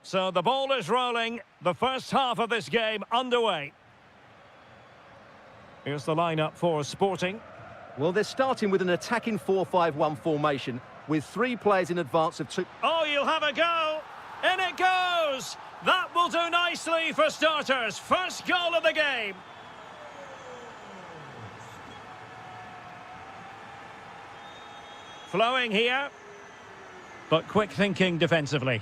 So the ball is rolling. The first half of this game underway. Here's the lineup for Sporting. Well, they're starting with an attacking 4-5-1 formation with 3 players in advance of 2. Oh, you'll have a go. In it goes. That will do nicely for starters. First goal of the game. Flowing here, but quick thinking defensively.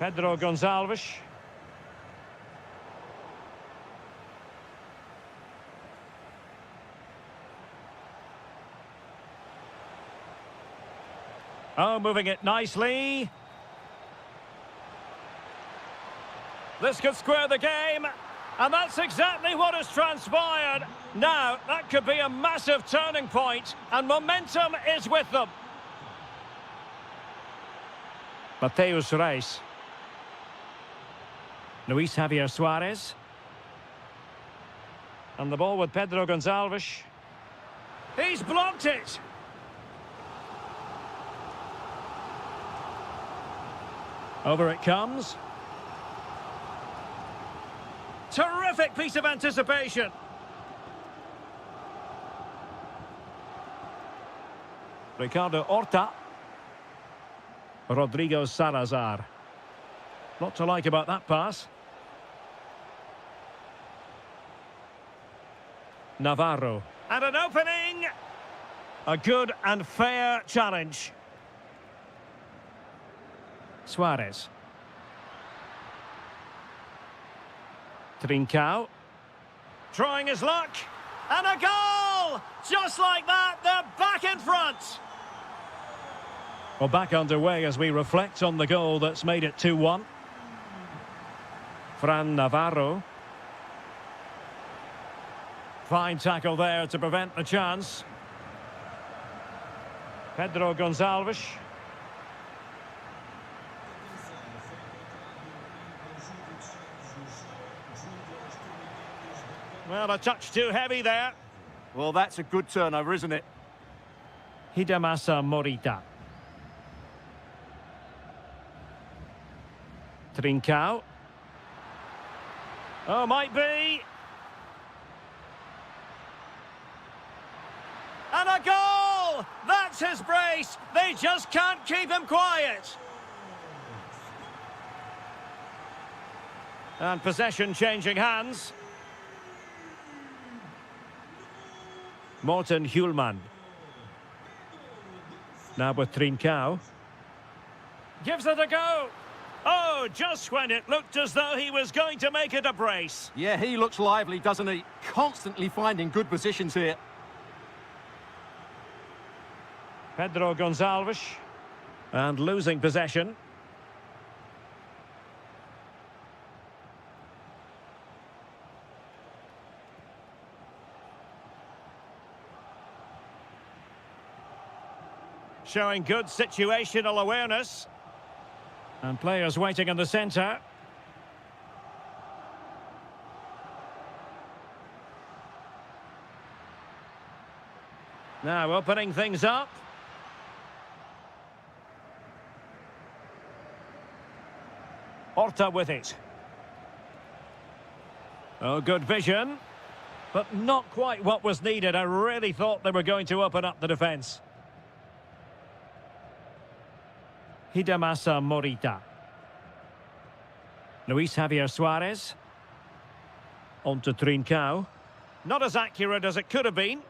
Pedro Gonçalves. Oh, moving it nicely. This could square the game. And that's exactly what has transpired. Now, that could be a massive turning point, and momentum is with them. Mateus Reis. Luis Javier Suarez. And the ball with Pedro Gonçalves. He's blocked it. Over it comes. Terrific piece of anticipation. Ricardo Horta. Rodrigo Salazar. Not to like about that pass. Navarro. And an opening. A good and fair challenge. Suarez. Trincao. Trying his luck. And a goal! Just like that, they're back in front. Well, back underway as we reflect on the goal that's made it 2-1. Fran Navarro. Fine tackle there to prevent the chance. Pedro Gonçalves. Well, a touch too heavy there. Well, that's a good turnover, isn't it? Hidemasa Morita. Trincao. Oh, might be. And a goal! That's his brace. They just can't keep him quiet. And possession changing hands. Morten Hjulman. Now with Trincao. Gives it a go. Oh, just when it looked as though he was going to make it a brace. Yeah, he looks lively, doesn't he? Constantly finding good positions here. Pedro Gonçalves. And losing possession. Showing good situational awareness. And players waiting in the centre. Now opening things up. Horta with it. Oh, good vision. But not quite what was needed. I really thought they were going to open up the defence. Hidemasa Morita. Luis Javier Suarez. On to Trincao. Not as accurate as it could have been.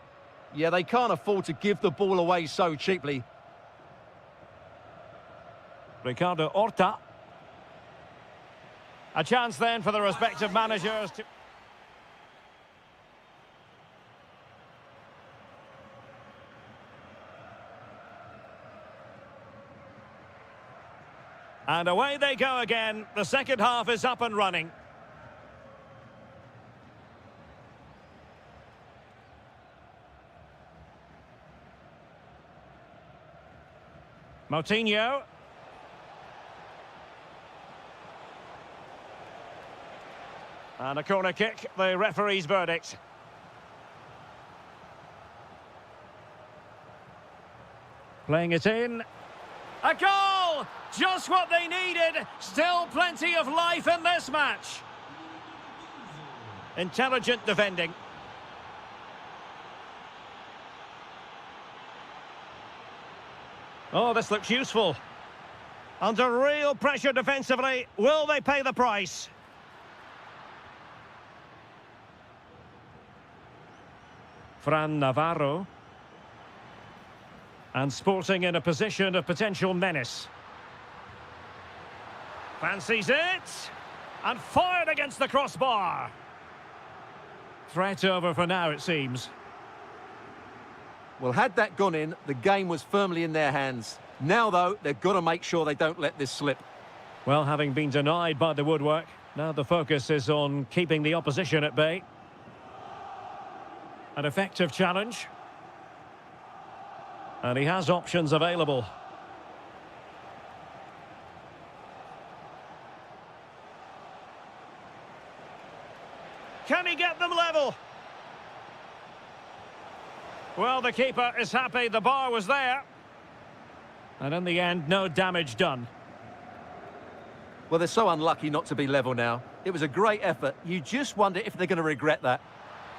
Yeah, they can't afford to give the ball away so cheaply. Ricardo Horta. A chance then for the respective managers to... And away they go again. The second half is up and running. Moutinho. And a corner kick, the referee's verdict. Playing it in. A goal! Just what they needed. Still plenty of life in this match. Intelligent defending. Oh, this looks useful. Under real pressure defensively. Will they pay the price? Fran Navarro. And Sporting in a position of potential menace. Fancies it. And fired against the crossbar. Threat over for now, it seems. Well, had that gone in, the game was firmly in their hands. Now, though, they've got to make sure they don't let this slip. Well, having been denied by the woodwork, now the focus is on keeping the opposition at bay. An effective challenge. And he has options available. Can he get them level? Well, the keeper is happy the bar was there. And in the end, no damage done. Well, they're so unlucky not to be level now. It was a great effort. You just wonder if they're going to regret that.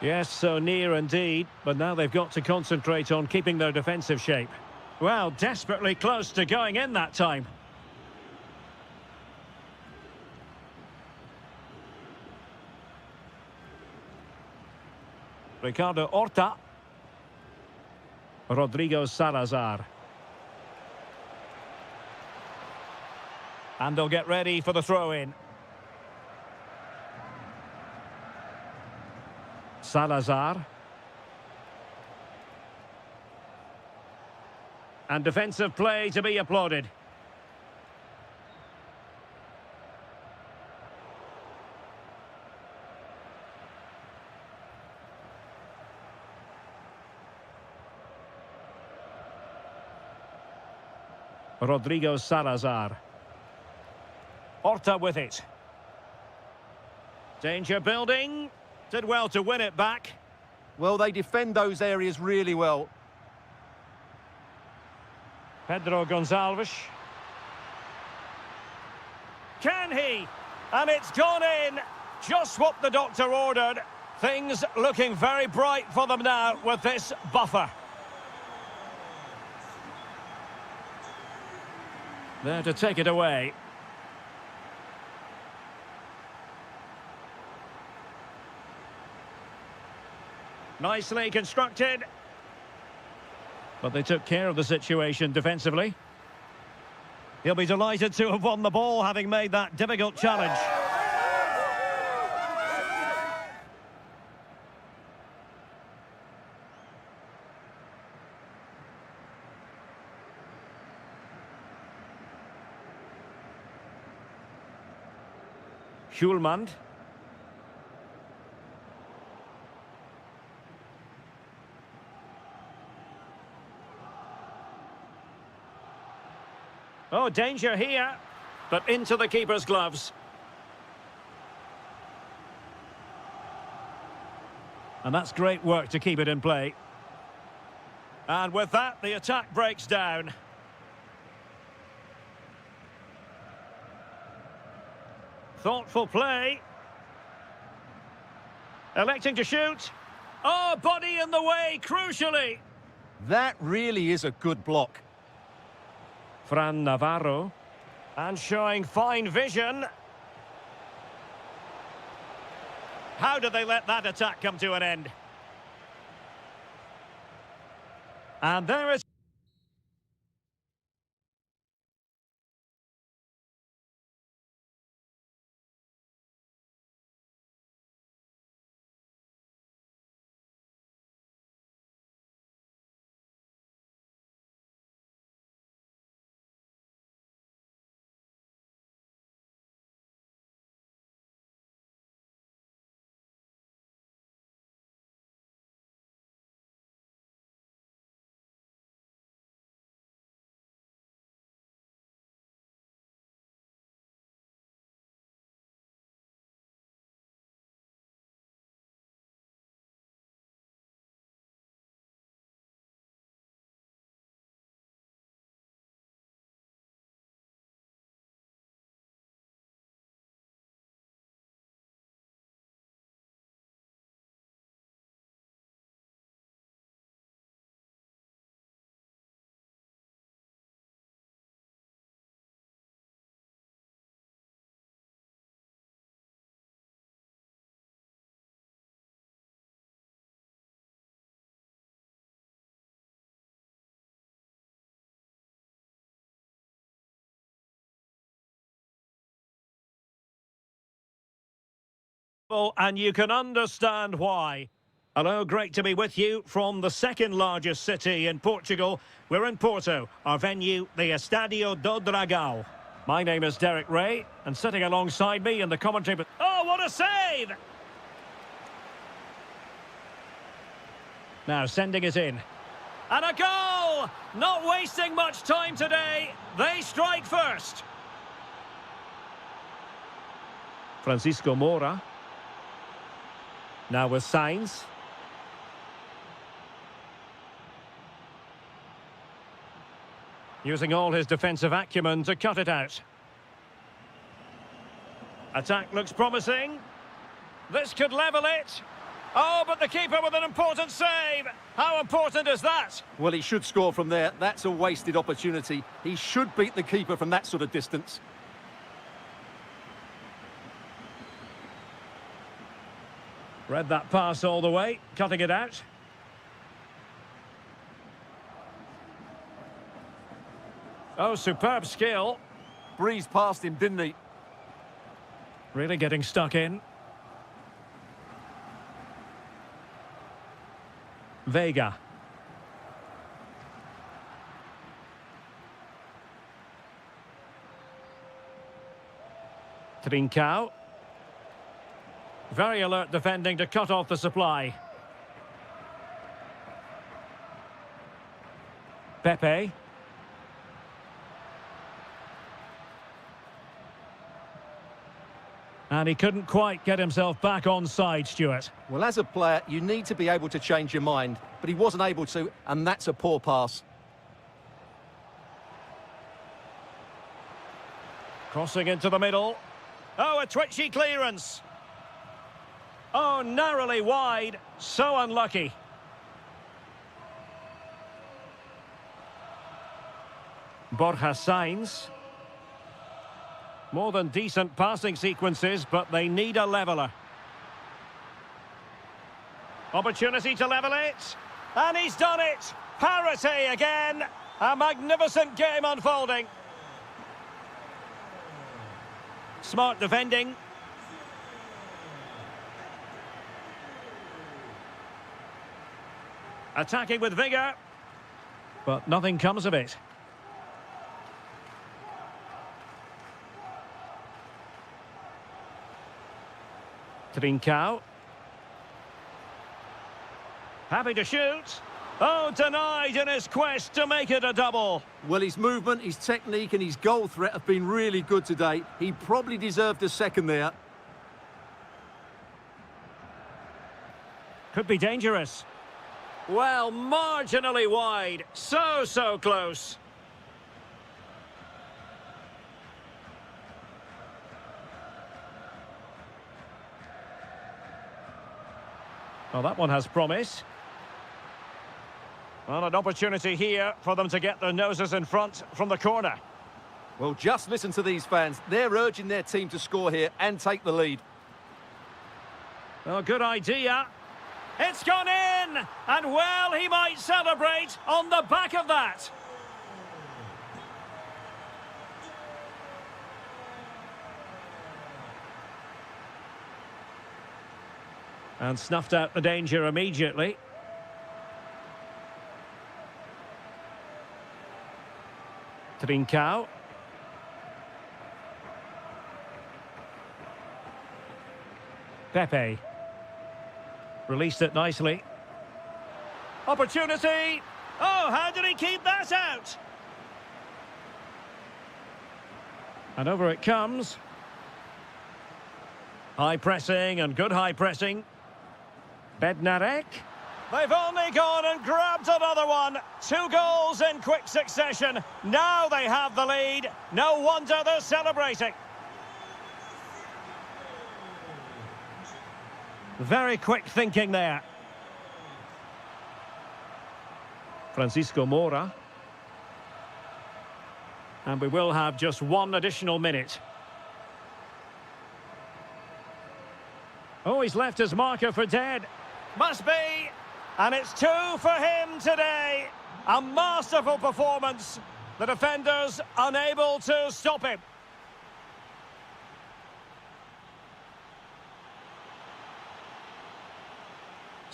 Yes, so near indeed. But now they've got to concentrate on keeping their defensive shape. Well, desperately close to going in that time. Ricardo Horta. Rodrigo Salazar. And they'll get ready for the throw-in. Salazar. And defensive play to be applauded. Rodrigo Salazar. Horta with it. Danger building. Did well to win it back. Well, they defend those areas really well. Pedro Gonçalves. Can he? And it's gone in. Just what the doctor ordered. Things looking very bright for them now with this buffer. There to take it away. Nicely constructed. But they took care of the situation defensively. He'll be delighted to have won the ball, having made that difficult challenge. Schulman. Oh, danger here, but into the keeper's gloves. And that's great work to keep it in play. And with that, the attack breaks down. Thoughtful play. Electing to shoot. Oh, body in the way, crucially. That really is a good block. Fran Navarro. And showing fine vision. How did they let that attack come to an end? And there is... Well, and you can understand why. Hello, great to be with you from the second largest city in Portugal. We're in Porto, our venue, the Estádio do Dragão. My name is Derek Ray, and sitting alongside me in the commentary... Oh, what a save! Now sending it in. And a goal! Not wasting much time today. They strike first. Francisco Moura. Now with Sainz. Using all his defensive acumen to cut it out. Attack looks promising. This could level it. Oh, but the keeper with an important save. How important is that? Well, he should score from there. That's a wasted opportunity. He should beat the keeper from that sort of distance. Read that pass all the way, cutting it out. Oh, superb skill. Breezed past him, didn't he? Really getting stuck in. Vega. Trincao. Very alert defending to cut off the supply. Pepe. And he couldn't quite get himself back on side, Stuart. Well, as a player, you need to be able to change your mind, but he wasn't able to, and that's a poor pass. Crossing into the middle. Oh, a twitchy clearance. Oh, narrowly wide. So unlucky. Borja Sainz. More than decent passing sequences, but they need a leveller. Opportunity to level it. And he's done it. Parity again. A magnificent game unfolding. Smart defending. Attacking with vigour. But nothing comes of it. Trincao. Happy to shoot. Oh, denied in his quest to make it a double. Well, his movement, his technique and his goal threat have been really good today. He probably deserved a second there. Could be dangerous. Well, marginally wide. So close. Well, that one has promise. Well, an opportunity here for them to get their noses in front from the corner. Well, just listen to these fans. They're urging their team to score here and take the lead. Well, good idea. It's gone in! And, well, he might celebrate on the back of that. And snuffed out the danger immediately. Trincao. Pepe. Released it nicely. Opportunity! Oh, how did he keep that out? And over it comes. High pressing and good high pressing. Bednarek. They've only gone and grabbed another one. 2 goals in quick succession. Now they have the lead. No wonder they're celebrating. Very quick thinking there. Francisco Moura. And we will have just 1 additional minute. Oh, he's left his marker for dead. Must be. And it's 2 for him today. A masterful performance. The defenders unable to stop him.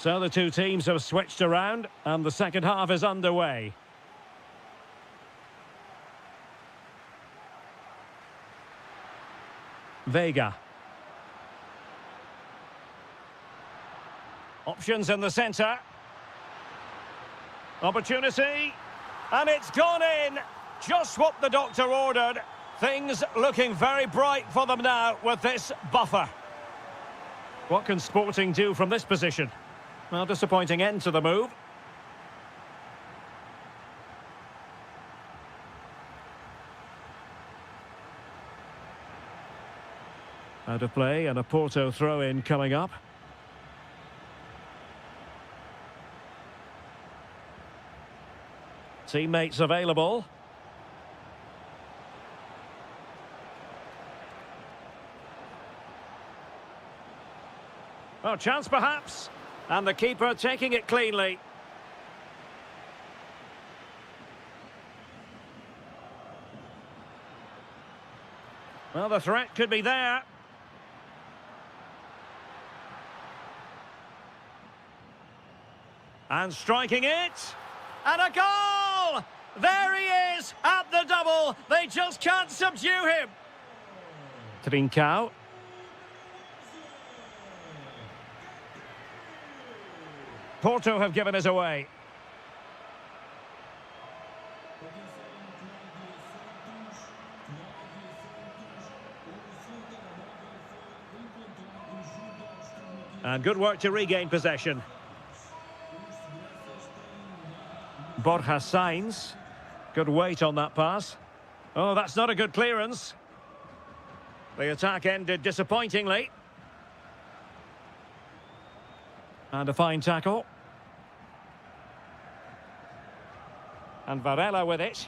So the two teams have switched around and the second half is underway. Vega. Options in the centre. Opportunity. And it's gone in. Just what the doctor ordered. Things looking very bright for them now with this buffer. What can Sporting do from this position? Well, disappointing end to the move. Out of play and a Porto throw-in coming up. Teammates available. Oh, chance perhaps. And the keeper taking it cleanly. Well, the threat could be there. And striking it. And a goal! There he is at the double. They just can't subdue him. Trincao. Porto have given us away. And good work to regain possession. Borja Sainz. Good weight on that pass. Oh, that's not a good clearance. The attack ended disappointingly. And a fine tackle. And Varela with it.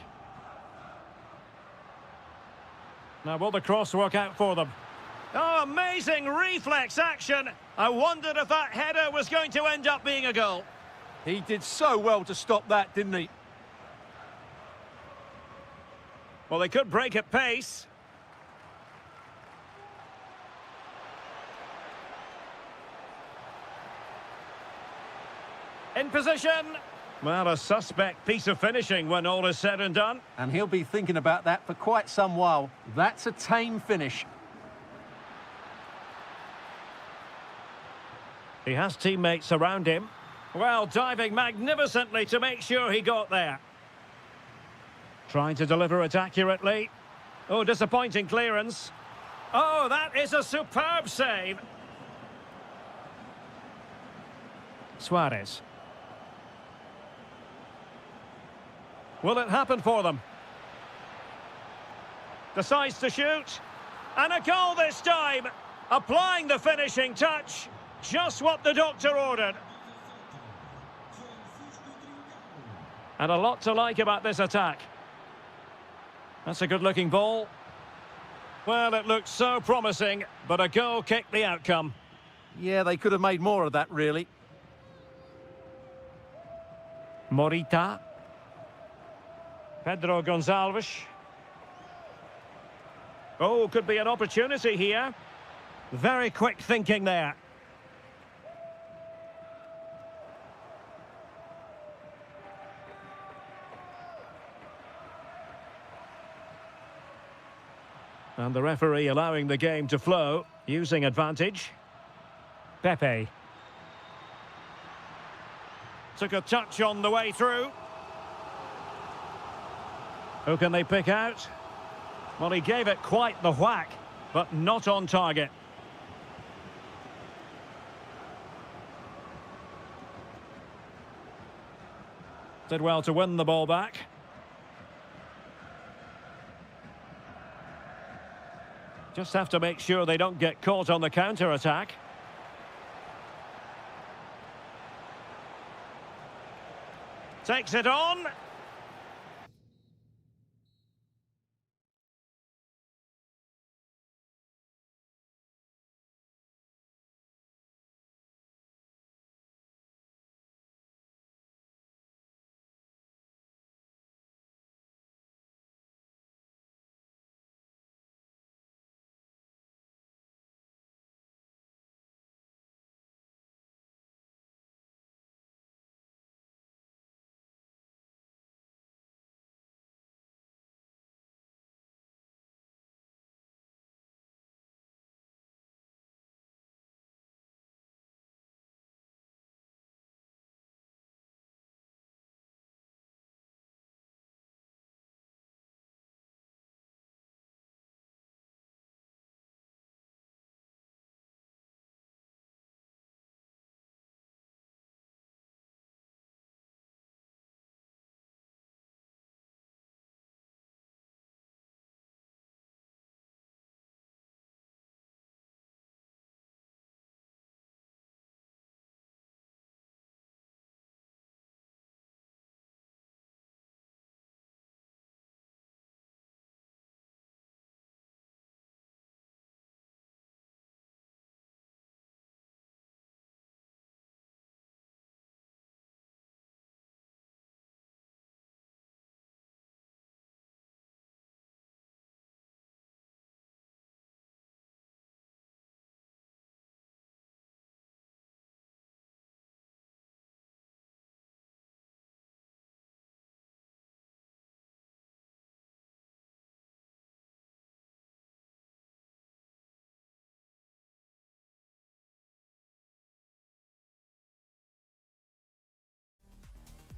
Now will the cross work out for them? Oh, amazing reflex action. I wondered if that header was going to end up being a goal. He did so well to stop that, didn't he? Well, they could break at pace. In position. Well, a suspect piece of finishing when all is said and done. And he'll be thinking about that for quite some while. That's a tame finish. He has teammates around him. Well, diving magnificently to make sure he got there. Trying to deliver it accurately. Oh, disappointing clearance. Oh, that is a superb save. Suarez. Will it happen for them? Decides to shoot. And a goal this time. Applying the finishing touch. Just what the doctor ordered. And a lot to like about this attack. That's a good-looking ball. Well, it looked so promising, but a goal kicked the outcome. Yeah, they could have made more of that, really. Morita. Pedro Gonçalves. Oh, could be an opportunity here. Very quick thinking there. And the referee allowing the game to flow, using advantage. Pepe. Took a touch on the way through. Who can they pick out? Well, he gave it quite the whack, but not on target. Did well to win the ball back. Just have to make sure they don't get caught on the counter-attack. Takes it on.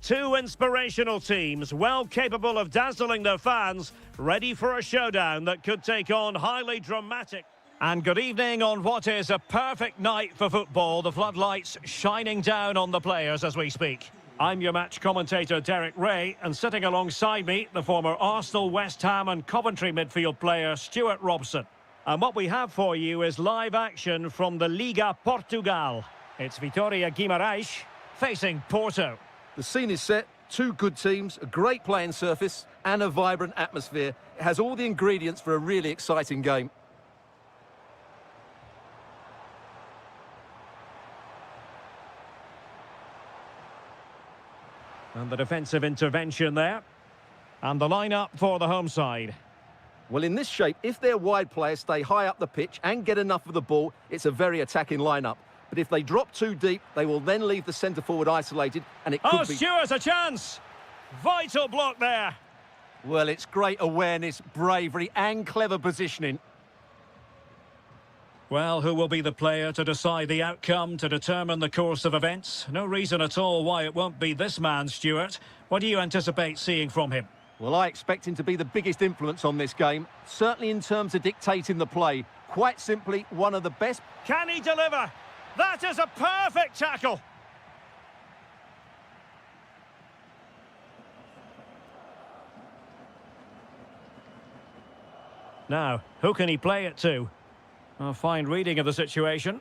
Two inspirational teams, well capable of dazzling their fans, ready for a showdown that could take on highly dramatic. And good evening on what is a perfect night for football, the floodlights shining down on the players as we speak. I'm your match commentator Derek Ray, and sitting alongside me, the former Arsenal, West Ham and Coventry midfield player Stuart Robson. And what we have for you is live action from the Liga Portugal. It's Vitoria Guimarães facing Porto. The scene is set, two good teams, a great playing surface and a vibrant atmosphere. It has all the ingredients for a really exciting game. And the defensive intervention there. And the lineup for the home side. Well, in this shape, if their wide players stay high up the pitch and get enough of the ball, it's a very attacking lineup. But if they drop too deep, they will then leave the centre-forward isolated, and it could be... Oh, Stuart, a chance! Vital block there. Well, it's great awareness, bravery and clever positioning. Well, who will be the player to decide the outcome, to determine the course of events? No reason at all why it won't be this man, Stuart. What do you anticipate seeing from him? Well, I expect him to be the biggest influence on this game, certainly in terms of dictating the play. Quite simply, one of the best... Can he deliver? That is a perfect tackle. Now, who can he play it to? A fine reading of the situation.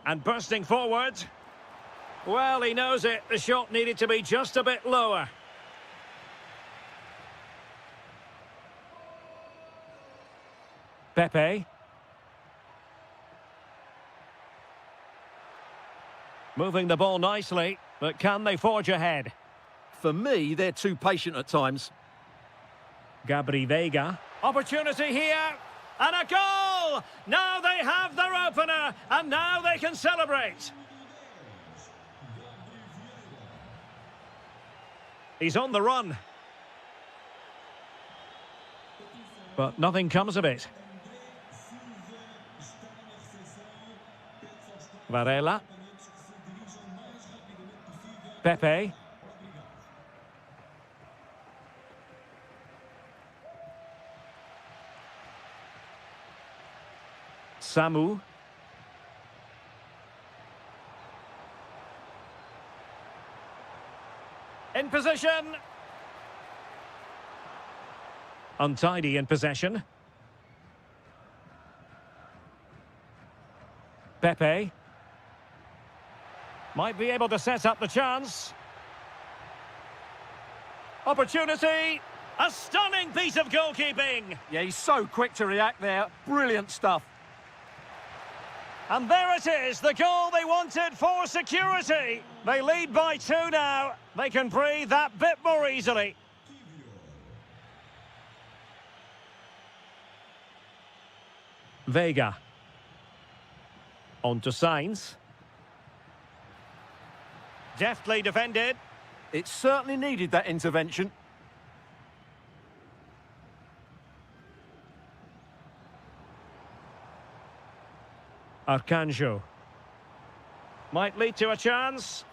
And bursting forward. Well, he knows it. The shot needed to be just a bit lower. Pepe. Moving the ball nicely, but can they forge ahead? For me, they're too patient at times. Gabri Veiga. Opportunity here, and a goal! Now they have their opener, and now they can celebrate. He's on the run. But nothing comes of it. Varela. Pepe. Samu. In position. Untidy in possession. Pepe. Might be able to set up the chance. Opportunity. A stunning piece of goalkeeping. Yeah, he's so quick to react there. Brilliant stuff. And there it is, the goal they wanted for security. They lead by 2 now. They can breathe that bit more easily. Veiga. On to Sainz. Deftly defended. It certainly needed that intervention. Arcanjo. Might lead to a chance.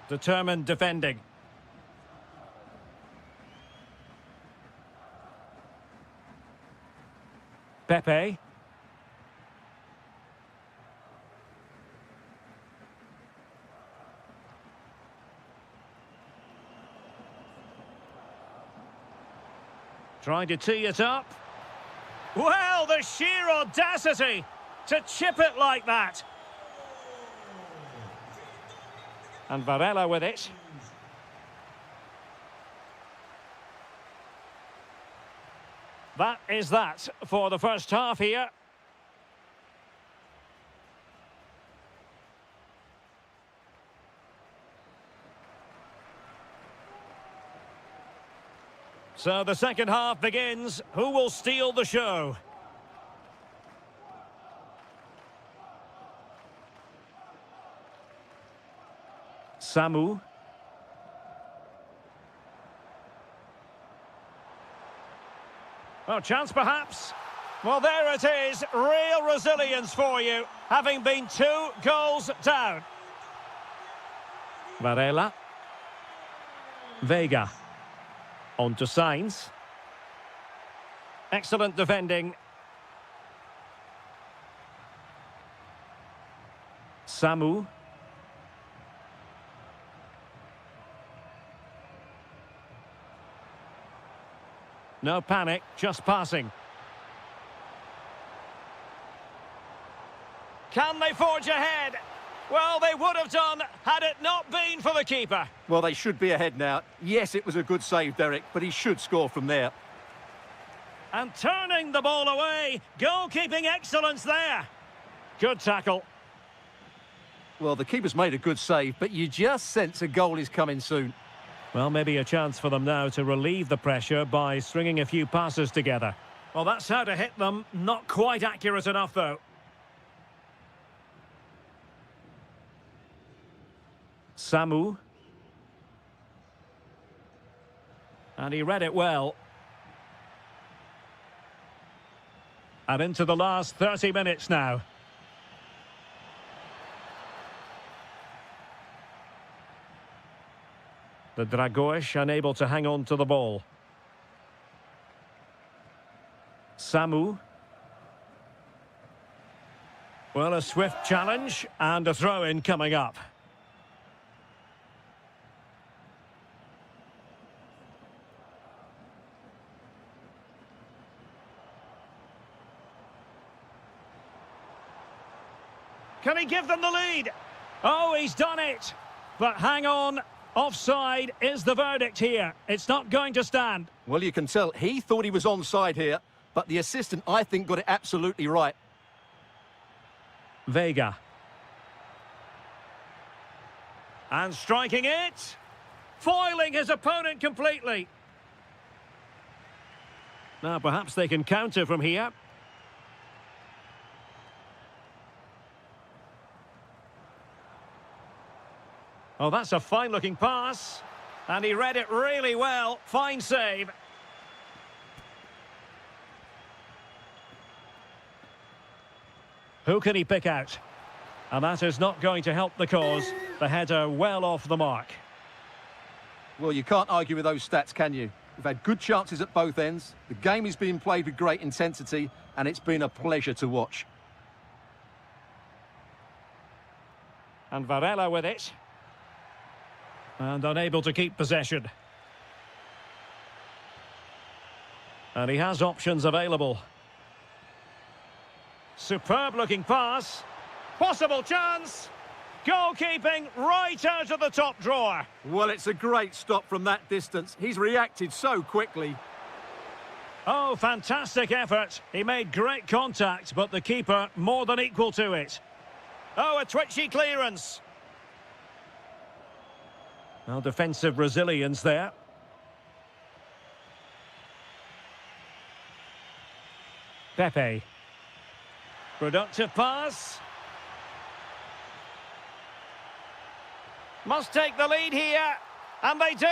Determined defending. Pepe. Trying to tee it up. Well, the sheer audacity to chip it like that. And Varela with it. That is that for the first half here. So the second half begins. Who will steal the show? Samu. Oh, chance perhaps. Well, there it is. Real resilience for you, having been 2 goals down. Varela. Vega. On to Sainz. Excellent defending. Samu. No panic, just passing. Can they forge ahead? Well, they would have done had it not been for the keeper. Well, they should be ahead now. Yes, it was a good save, Derek, but he should score from there. And turning the ball away. Goalkeeping excellence there. Good tackle. Well, the keeper's made a good save, but you just sense a goal is coming soon. Well, maybe a chance for them now to relieve the pressure by stringing a few passes together. Well, that's how to hit them. Not quite accurate enough, though. Samu. And he read it well. And into the last 30 minutes now. The Dragões unable to hang on to the ball. Samu. Well, a swift challenge and a throw-in coming up. Can he give them the lead? Oh, he's done it. But hang on. Offside is the verdict here. It's not going to stand. Well, you can tell he thought he was onside here, but the assistant, I think, got it absolutely right. Vega. And striking it. Foiling his opponent completely. Now, perhaps they can counter from here. Oh, that's a fine-looking pass. And he read it really well. Fine save. Who can he pick out? And that is not going to help the cause. The header well off the mark. Well, you can't argue with those stats, can you? We've had good chances at both ends. The game is being played with great intensity, and it's been a pleasure to watch. And Varela with it. And unable to keep possession. And he has options available. Superb looking pass. Possible chance. Goalkeeping right out of the top drawer. Well, it's a great stop from that distance. He's reacted so quickly. Oh, fantastic effort. He made great contact, but the keeper more than equal to it. Oh, a twitchy clearance. Well, defensive resilience there. Pepe. Productive pass. Must take the lead here. And they do.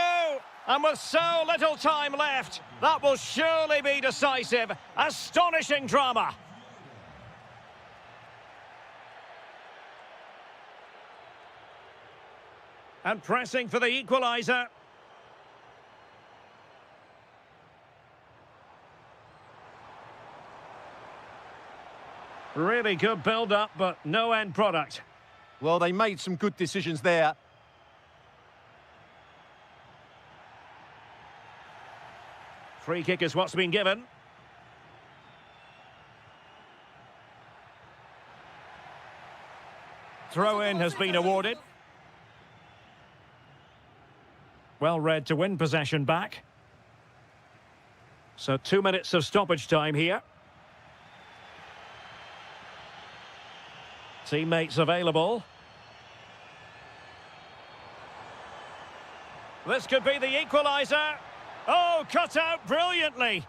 And with so little time left, that will surely be decisive. Astonishing drama. And pressing for the equaliser. Really good build-up, but no end product. Well, they made some good decisions there. Free kick is what's been given. Throw-in has been awarded. Well read to win possession back. So 2 minutes of stoppage time here. Teammates available. This could be the equaliser. Oh, cut out brilliantly.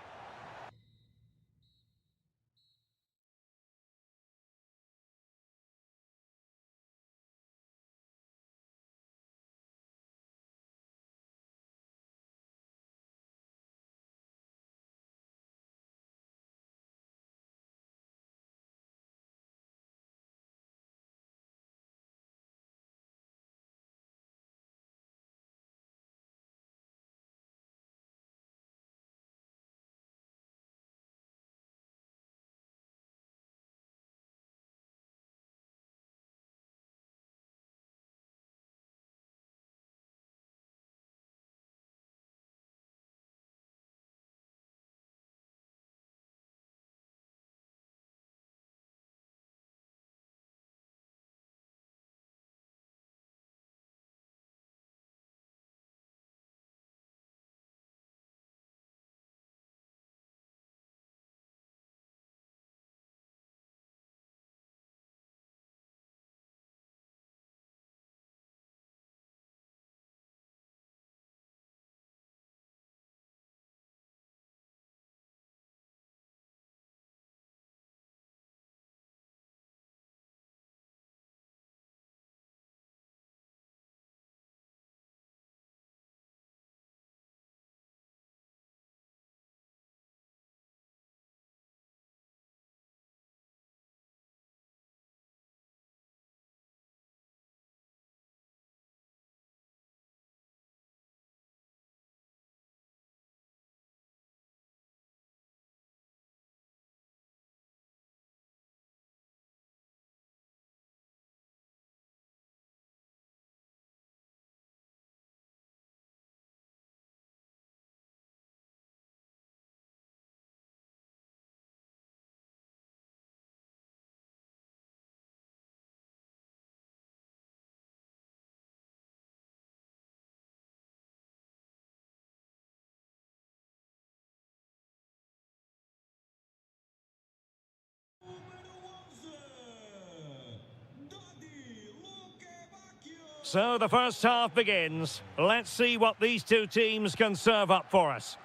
So the first half begins. Let's see what these two teams can serve up for us.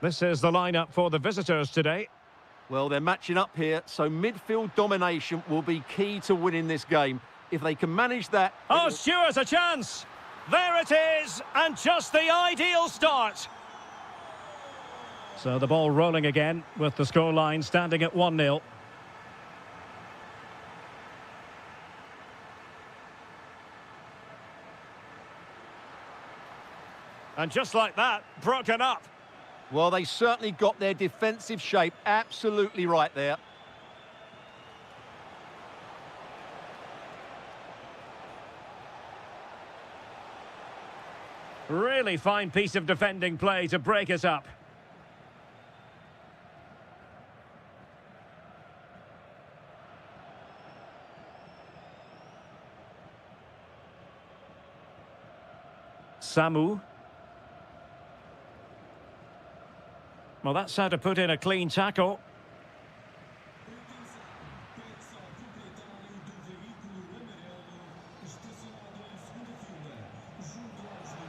This is the lineup for the visitors today. Well, they're matching up here, so midfield domination will be key to winning this game. If they can manage that... Oh, Stewart's a chance! There it is, and just the ideal start. So the ball rolling again, with the scoreline standing at 1-0. And just like that, broken up. Well, they certainly got their defensive shape absolutely right there. Really fine piece of defending play to break us up. Samu. Well, that's how to put in a clean tackle.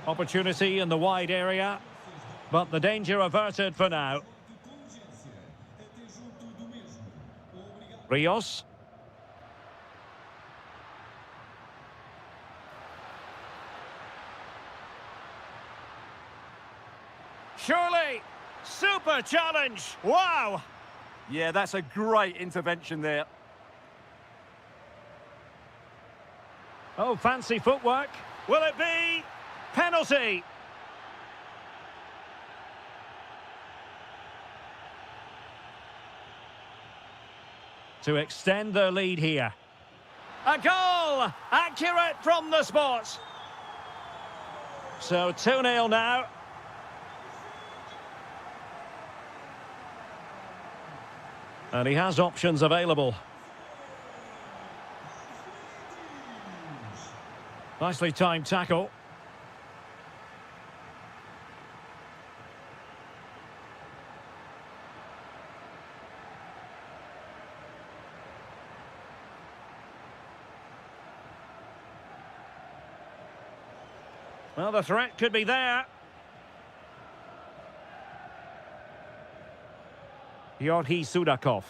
Opportunity in the wide area, but the danger averted for now. Rios. Surely, super challenge. Wow. Yeah, that's a great intervention there. Oh, fancy footwork. Will it be? Penalty. To extend their lead here. A goal! Accurate from the spot. So 2-0 now. And he has options available. Nicely timed tackle. Well, the threat could be there. Yorhi Sudakov.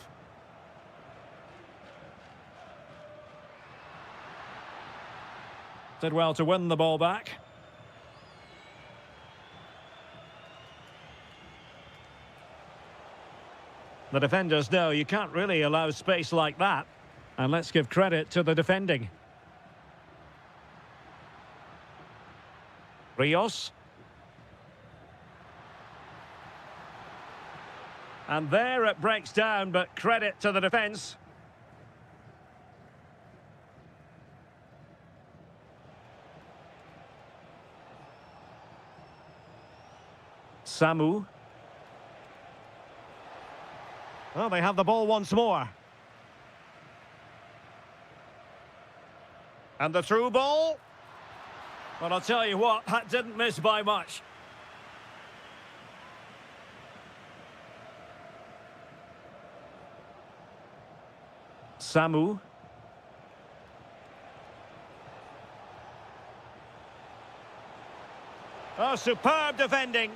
Did well to win the ball back. The defenders know you can't really allow space like that. And let's give credit to the defending. Rios. And there it breaks down, but credit to the defence. Samu. Well, they have the ball once more. And the through ball. Well, I'll tell you what, that didn't miss by much. Samu. Oh, superb defending.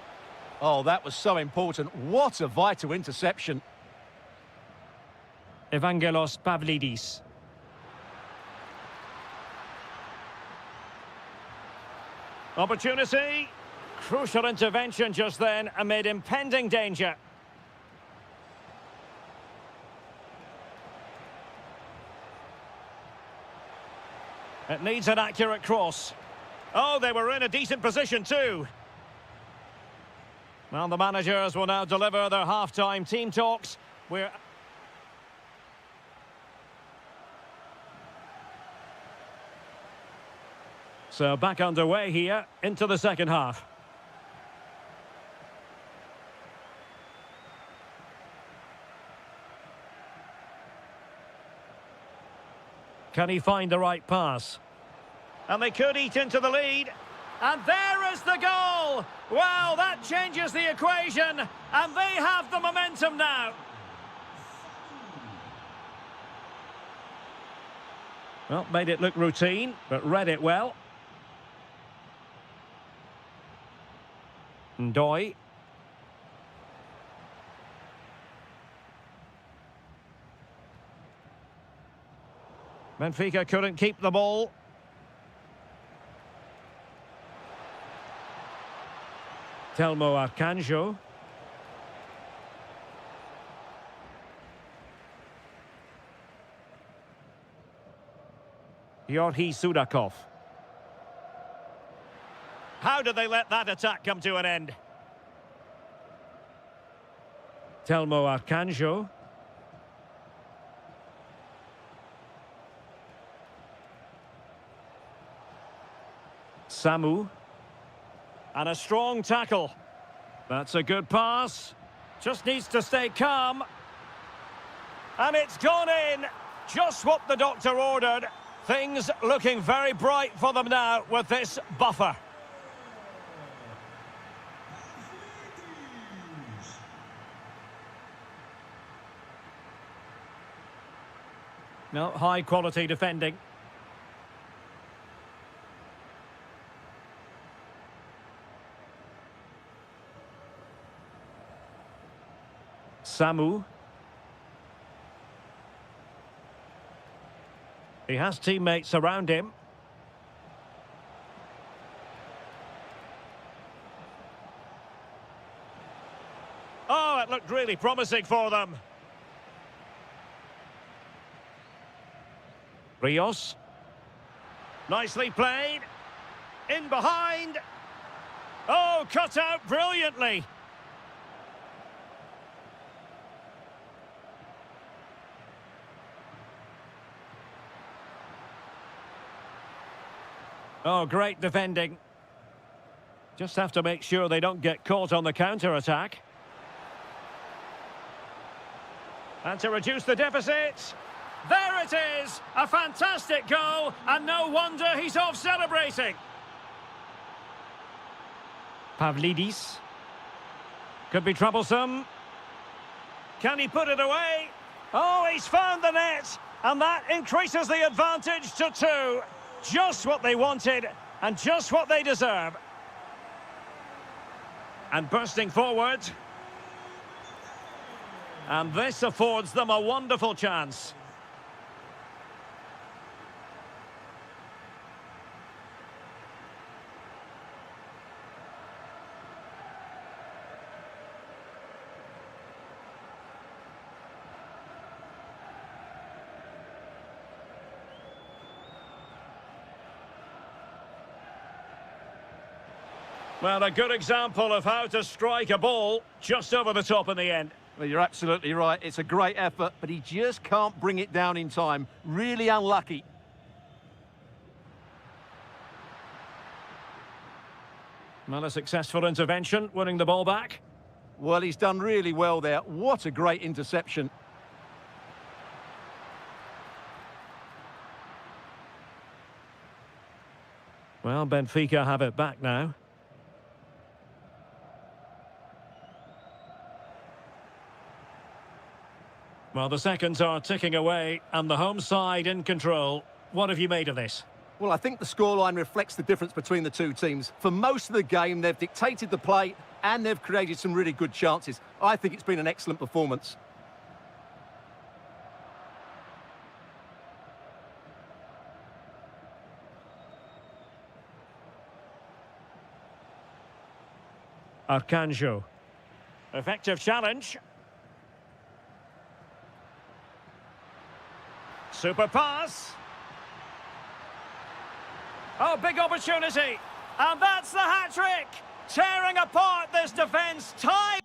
Oh, that was so important. What a vital interception. Evangelos Pavlidis. Opportunity. Crucial intervention just then amid impending danger. It needs an accurate cross. Oh, they were in a decent position too. Well, the managers will now deliver their half-time team talks. So back underway here into the second half. Can he find the right pass? And they could eat into the lead. And there is the goal! Well, that changes the equation. And they have the momentum now. Well, made it look routine, but read it well. Ndoye. Benfica couldn't keep the ball. Telmo Arcanjo. Yorhi Sudakov. How did they let that attack come to an end? Telmo Arcanjo. Samu. And a strong tackle. That's a good pass. Just needs to stay calm. And it's gone in. Just what the doctor ordered. Things looking very bright for them now with this buffer. No, high quality defending. Samu. He has teammates around him. Oh, it looked really promising for them. Rios. Nicely played. In behind. Oh, cut out brilliantly. Oh, great defending. Just have to make sure they don't get caught on the counter-attack. And to reduce the deficit. There it is! A fantastic goal, and no wonder he's off celebrating. Pavlidis. Could be troublesome. Can he put it away? Oh, he's found the net, and that increases the advantage to 2. Just what they wanted, and just what they deserve. And bursting forward. And this affords them a wonderful chance. Well, a good example of how to strike a ball just over the top in the end. Well, you're absolutely right. It's a great effort, but he just can't bring it down in time. Really unlucky. Well, a successful intervention, winning the ball back. Well, he's done really well there. What a great interception. Well, Benfica have it back now. Well, the seconds are ticking away, and the home side in control. What have you made of this? Well, I think the scoreline reflects the difference between the two teams. For most of the game, they've dictated the play, and they've created some really good chances. I think it's been an excellent performance. Arcanjo. Effective challenge. Super pass. Oh, big opportunity. And that's the hat-trick. Tearing apart this defence time.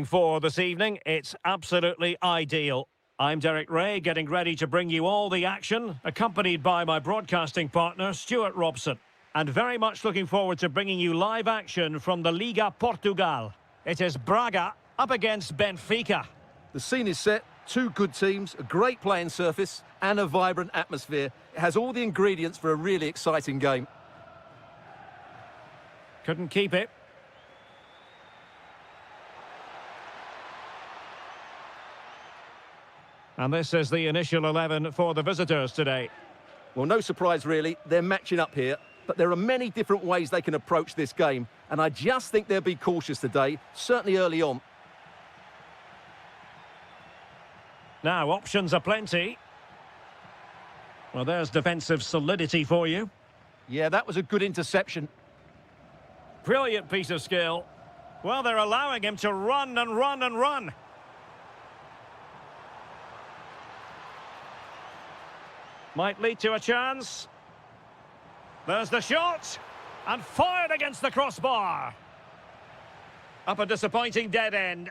For this evening, it's absolutely ideal. I'm Derek Ray, getting ready to bring you all the action, accompanied by my broadcasting partner, Stuart Robson. And very much looking forward to bringing you live action from the Liga Portugal. It is Braga up against Benfica. The scene is set, two good teams, a great playing surface and a vibrant atmosphere. It has all the ingredients for a really exciting game. Couldn't keep it. And this is the initial 11 for the visitors today. Well, no surprise really, they're matching up here, but there are many different ways they can approach this game, and I just think they'll be cautious today, certainly early on. Now, options are plenty. Well, there's defensive solidity for you. Yeah, that was a good interception. Brilliant piece of skill. Well, they're allowing him to run and run and run. Might lead to a chance. There's the shot. And fired against the crossbar. Up a disappointing dead end.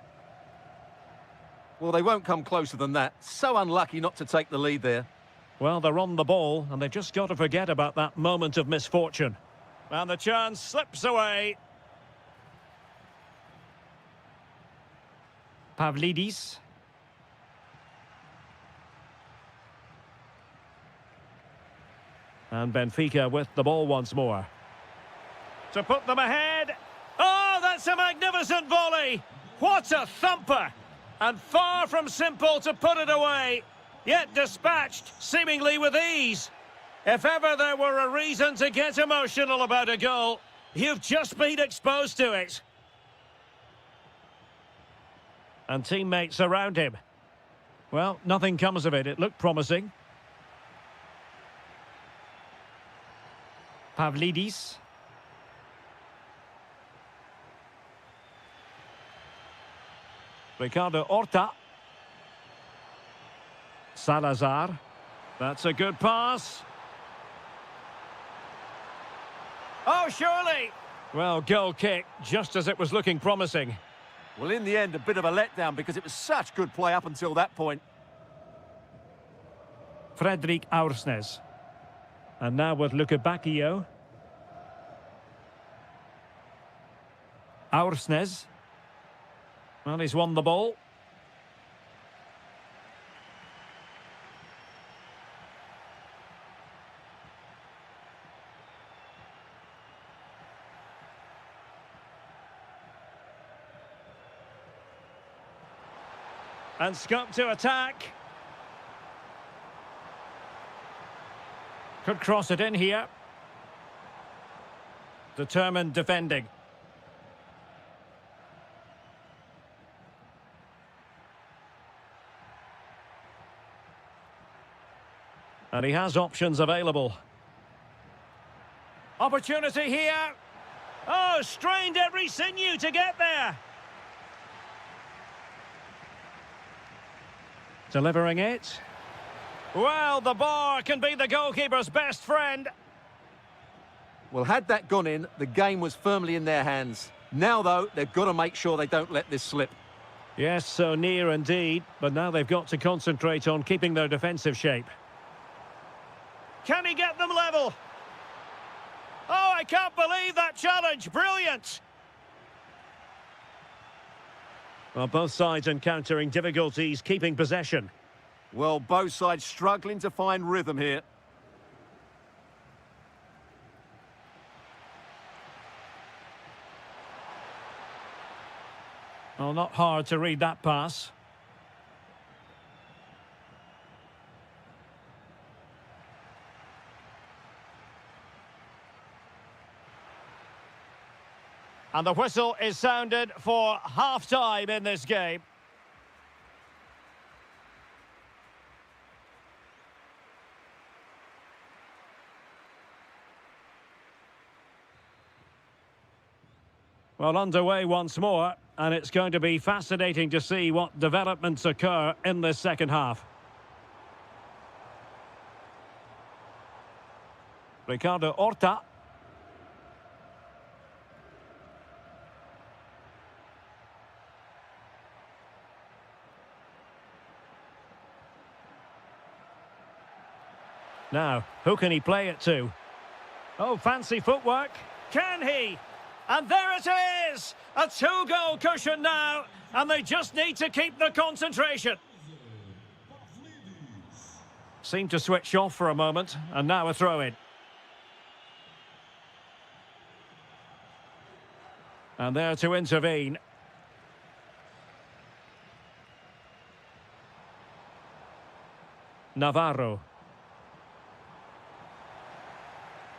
Well, they won't come closer than that. So unlucky not to take the lead there. Well, they're on the ball, and they've just got to forget about that moment of misfortune. And the chance slips away. Pavlidis. And Benfica with the ball once more. To put them ahead. Oh, that's a magnificent volley. What a thumper. And far from simple to put it away. Yet dispatched, seemingly with ease. If ever there were a reason to get emotional about a goal, you've just been exposed to it. And teammates around him. Well, nothing comes of it. It looked promising. Pavlidis. Ricardo Horta. Salazar. That's a good pass. Oh, surely. Well, goal kick, just as it was looking promising. Well, in the end, a bit of a letdown because it was such good play up until that point. Fredrik Aursnes. And now with Luka Bacchio. Aursnes. Well, he's won the ball. And Scott to attack. Could cross it in here. Determined defending. And he has options available. Opportunity here. Oh, strained every sinew to get there. Delivering it. Well, the bar can be the goalkeeper's best friend. Well, had that gone in, the game was firmly in their hands. Now, though, they've got to make sure they don't let this slip. Yes, so near indeed, but now they've got to concentrate on keeping their defensive shape. Can he get them level? Oh, I can't believe that challenge. Brilliant. Well, both sides encountering difficulties keeping possession. Well, both sides struggling to find rhythm here. Well, not hard to read that pass. And the whistle is sounded for half-time in this game. Well, underway once more, and it's going to be fascinating to see what developments occur in this second half. Ricardo Horta. Now, who can he play it to? Oh, fancy footwork. Can he? And there it is! A two-goal cushion now, and they just need to keep the concentration. Seemed to switch off for a moment, and now a throw-in. And there to intervene. Navarro.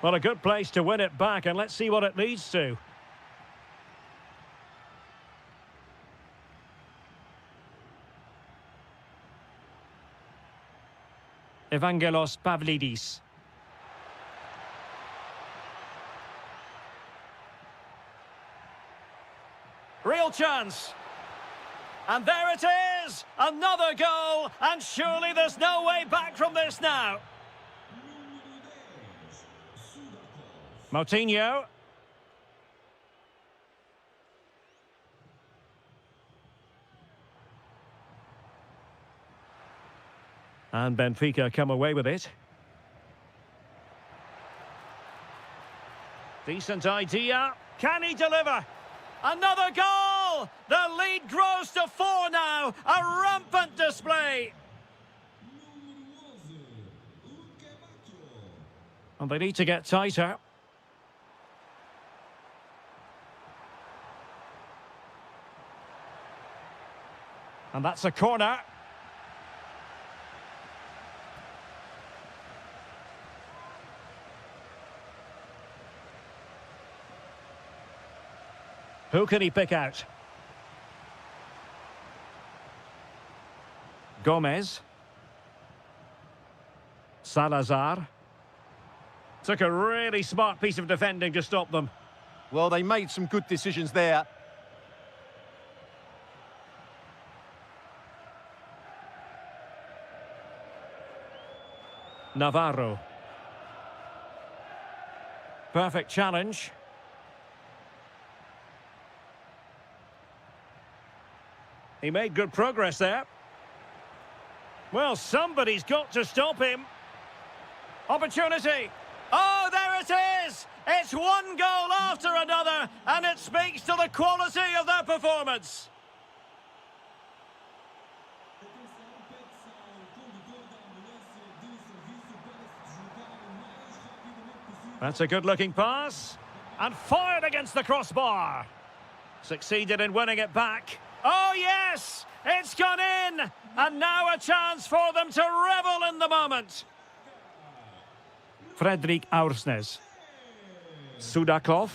Well, a good place to win it back, and let's see what it leads to. Evangelos Pavlidis. Real chance. And there it is! Another goal! And surely there's no way back from this now. Moutinho. And Benfica come away with it. Decent idea. Can he deliver? Another goal! The lead grows to 4 now. A rampant display. And they need to get tighter. And that's a corner. Who can he pick out? Gomez. Salazar. Took a really smart piece of defending to stop them. Well, they made some good decisions there. Navarro. Perfect challenge. He made good progress there. Well, somebody's got to stop him. Opportunity. Oh, there it is! It's one goal after another, and it speaks to the quality of their performance. That's a good-looking pass. And fired against the crossbar. Succeeded in winning it back. Oh, yes! It's gone in! And now a chance for them to revel in the moment. Fredrik Aursnes. Sudakov.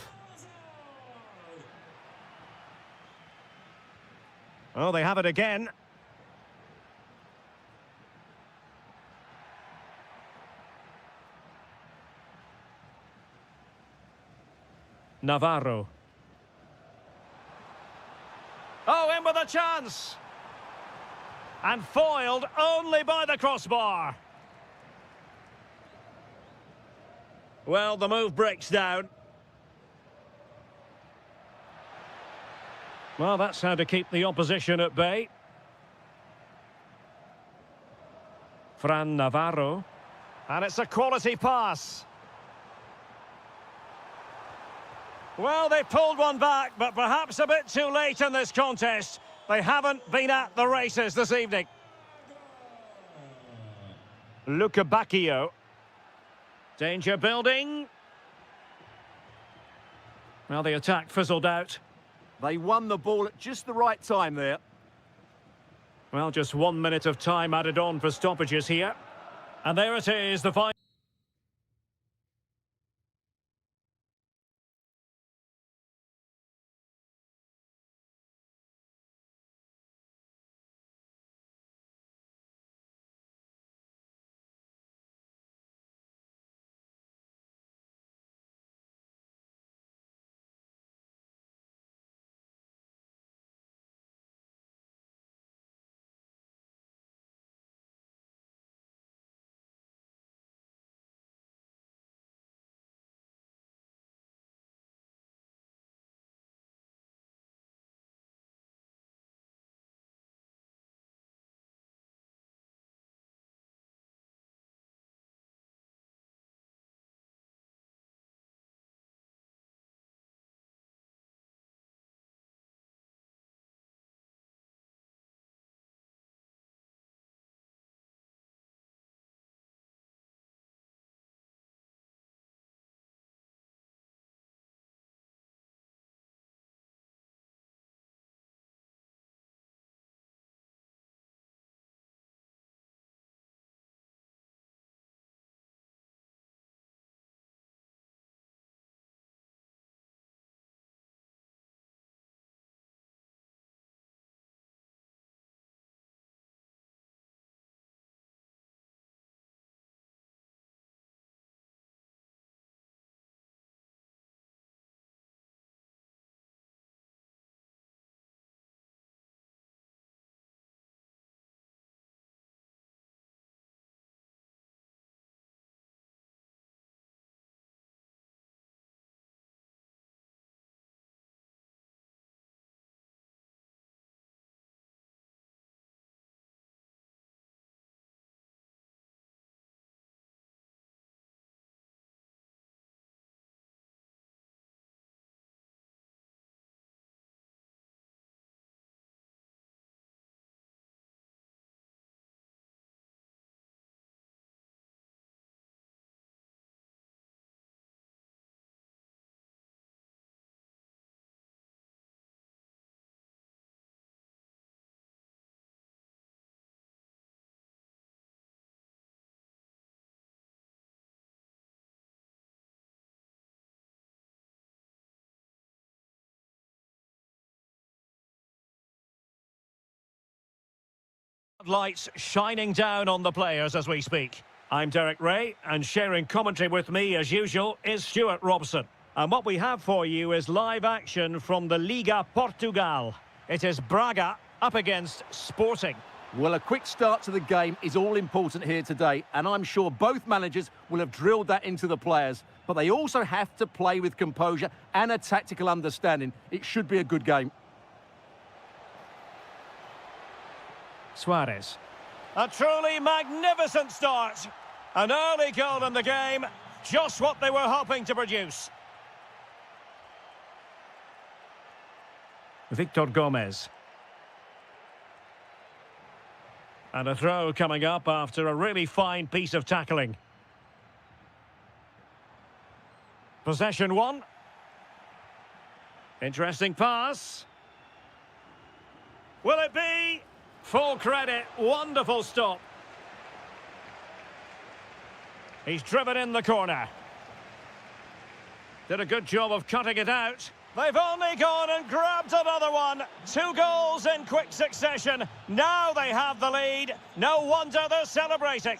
Oh, they have it again. Navarro. Oh, in with a chance. And foiled only by the crossbar. Well, the move breaks down. Well, that's how to keep the opposition at bay. Fran Navarro. And it's a quality pass. Well, they pulled one back, but perhaps a bit too late in this contest. They haven't been at the races this evening. Luca Bacchio. Danger building. Well, the attack fizzled out. They won the ball at just the right time there. Well, just 1 minute of time added on for stoppages here. And there it is, the final. Lights shining down on the players as we speak. I'm Derek Ray, and sharing commentary with me, as usual, is Stuart Robson. And what we have for you is live action from the Liga Portugal. It is Braga up against Sporting. Well, a quick start to the game is all important here today, and I'm sure both managers will have drilled that into the players. But they also have to play with composure and a tactical understanding. It should be a good game. Suarez. A truly magnificent start. An early goal in the game, just what they were hoping to produce. Victor Gomez. And a throw coming up after a really fine piece of tackling. Possession one. Interesting pass. Will it be? Full credit, wonderful stop. He's driven in the corner. Did a good job of cutting it out. They've only gone and grabbed another one. 2 goals in quick succession. Now they have the lead. No wonder they're celebrating.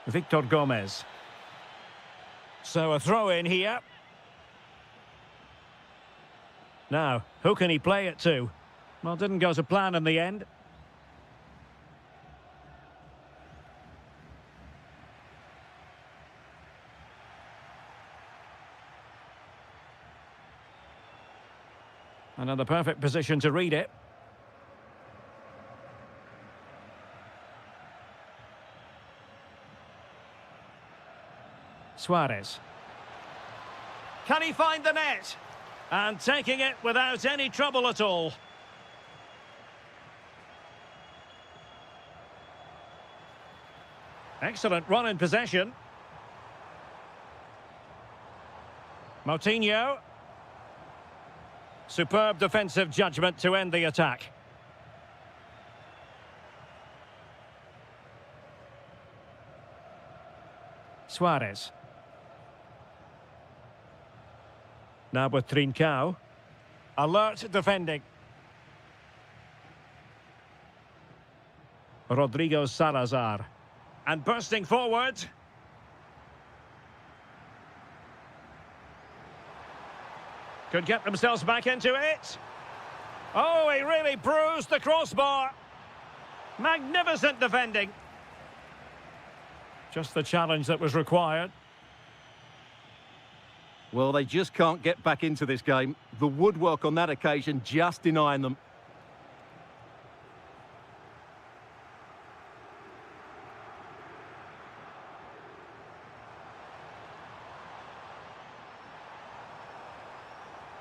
Victor Gomez. So a throw in here. Now, who can he play it to? Well, didn't go to plan in the end. Another perfect position to read it. Suarez. Can he find the net? And taking it without any trouble at all. Excellent run in possession. Moutinho. Superb defensive judgment to end the attack. Suarez. Now with Trincao. Alert defending. Rodrigo Salazar. And bursting forward. Could get themselves back into it. Oh, he really bruised the crossbar. Magnificent defending. Just the challenge that was required. Well, they just can't get back into this game. The woodwork on that occasion just denying them.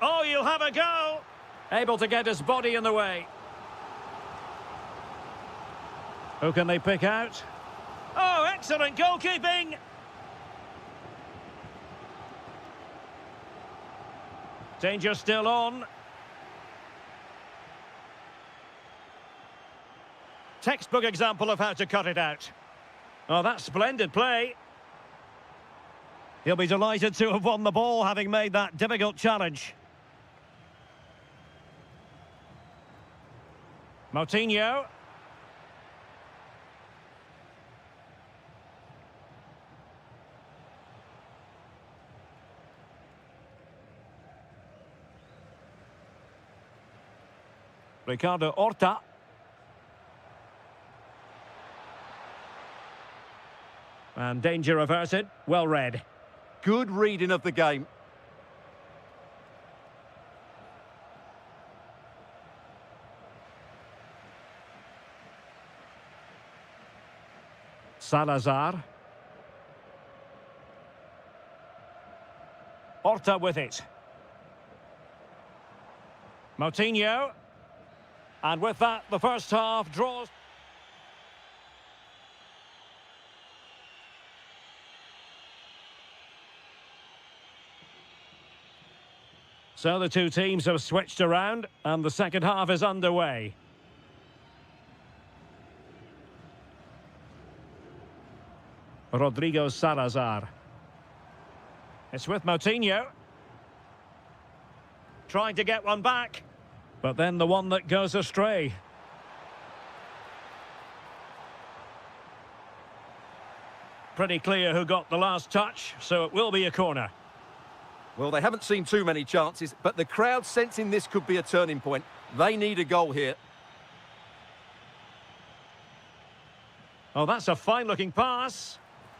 Oh, you'll have a go. Able to get his body in the way. Who can they pick out? Oh, excellent goalkeeping. Danger still on. Textbook example of how to cut it out. Oh, that's splendid play. He'll be delighted to have won the ball, having made that difficult challenge. Moutinho. Ricardo Horta. And danger averted. Well read. Good reading of the game. Salazar. Horta with it. Moutinho. And with that, the first half draws. So the two teams have switched around, and the second half is underway. Rodrigo Salazar. It's with Moutinho. Trying to get one back. But then the one that goes astray. Pretty clear who got the last touch, so it will be a corner. Well, they haven't seen too many chances, but the crowd sensing this could be a turning point. They need a goal here. Oh, that's a fine-looking pass.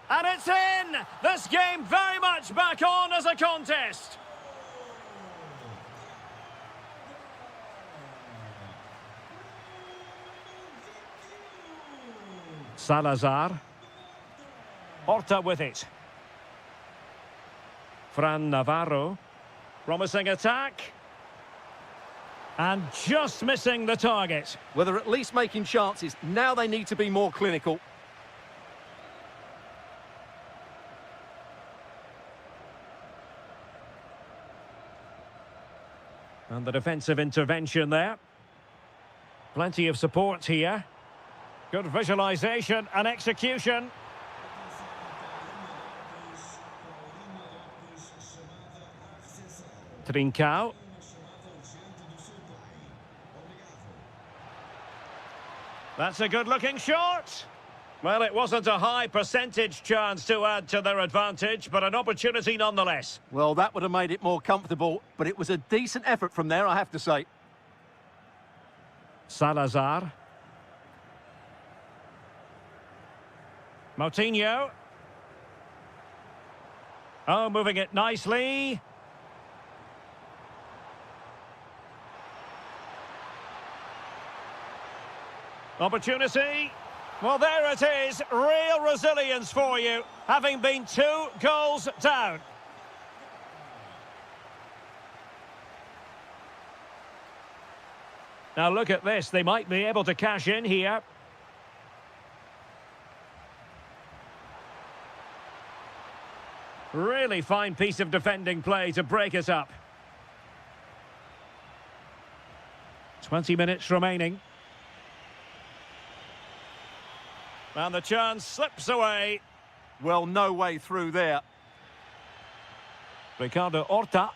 And it's in! This game very much back on as a contest. Salazar. Horta with it. Fran Navarro. Promising attack. And just missing the target. Well, they're at least making chances. Now they need to be more clinical. And the defensive intervention there. Plenty of support here. Good visualisation and execution. Trincao. That's a good-looking shot. Well, it wasn't a high percentage chance to add to their advantage, but an opportunity nonetheless. Well, that would have made it more comfortable, but it was a decent effort from there, I have to say. Salazar. Moutinho. Oh, moving it nicely. Opportunity. Well, there it is. Real resilience for you, having been 2 goals down. Now look at this. They might be able to cash in here. Really fine piece of defending play to break it up. 20 minutes remaining. And the chance slips away. Well, no way through there. Ricardo Horta.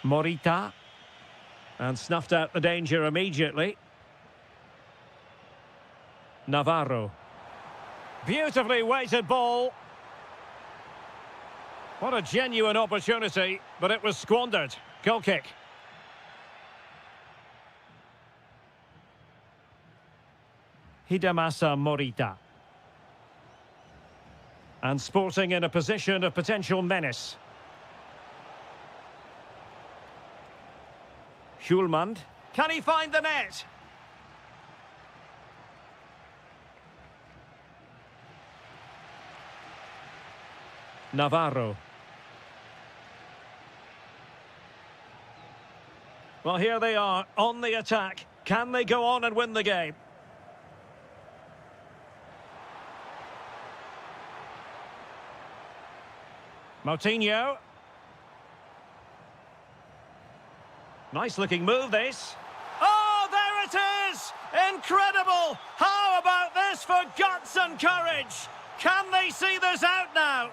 Morita. And snuffed out the danger immediately. Navarro. Beautifully weighted ball. What a genuine opportunity, but it was squandered. Goal kick. Hidemasa Morita. And Sporting in a position of potential menace. Schulmand. Can he find the net? Navarro. Well, here they are on the attack. Can they go on and win the game? Moutinho. Nice looking move, this. Oh, there it is! Incredible! How about this for guts and courage? Can they see this out now?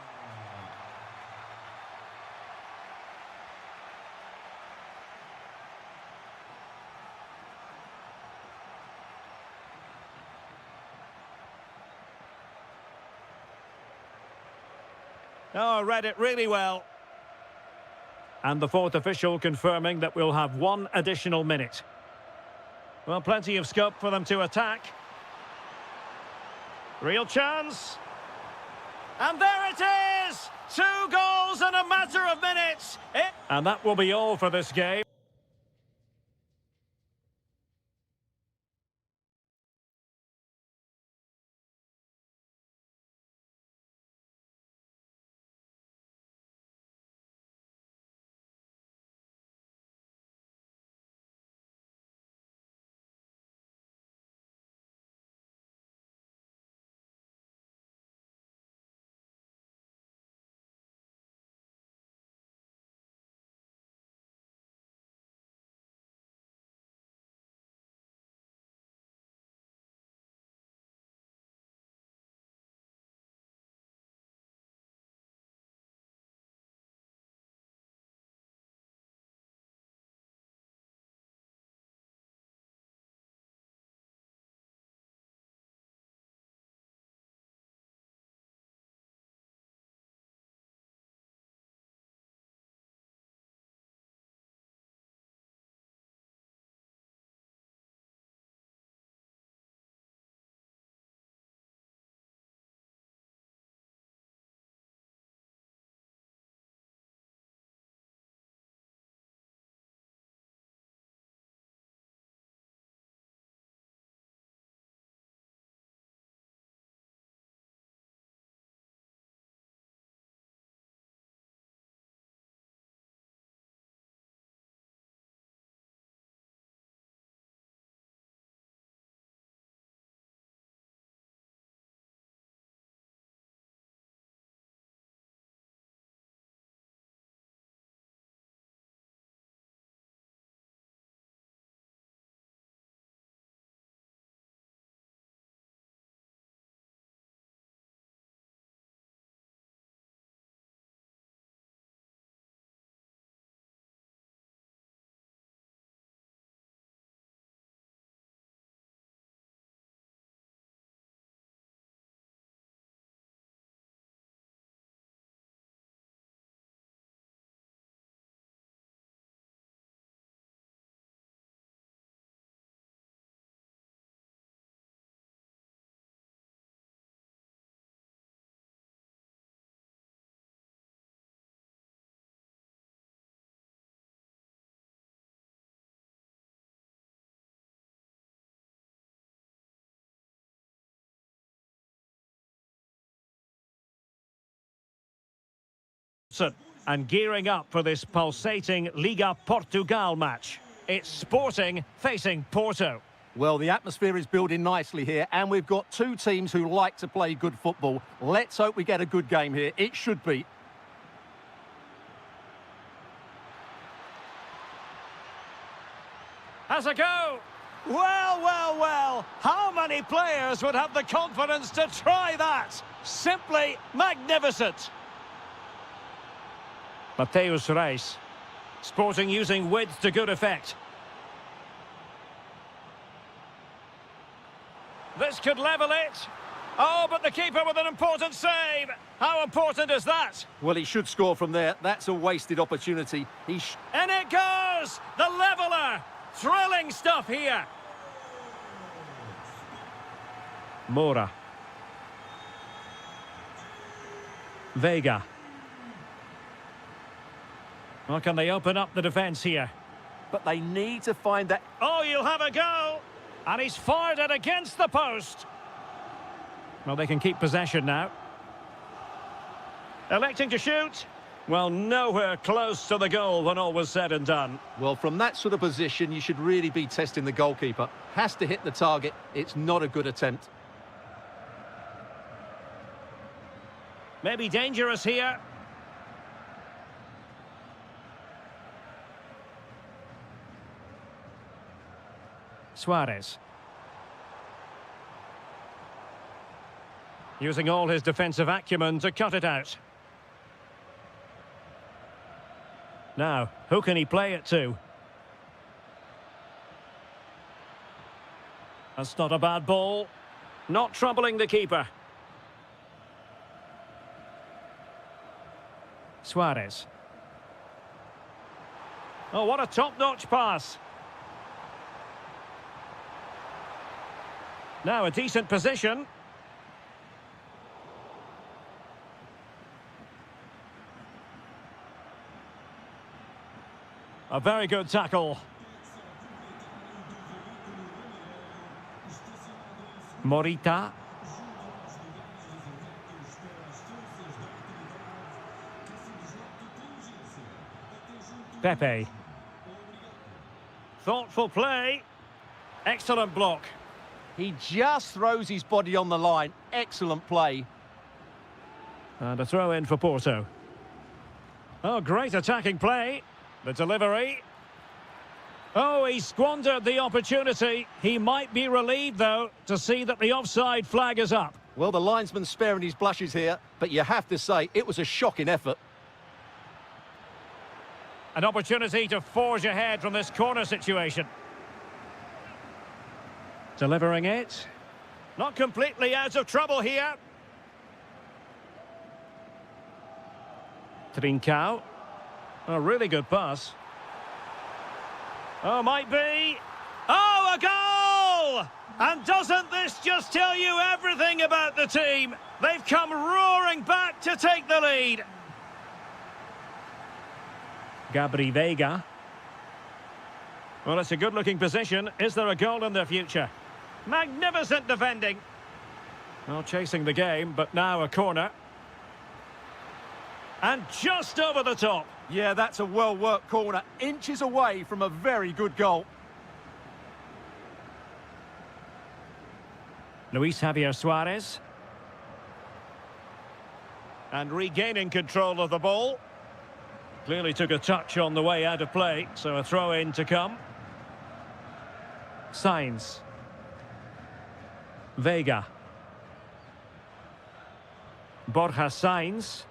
Oh, read it really well. And the fourth official confirming that we'll have 1 additional minute. Well, plenty of scope for them to attack. Real chance. And there it is! 2 goals in a matter of minutes. And that will be all for this game. And gearing up for this pulsating Liga Portugal match. It's Sporting facing Porto. Well, the atmosphere is building nicely here, and we've got two teams who like to play good football. Let's hope we get a good game here. It should be. Has a go. Well, well, well. How many players would have the confidence to try that? Simply magnificent. Mateus Reis. Sporting using width to good effect. This could level it. Oh, but the keeper with an important save. How important is that? Well, he should score from there. That's a wasted opportunity. And it goes! The leveller! Thrilling stuff here. Moura. Vega. Well, can they open up the defence here? But they need to find that... Oh, you'll have a go! And he's fired it against the post. Well, they can keep possession now. Electing to shoot. Well, nowhere close to the goal when all was said and done. Well, from that sort of position, you should really be testing the goalkeeper. Has to hit the target. It's not a good attempt. Maybe dangerous here. Suarez. Using all his defensive acumen to cut it out. Now, who can he play it to? That's not a bad ball. Not troubling the keeper. Suarez. Oh, what a top-notch pass. Now a decent position. A very good tackle. Morita. Pepe. Thoughtful play. Excellent block. He just throws his body on the line. Excellent play. And a throw in for Porto. Oh, great attacking play. The delivery. Oh, he squandered the opportunity. He might be relieved, though, to see that the offside flag is up. Well, the linesman's sparing his blushes here, but you have to say it was a shocking effort. An opportunity to forge ahead from this corner situation. Delivering it. Not completely out of trouble here. Trincao. A really good pass. Oh, might be. Oh, a goal! And doesn't this just tell you everything about the team? They've come roaring back to take the lead. Gabri Vega. Well, it's a good-looking position. Is there a goal in the future? Magnificent defending. Well, chasing the game, but now a corner. And just over the top. Yeah, that's a well-worked corner. Inches away from a very good goal. Luis Javier Suarez. And regaining control of the ball. Clearly took a touch on the way out of play, so a throw-in to come. Sainz. Vega. Borja Sainz.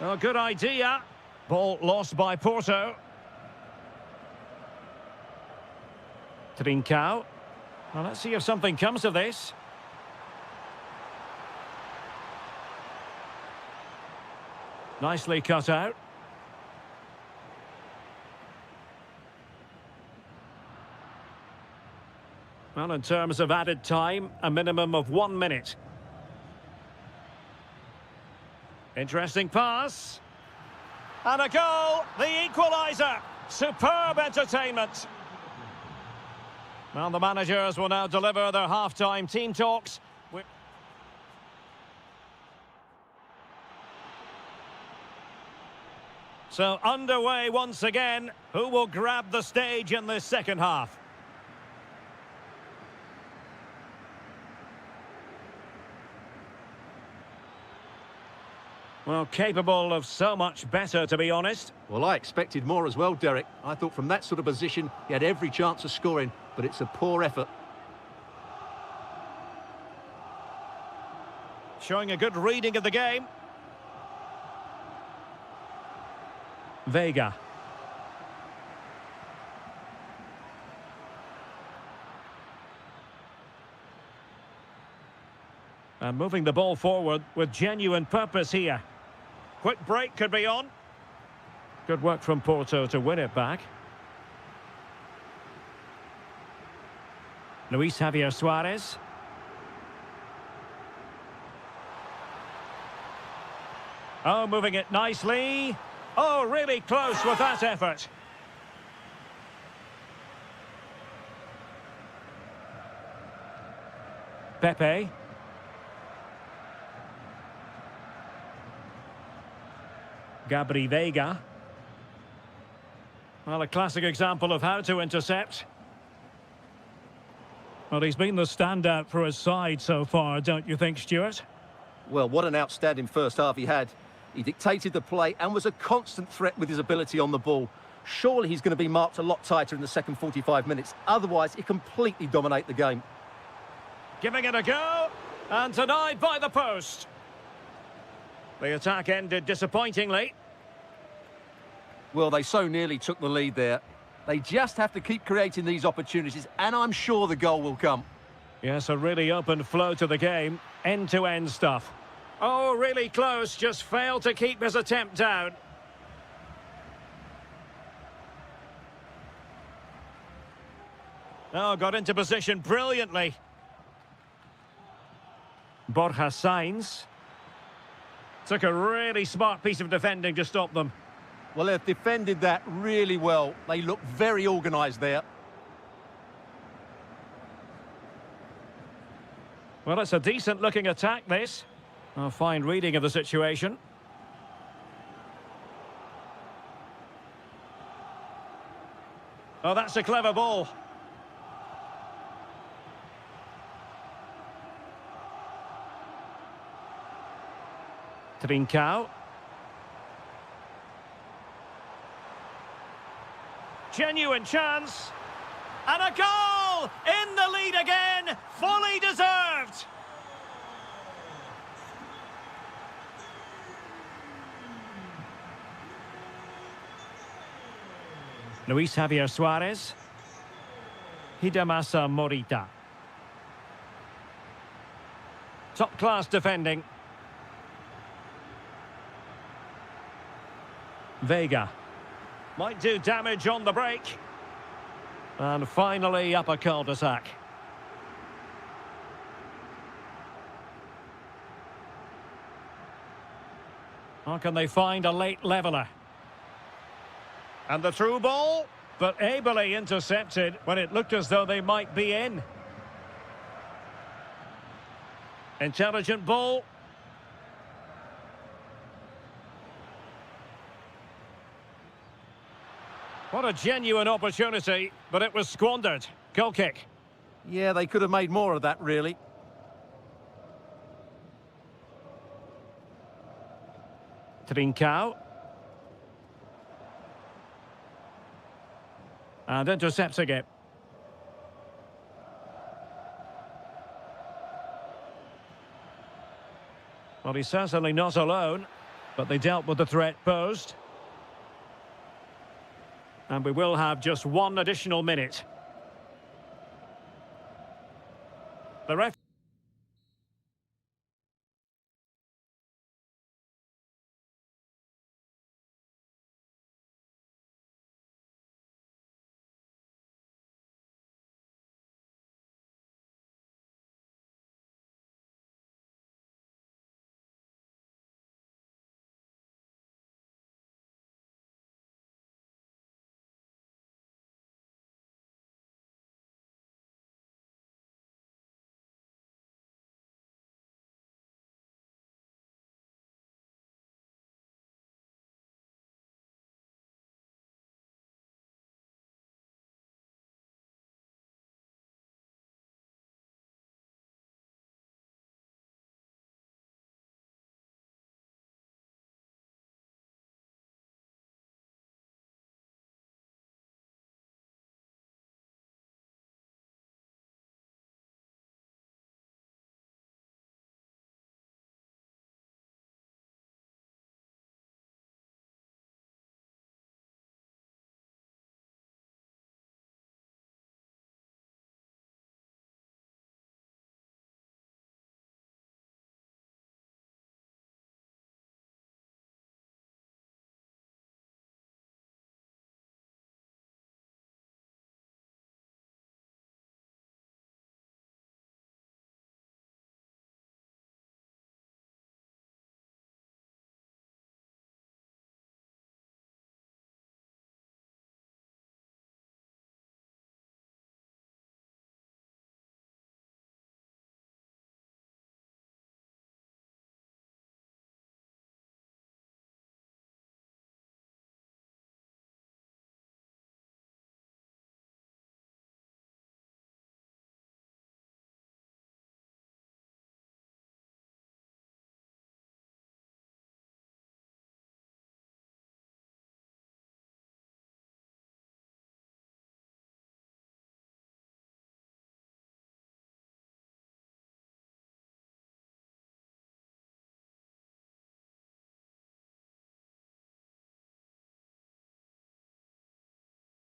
Oh, good idea. Ball lost by Porto. Trincao. Well, let's see if something comes of this. Nicely cut out. Well, in terms of added time, a minimum of 1 minute. Interesting pass. And a goal, the equaliser. Superb entertainment. Well, the managers will now deliver their half-time team talks. So underway once again. Who will grab the stage in this second half? Well, capable of so much better, to be honest. Well, I expected more as well, Derek. I thought from that sort of position, he had every chance of scoring, but it's a poor effort. Showing a good reading of the game. Vega. And moving the ball forward with genuine purpose here. Quick break could be on. Good work from Porto to win it back. Luis Javier Suarez. Oh, moving it nicely. Oh, really close with that effort. Pepe. Gabri Vega. Well, a classic example of how to intercept. Well, he's been the standout for his side so far, don't you think, Stuart? Well, what an outstanding first half he had. He dictated the play and was a constant threat with his ability on the ball. Surely he's going to be marked a lot tighter in the second 45 minutes. Otherwise, he completely dominate the game. Giving it a go, and denied by the post. The attack ended disappointingly. Well, they so nearly took the lead there. They just have to keep creating these opportunities, and I'm sure the goal will come. Yes, a really open flow to the game. End-to-end stuff. Oh, really close, just failed to keep his attempt down. Oh, got into position brilliantly. Borja Sainz. Took a really smart piece of defending to stop them. Well, they've defended that really well. They look very organised there. Well, it's a decent-looking attack, this. A fine reading of the situation. Oh, that's a clever ball. Trincao. Genuine chance. And a goal! In the lead again! Fully deserved! Luis Javier Suarez. Hidemasa Morita. Top-class defending. Vega. Might do damage on the break. And finally up a cul-de-sac. How can they find a late leveller? And the through ball, but ably intercepted when it looked as though they might be in. Intelligent ball. What a genuine opportunity, but it was squandered. Goal kick. Yeah, they could have made more of that, really. Trincao. And intercepts again. Well, he's certainly not alone, but they dealt with the threat posed. And we will have just one additional minute. The ref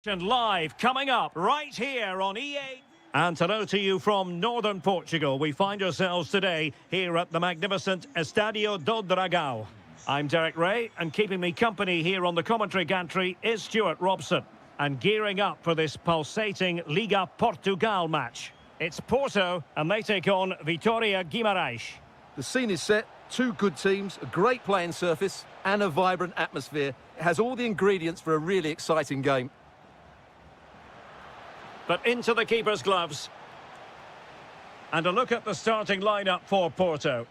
And live coming up right here on EA. And hello to you from northern Portugal. We find ourselves today here at the magnificent Estadio do Dragão. I'm Derek Ray, and keeping me company here on the commentary gantry is Stuart Robson. And gearing up for this pulsating Liga Portugal match. It's Porto, and they take on Vitoria Guimarães. The scene is set, two good teams, a great playing surface and a vibrant atmosphere. It has all the ingredients for a really exciting game. But into the keeper's gloves. And a look at the starting lineup for Porto.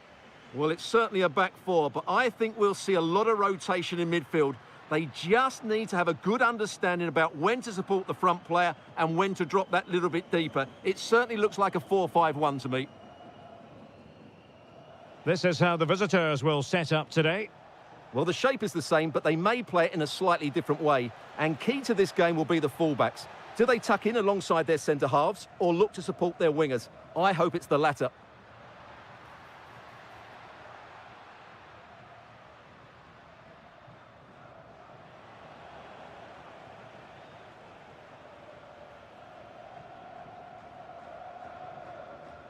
Well, it's certainly a back four, but I think we'll see a lot of rotation in midfield. They just need to have a good understanding about when to support the front player and when to drop that little bit deeper. It certainly looks like a 4-5-1 to me. This is how the visitors will set up today. Well, the shape is the same, but they may play it in a slightly different way. And key to this game will be the fullbacks. Do they tuck in alongside their centre-halves or look to support their wingers? I hope it's the latter.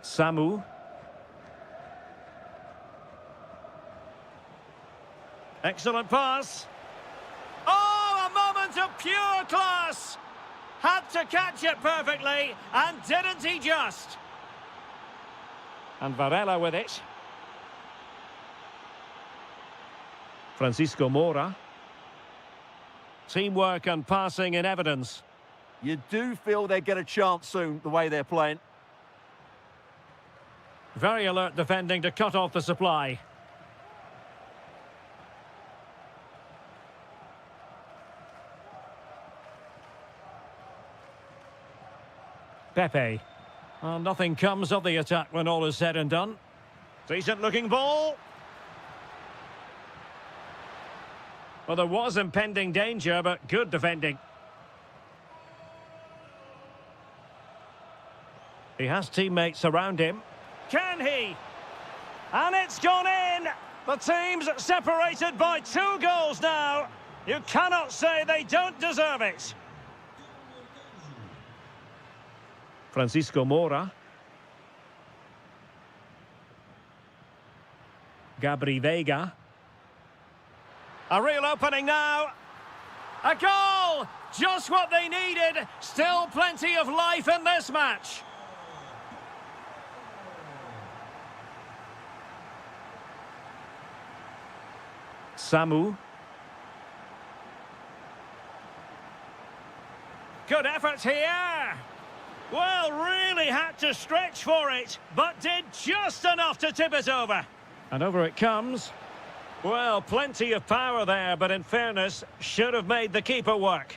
Samu. Excellent pass. Oh, a moment of pure class! Had to catch it perfectly, and didn't he just? And Varela with it. Francisco Moura. Teamwork and passing in evidence. You do feel they get a chance soon, the way they're playing. Very alert defending to cut off the supply. Pepe. Well, nothing comes of the attack when all is said and done. Decent looking ball. Well, there was impending danger, but good defending. He has teammates around him. Can he? And it's gone in! The team's separated by 2 goals now. You cannot say they don't deserve it. Francisco Moura. Gabri Veiga. A real opening now. A goal! Just what they needed. Still plenty of life in this match. Samu. Good effort here. Well, really had to stretch for it, but did just enough to tip it over. And over it comes. Well, plenty of power there, but in fairness, should have made the keeper work.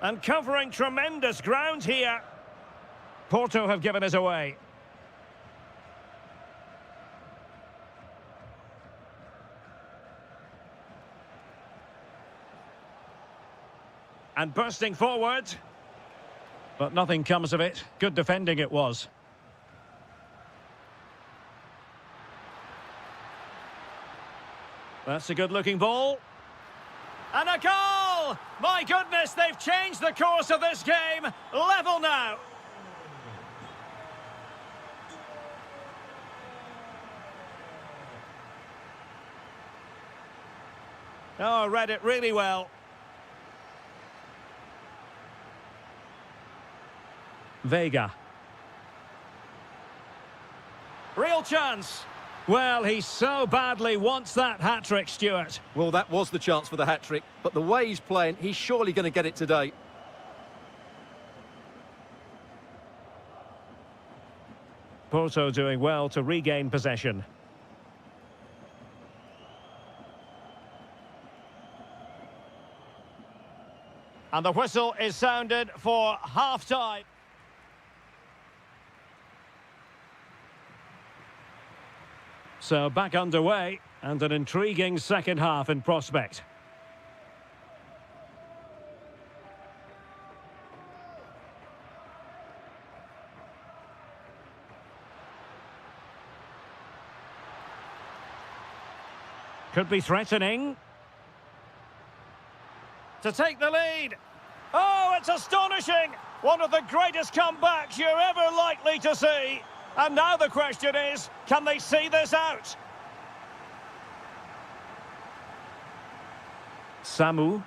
And covering tremendous ground here. Porto have given us away. And bursting forward. But nothing comes of it. Good defending it was. That's a good-looking ball. And a goal! My goodness, they've changed the course of this game. Level now. Oh, read it really well. Veiga. Real chance. Well, he so badly wants that hat-trick, Stuart. Well, that was the chance for the hat-trick, but the way he's playing, he's surely going to get it today. Porto doing well to regain possession. And the whistle is sounded for half-time. So back underway, and an intriguing second half in prospect. Could be threatening. To take the lead. Oh, it's astonishing! One of the greatest comebacks you're ever likely to see. And now the question is, can they see this out? Samu.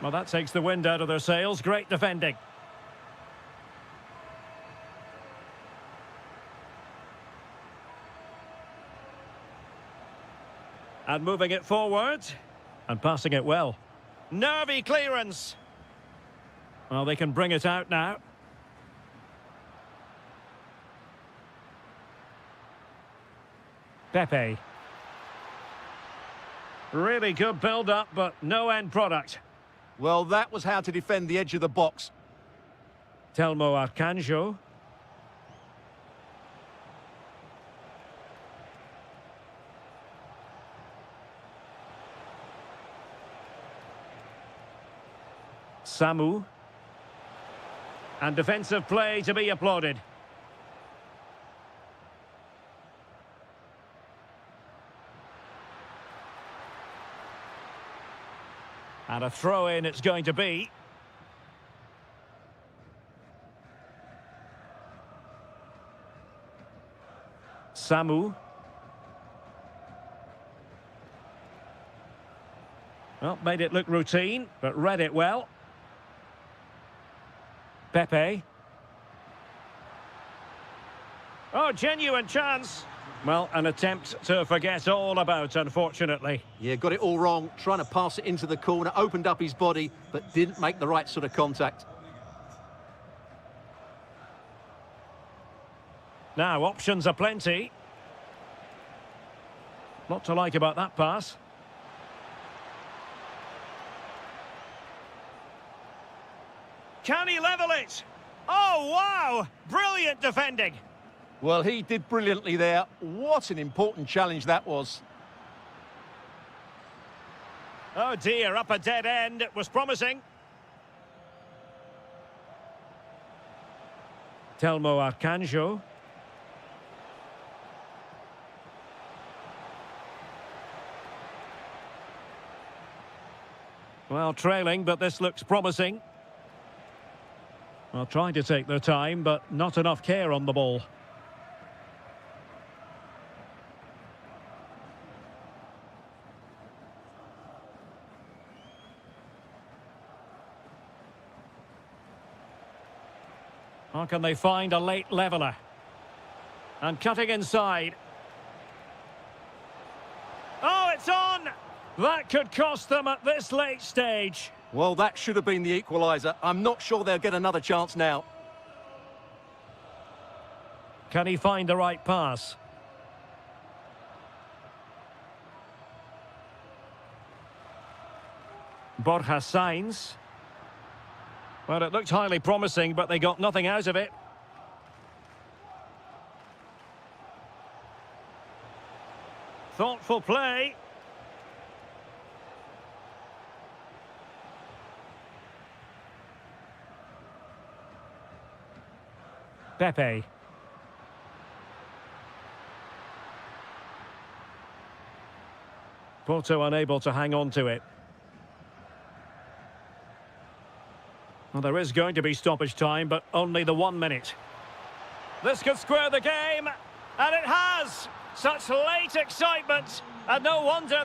Well, that takes the wind out of their sails. Great defending. And moving it forward. And passing it well. Nervy clearance. Well, they can bring it out now. Pepe. Really good build-up, but no end product. Well, that was how to defend the edge of the box. Telmo Arcanjo. Samu. And defensive play to be applauded. And a throw-in it's going to be. Samu. Well, made it look routine, but read it well. Pepe. Oh, genuine chance. Well, an attempt to forget all about, unfortunately. Yeah, got it all wrong. Trying to pass it into the corner, opened up his body, but didn't make the right sort of contact. Now, options are plenty. Lot to like about that pass. Can he level it? Oh, wow! Brilliant defending. Well, he did brilliantly there. What an important challenge that was. Oh dear, up a dead end. It was promising. Telmo Arcanjo. Well, trailing, but this looks promising. Well, trying to take their time, but not enough care on the ball. How can they find a late leveller? And cutting inside. Oh, it's on! That could cost them at this late stage. Well, that should have been the equaliser. I'm not sure they'll get another chance now. Can he find the right pass? Borja Sainz. Well, it looked highly promising, but they got nothing out of it. Thoughtful play. Pepe. Porto unable to hang on to it. Well, there is going to be stoppage time, but only the 1 minute. This could square the game, and it has! Such late excitement, and no wonder...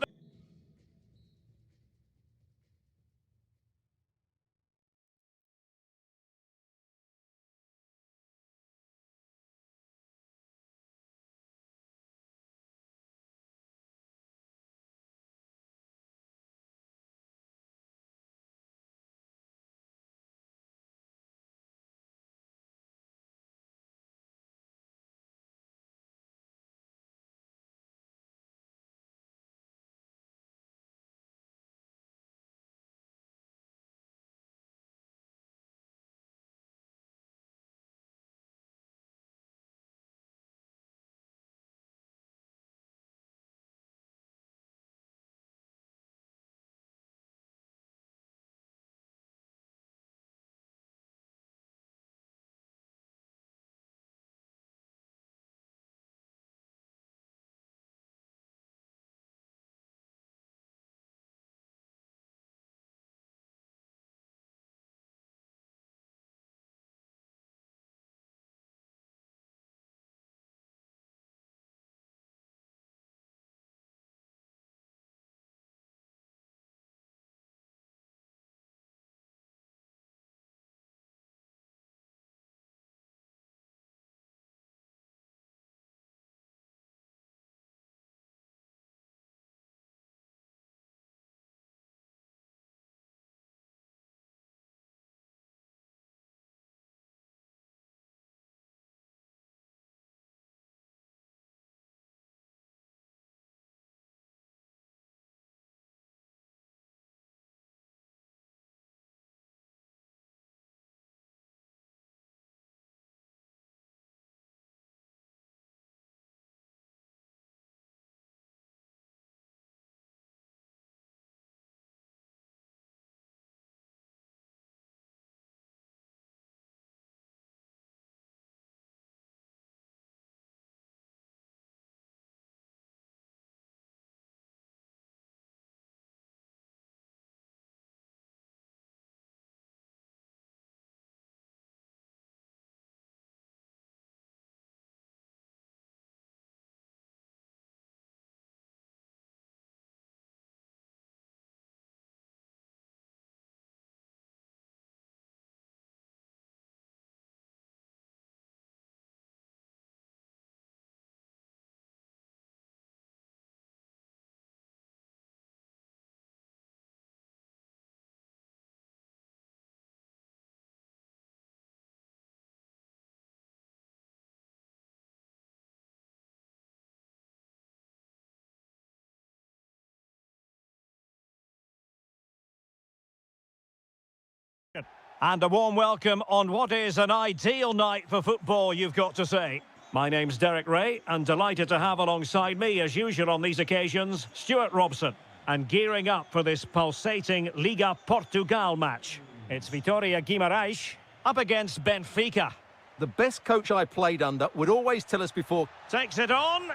And a warm welcome on what is an ideal night for football, you've got to say. My name's Derek Ray, and delighted to have alongside me, as usual on these occasions, Stuart Robson. And gearing up for this pulsating Liga Portugal match. It's Vitoria Guimarães up against Benfica. The best coach I played under would always tell us before... Takes it on.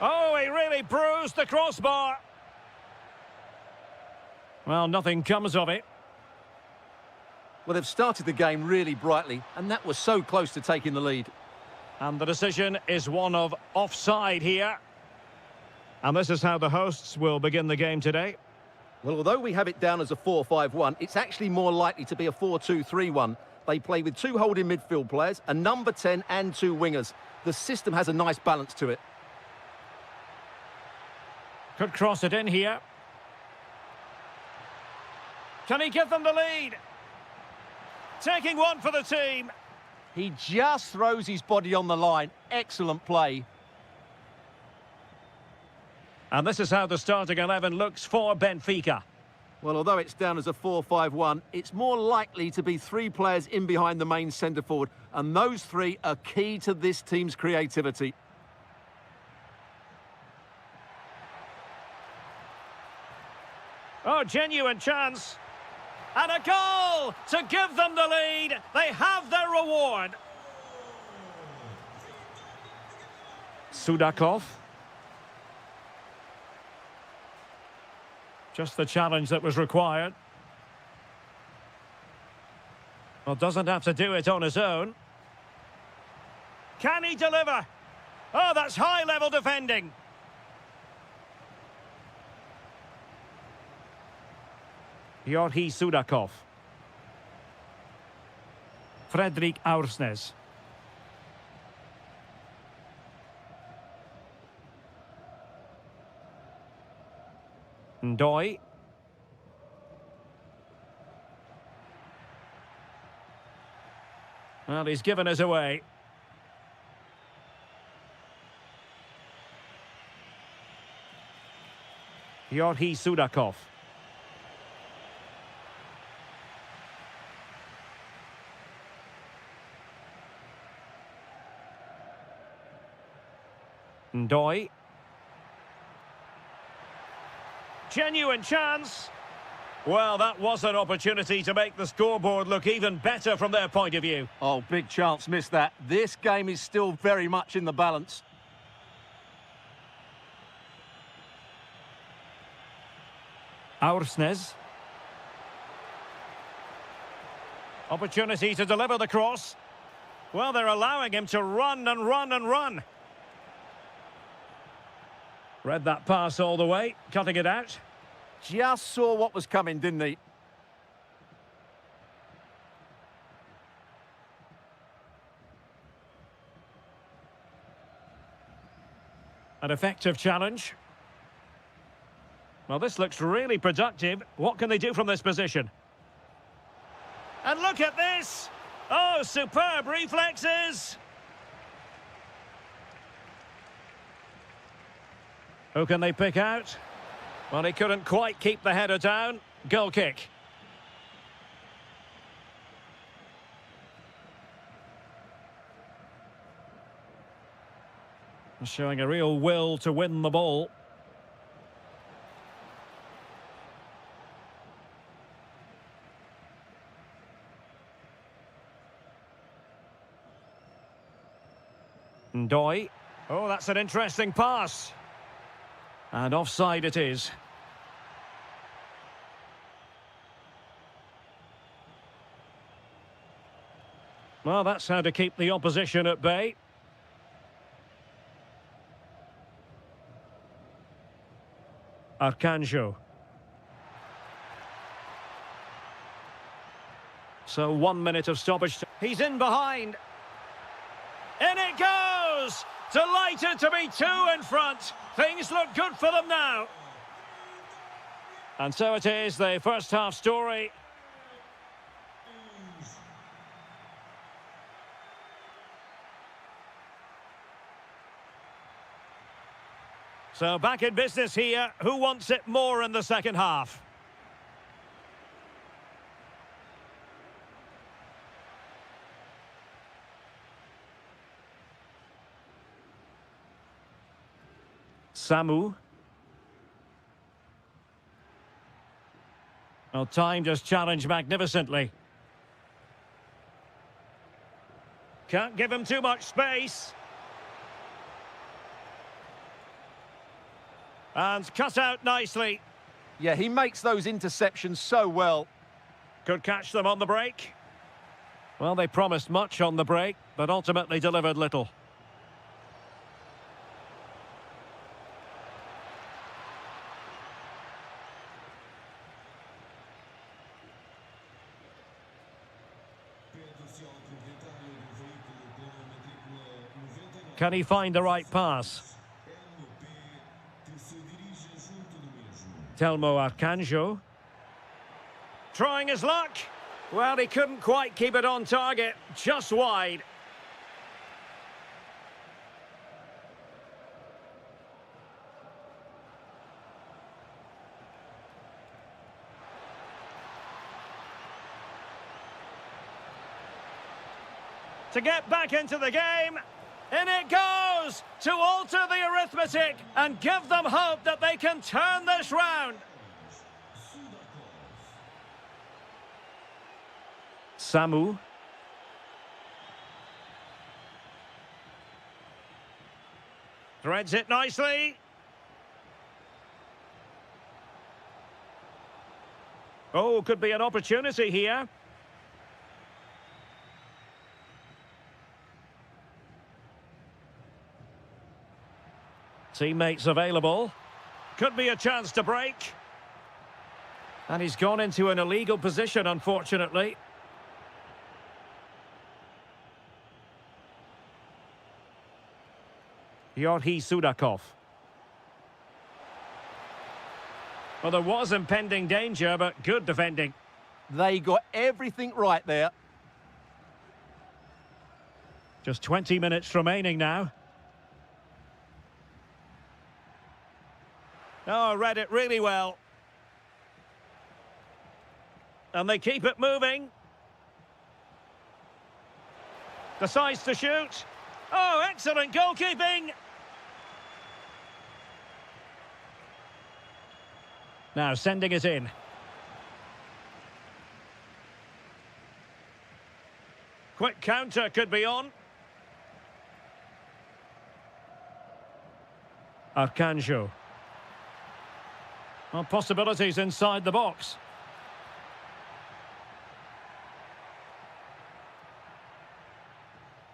Oh, he really bruised the crossbar. Well, nothing comes of it. Well, they've started the game really brightly, and that was so close to taking the lead. And the decision is one of offside here. And this is how the hosts will begin the game today. Well, although we have it down as a 4-5-1, it's actually more likely to be a 4-2-3-1. They play with two holding midfield players, a number 10 and two wingers. The system has a nice balance to it. Could cross it in here. Can he give them the lead? Taking one for the team. He just throws his body on the line. Excellent play. And this is how the starting 11 looks for Benfica. Well, although it's down as a 4-5-1, it's more likely to be three players in behind the main centre forward, and those three are key to this team's creativity. Oh, genuine chance. And a goal to give them the lead. They have their reward. Sudakov. Just the challenge that was required. Well, doesn't have to do it on his own. Can he deliver? Oh, that's high-level defending. Jorge Sudakov. Fredrik Aursnes. Ndoi. Well, he's given us away. Jorge Sudakov. Ndoi. Genuine chance. Well, that was an opportunity to make the scoreboard look even better from their point of view. Oh, big chance, missed that. This game is still very much in the balance. Aursnes. Opportunity to deliver the cross. Well, they're allowing him to run and run and run. Read that pass all the way, cutting it out. Just saw what was coming, didn't he? An effective challenge. Well, this looks really productive. What can they do from this position? And look at this! Oh, superb reflexes! Who can they pick out? Well, he couldn't quite keep the header down. Goal kick. Showing a real will to win the ball. Ndoi. Oh, that's an interesting pass. And offside it is. Well, that's how to keep the opposition at bay. Arcanjo. So 1 minute of stoppage. He's in behind. In it goes! Delighted to be two in front. Things look good for them now. And so it is, the first half story. So back in business here. Who wants it more in the second half? Samu. Well, timed his challenge magnificently. Can't give him too much space. And cut out nicely. Yeah, he makes those interceptions so well. Could catch them on the break. Well, they promised much on the break, but ultimately delivered little. Can he find the right pass? Telmo Arcanjo. Trying his luck. Well, he couldn't quite keep it on target, just wide. To get back into the game. In it goes to alter the arithmetic and give them hope that they can turn this round. Samu. Threads it nicely. Oh, could be an opportunity here. Teammates available. Could be a chance to break. And he's gone into an illegal position, unfortunately. Yorhi Sudakov. Well, there was impending danger, but good defending. They got everything right there. Just 20 minutes remaining now. Oh, read it really well. And they keep it moving. Decides to shoot. Oh, excellent goalkeeping. Now sending it in. Quick counter could be on. Arcanjo. Well, possibilities inside the box.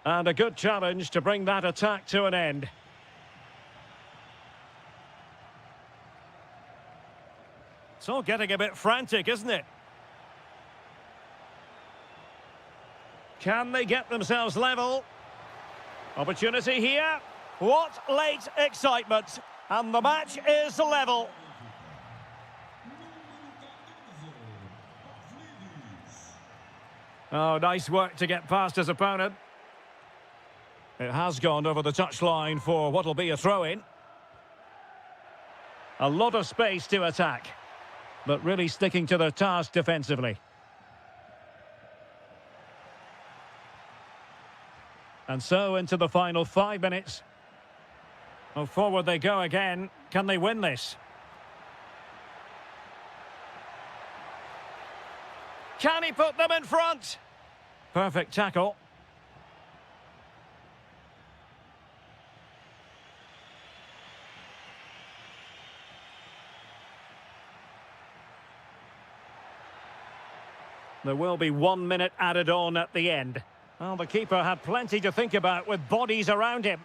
And a good challenge to bring that attack to an end. It's all getting a bit frantic, isn't it? Can they get themselves level? Opportunity here. What late excitement. And the match is level. Oh, nice work to get past his opponent. It has gone over the touchline for what will be a throw-in. A lot of space to attack, but really sticking to their task defensively. And so into the final 5 minutes. Well, forward they go again. Can they win this? Can he put them in front? Perfect tackle. There will be 1 minute added on at the end. Well, the keeper had plenty to think about with bodies around him.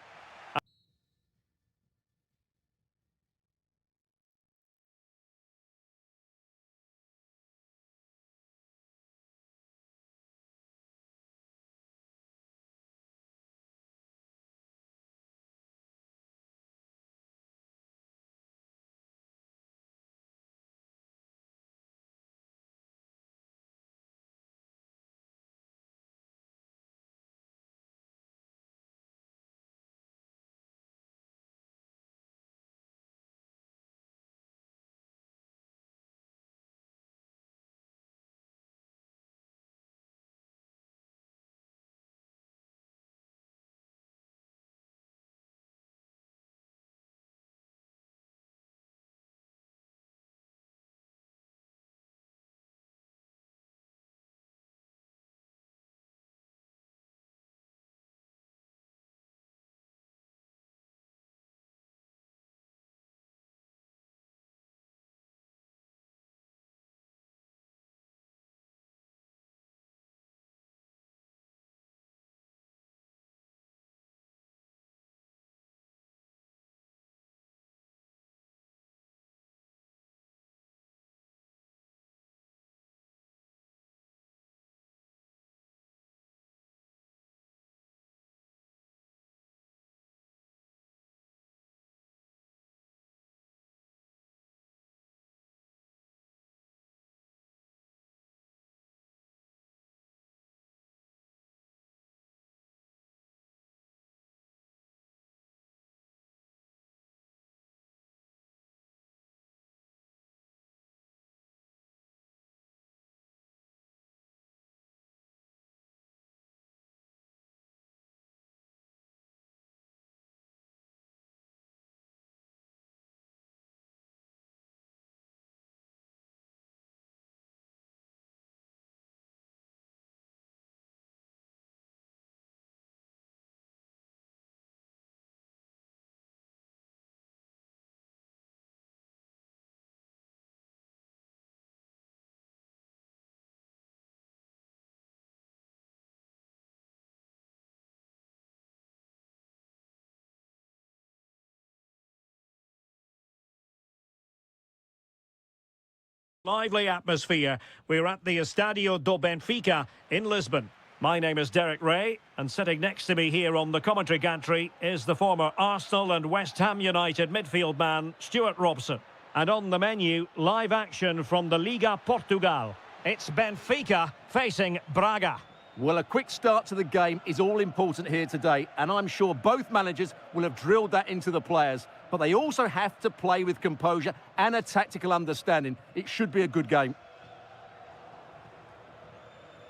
Lively atmosphere. We're at the Estadio do Benfica in Lisbon. My name is Derek Ray, and sitting next to me here on the commentary gantry is the former Arsenal and West Ham United midfield man, Stuart Robson. And on the menu, live action from the Liga Portugal. It's Benfica facing Braga. Well, a quick start to the game is all important here today, and I'm sure both managers will have drilled that into the players. But they also have to play with composure and a tactical understanding. It should be a good game.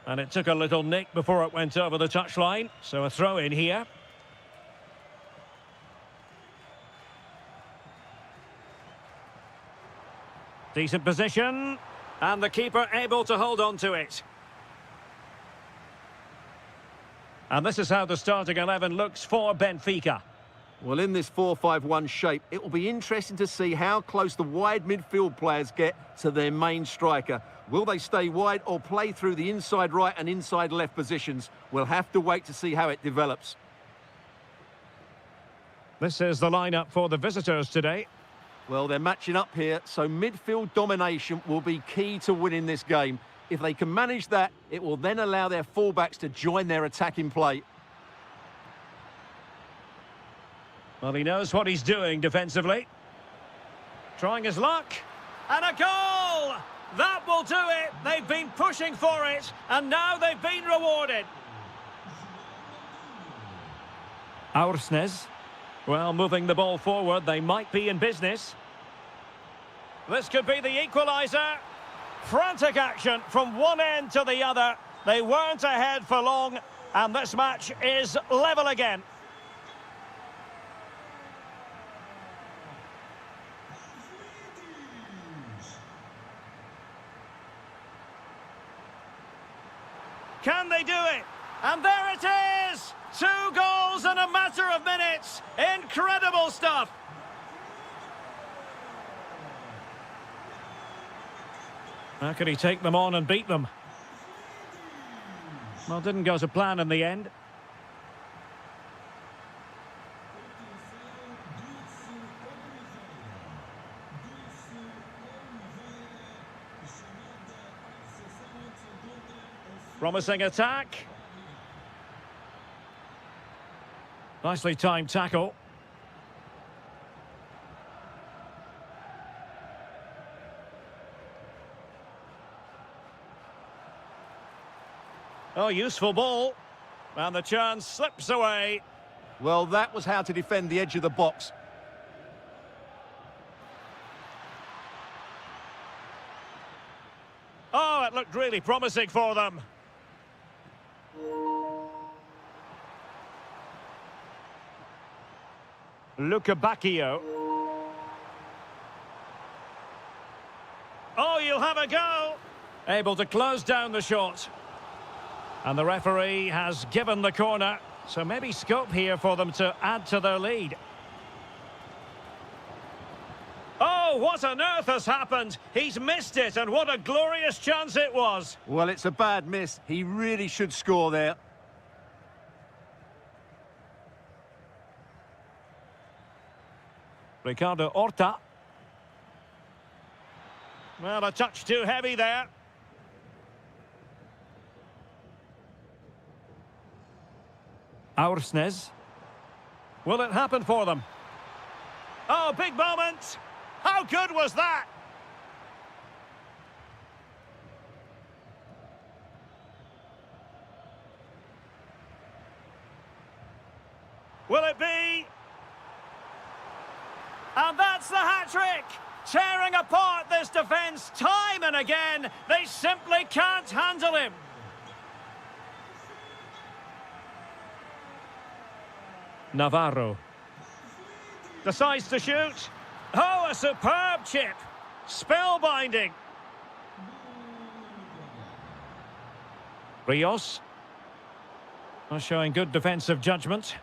And it took a little nick before it went over the touchline, so a throw in here. Decent position, and the keeper able to hold on to it. And this is how the starting 11 looks for Benfica. Well, in this 4-5-1 shape, it will be interesting to see how close the wide midfield players get to their main striker. Will they stay wide or play through the inside right and inside left positions? We'll have to wait to see how it develops. This is the lineup for the visitors today. Well, they're matching up here, so midfield domination will be key to winning this game. If they can manage that, it will then allow their fullbacks to join their attacking play. Well, he knows what he's doing defensively. Trying his luck. And a goal! That will do it. They've been pushing for it, and now they've been rewarded. Aursnes. Well, moving the ball forward, they might be in business. This could be the equaliser. Frantic action from one end to the other. They weren't ahead for long, and this match is level again. Can they do it? And there it is! 2 goals in a matter of minutes. Incredible stuff. How could he take them on and beat them? Well, didn't go to plan in the end. Promising attack. Nicely timed tackle. Oh, useful ball. And the chance slips away. Well, that was how to defend the edge of the box. Oh, it looked really promising for them. Luca Bacchio. Oh, you'll have a go. Able to close down the shot. And the referee has given the corner, so maybe scope here for them to add to their lead. Oh, what on earth has happened? He's missed it, and what a glorious chance it was. Well, it's a bad miss. He really should score there. Ricardo Horta. Well, a touch too heavy there. Aursnes. Will it happen for them? Oh, big moment! How good was that? Will it be? And that's the hat-trick! Tearing apart this defence time and again. They simply can't handle him. Navarro decides to shoot. Oh, a superb chip. Spellbinding. Rios. Showing good defensive judgment.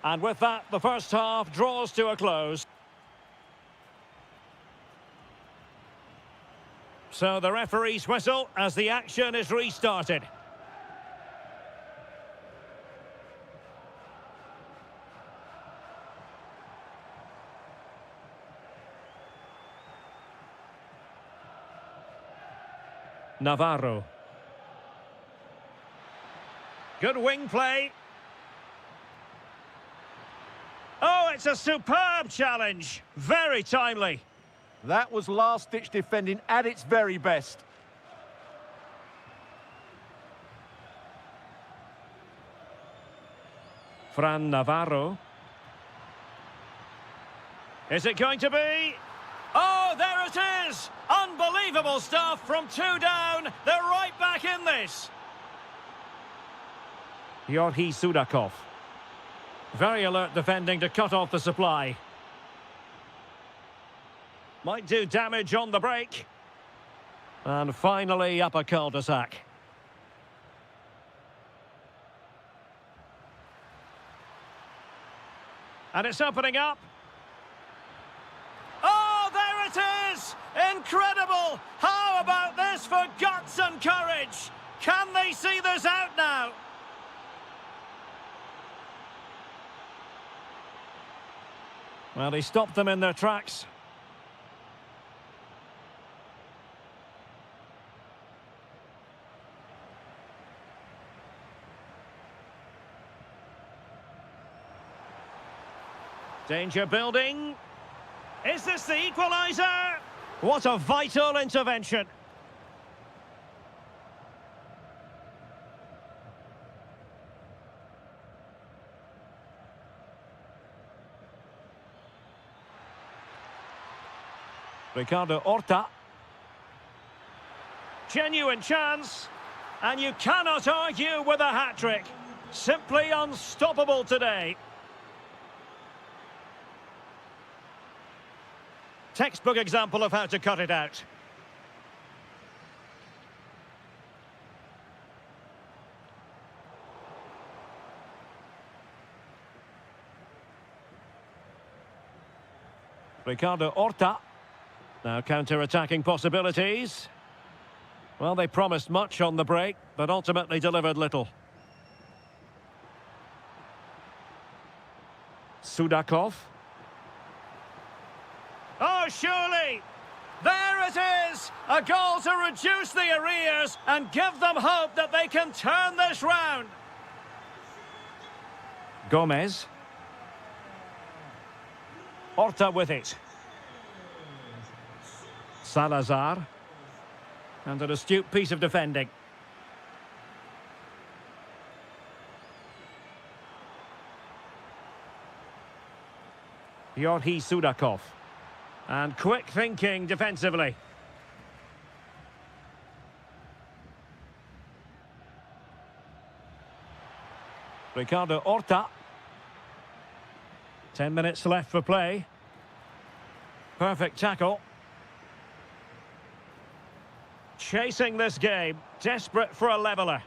And with that, the first half draws to a close. So the referee's whistle as the action is restarted. Navarro. Good wing play. Oh, it's a superb challenge. Very timely. That was last-ditch defending at its very best. Fran Navarro. Is it going to be? Oh, there it is! Unbelievable stuff from 2 down. They're right back in this. Yorhi Sudakov. Very alert defending to cut off the supply. Might do damage on the break. And finally up a cul-de-sac. And it's opening up. Oh, there it is! Incredible! How about this for guts and courage? Can they see this out now? Well, he stopped them in their tracks. Danger building. Is this the equaliser? What a vital intervention. Ricardo Horta. Genuine chance. And you cannot argue with a hat-trick. Simply unstoppable today. Textbook example of how to cut it out. Ricardo Horta. Now counter-attacking possibilities. Well, they promised much on the break, but ultimately delivered little. Sudakov. Oh, surely! There it is! A goal to reduce the arrears and give them hope that they can turn this round. Gomez. Horta with it. Salazar. And an astute piece of defending. Yorhi Sudakov. And quick thinking defensively. Ricardo Horta. 10 minutes left for play. Perfect tackle. Chasing this game, desperate for a leveller.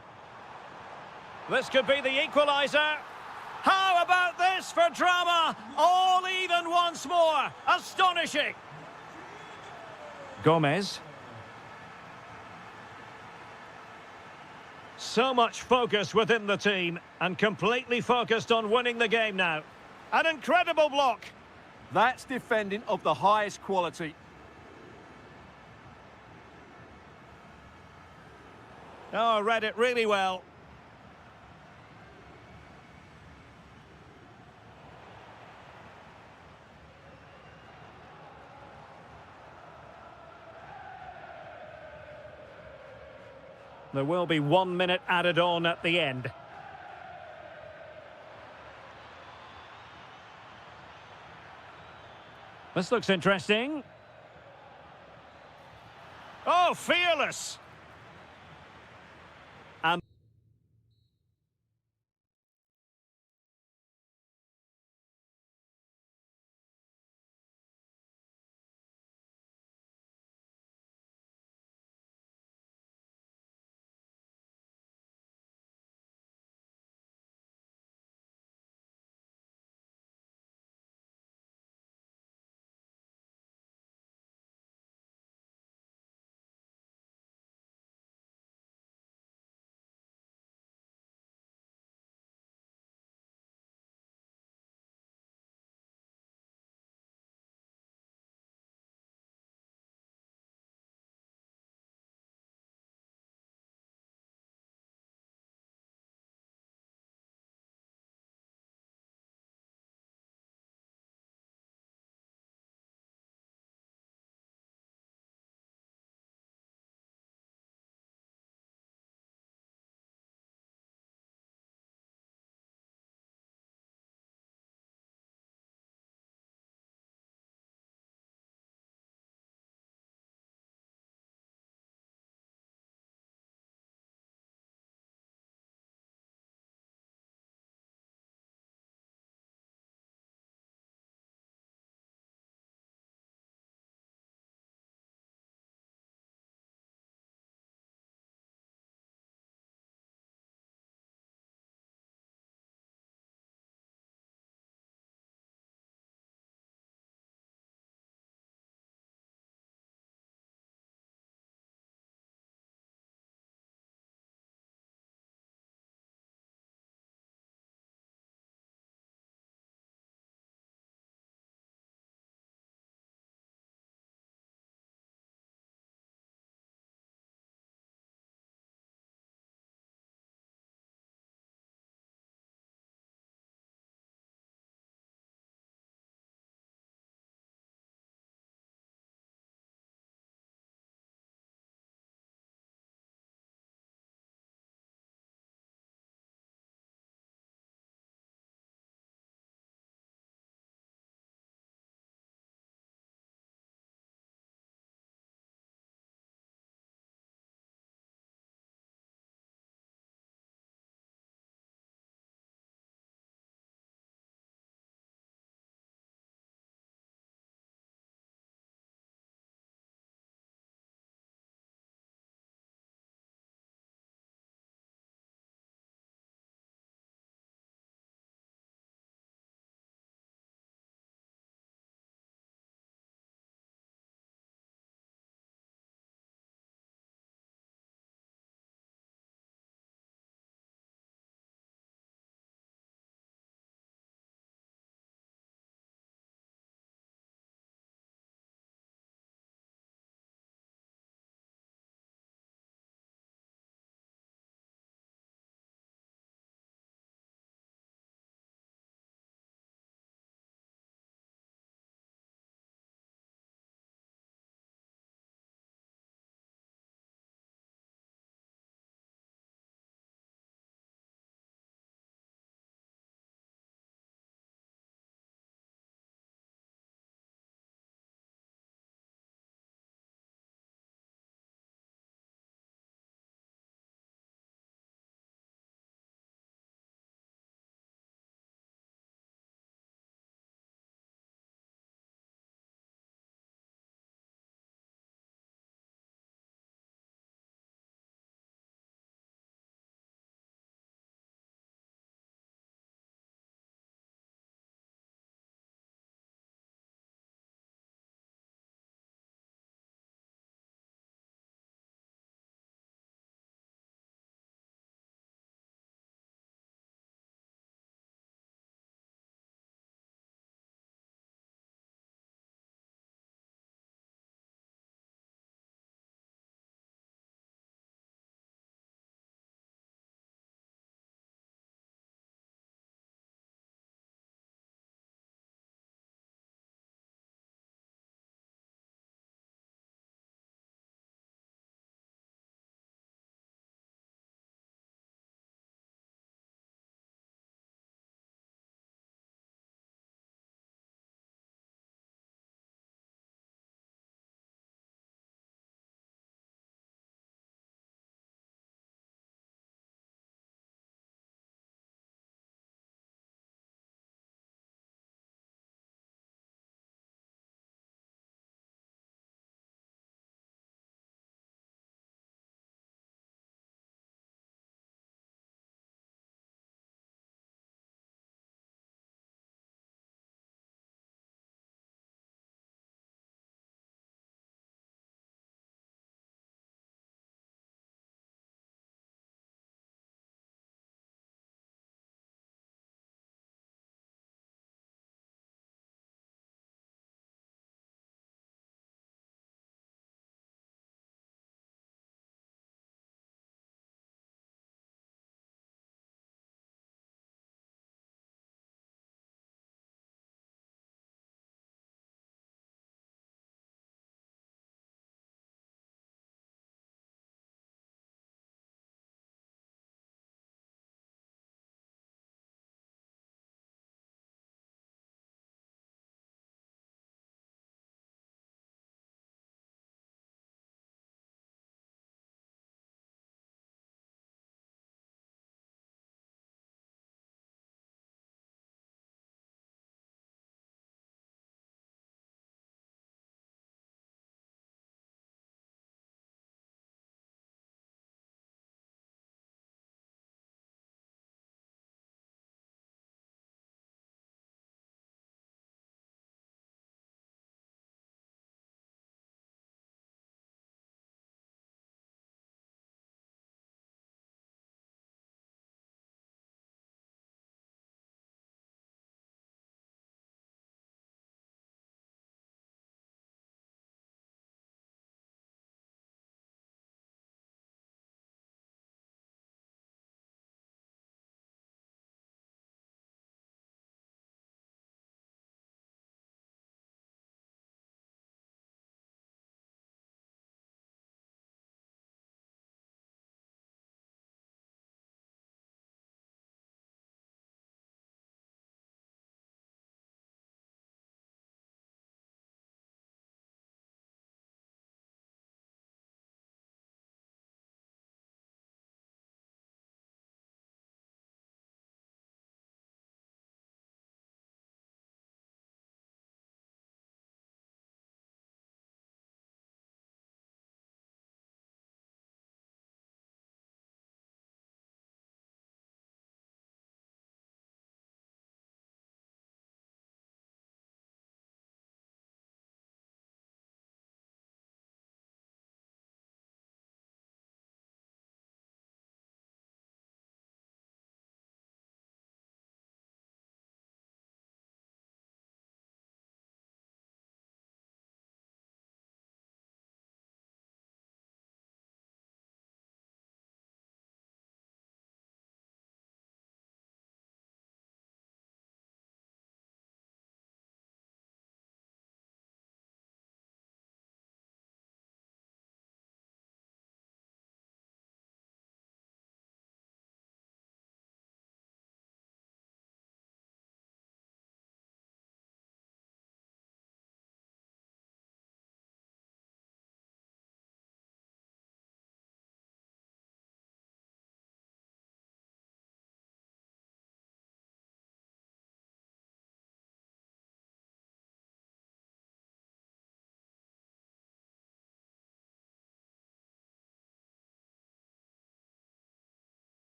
This could be the equaliser. How about this for drama? All even once more. Astonishing. Gomez. So much focus within the team and completely focused on winning the game now. An incredible block. That's defending of the highest quality. Oh, read it really well. There will be 1 minute added on at the end. This looks interesting. Oh, fearless!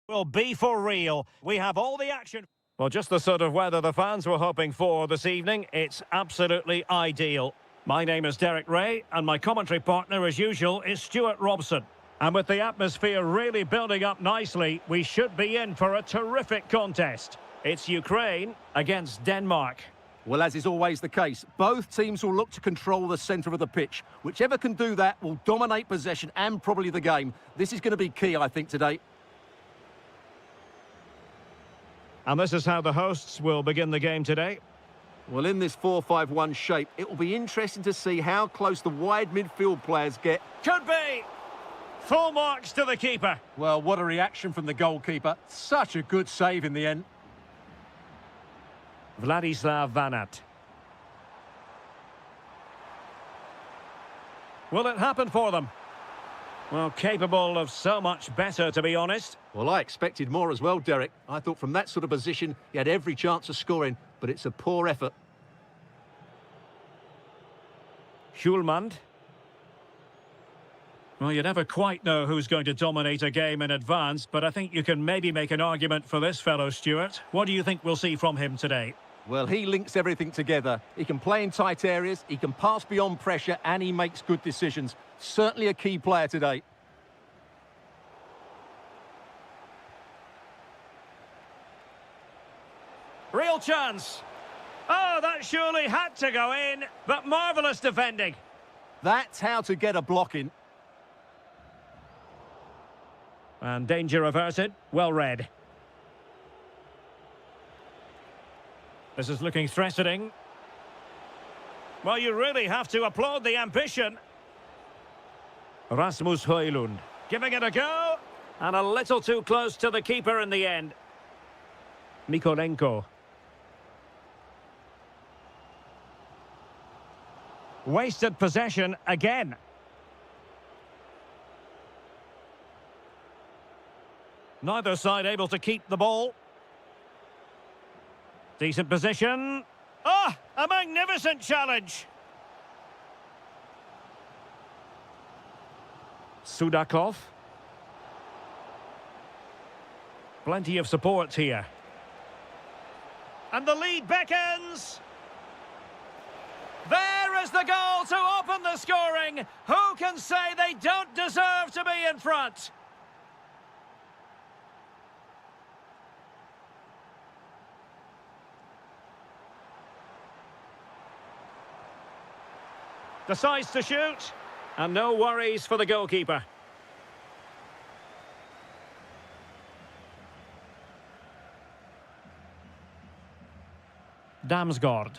Will be for real. We have all the action. Well, just the sort of weather the fans were hoping for this evening. It's absolutely ideal. My name is Derek Ray, and my commentary partner, as usual, is Stuart Robson. And with the atmosphere really building up nicely, we should be in for a terrific contest. It's Ukraine against Denmark. Well, as is always the case, both teams will look to control the centre of the pitch. Whichever can do that will dominate possession and probably the game. This is going to be key, I think, today. And this is how the hosts will begin the game today. Well, in this 4-5-1 shape, it will be interesting to see how close the wide midfield players get. Could be! Full marks to the keeper. Well, what a reaction from the goalkeeper. Such a good save in the end. Vladislav Vanat. Will it happen for them? Well, capable of so much better, to be honest. Well, I expected more as well, Derek. I thought from that sort of position, he had every chance of scoring, but it's a poor effort. Hjulmand. Well, you never quite know who's going to dominate a game in advance, but I think you can maybe make an argument for this fellow, Stuart. What do you think we'll see from him today? Well, he links everything together. He can play in tight areas, he can pass beyond pressure, and he makes good decisions. Certainly a key player today. Real chance. Oh, that surely had to go in, but marvellous defending. That's how to get a block in. And danger averted. Well read. This is looking threatening. Well, you really have to applaud the ambition. Rasmus Højlund giving it a go. And a little too close to the keeper in the end. Mikolenko. Wasted possession again. Neither side able to keep the ball. Decent position. Ah, a magnificent challenge. Sudakov. Plenty of support here. And the lead beckons. There is the goal to open the scoring. Who can say they don't deserve to be in front? Decides to shoot. And no worries for the goalkeeper. Damsgaard.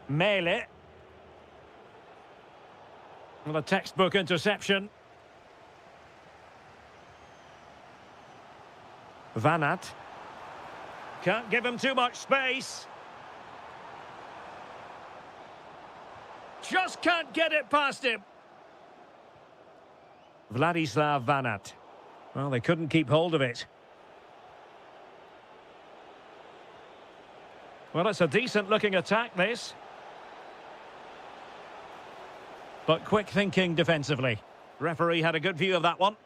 Mele. Well, a textbook interception. Vanat. Can't give him too much space. Just can't get it past him. Vladislav Vanat. Well, they couldn't keep hold of it. Well, it's a decent-looking attack, this. But quick thinking defensively. Referee had a good view of that one.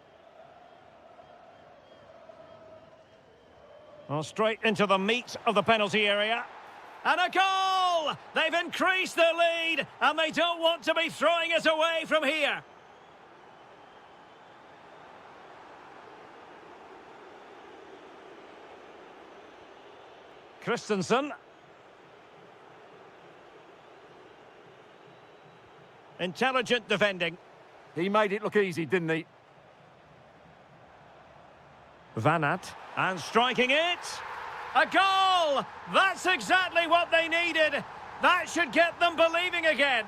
Well, straight into the meat of the penalty area. And a goal! They've increased their lead, and they don't want to be throwing it away from here. Christensen. Intelligent defending. He made it look easy, didn't he? Vanat. And striking it. A goal! That's exactly what they needed. That should get them believing again.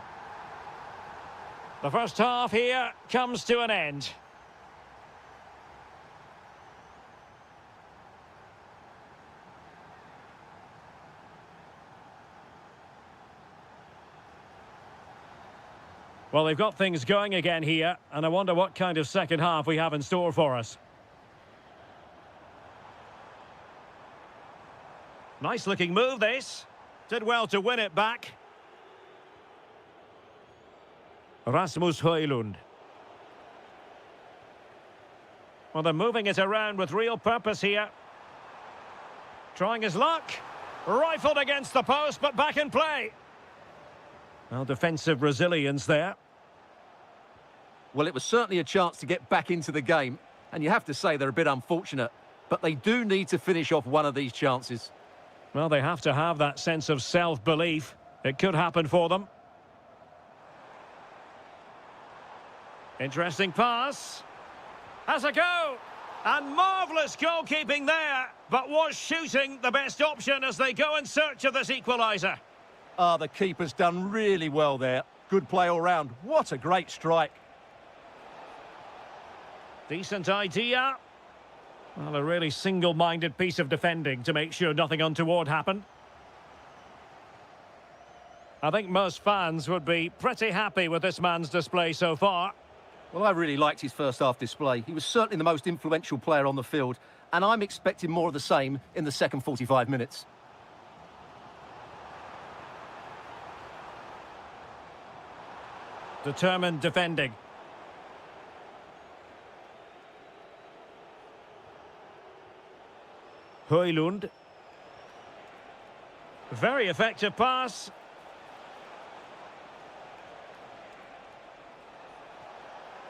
The first half here comes to an end. Well, they've got things going again here, and I wonder what kind of second half we have in store for us. Nice looking move, this. Did well to win it back. Rasmus Højlund. Well, they're moving it around with real purpose here. Trying his luck. Rifled against the post, but back in play. Well, defensive resilience there. Well, it was certainly a chance to get back into the game, and you have to say they're a bit unfortunate, but they do need to finish off one of these chances. Well, they have to have that sense of self-belief. It could happen for them. Interesting pass. Has a go. And marvellous goalkeeping there. But was shooting the best option as they go in search of this equaliser? The keeper's done really well there. Good play all round. What a great strike. Decent idea. Well, a really single-minded piece of defending to make sure nothing untoward happened. I think most fans would be pretty happy with this man's display so far. Well, I really liked his first half display. He was certainly the most influential player on the field, and I'm expecting more of the same in the second 45 minutes. Determined defending. Højlund. Very effective pass.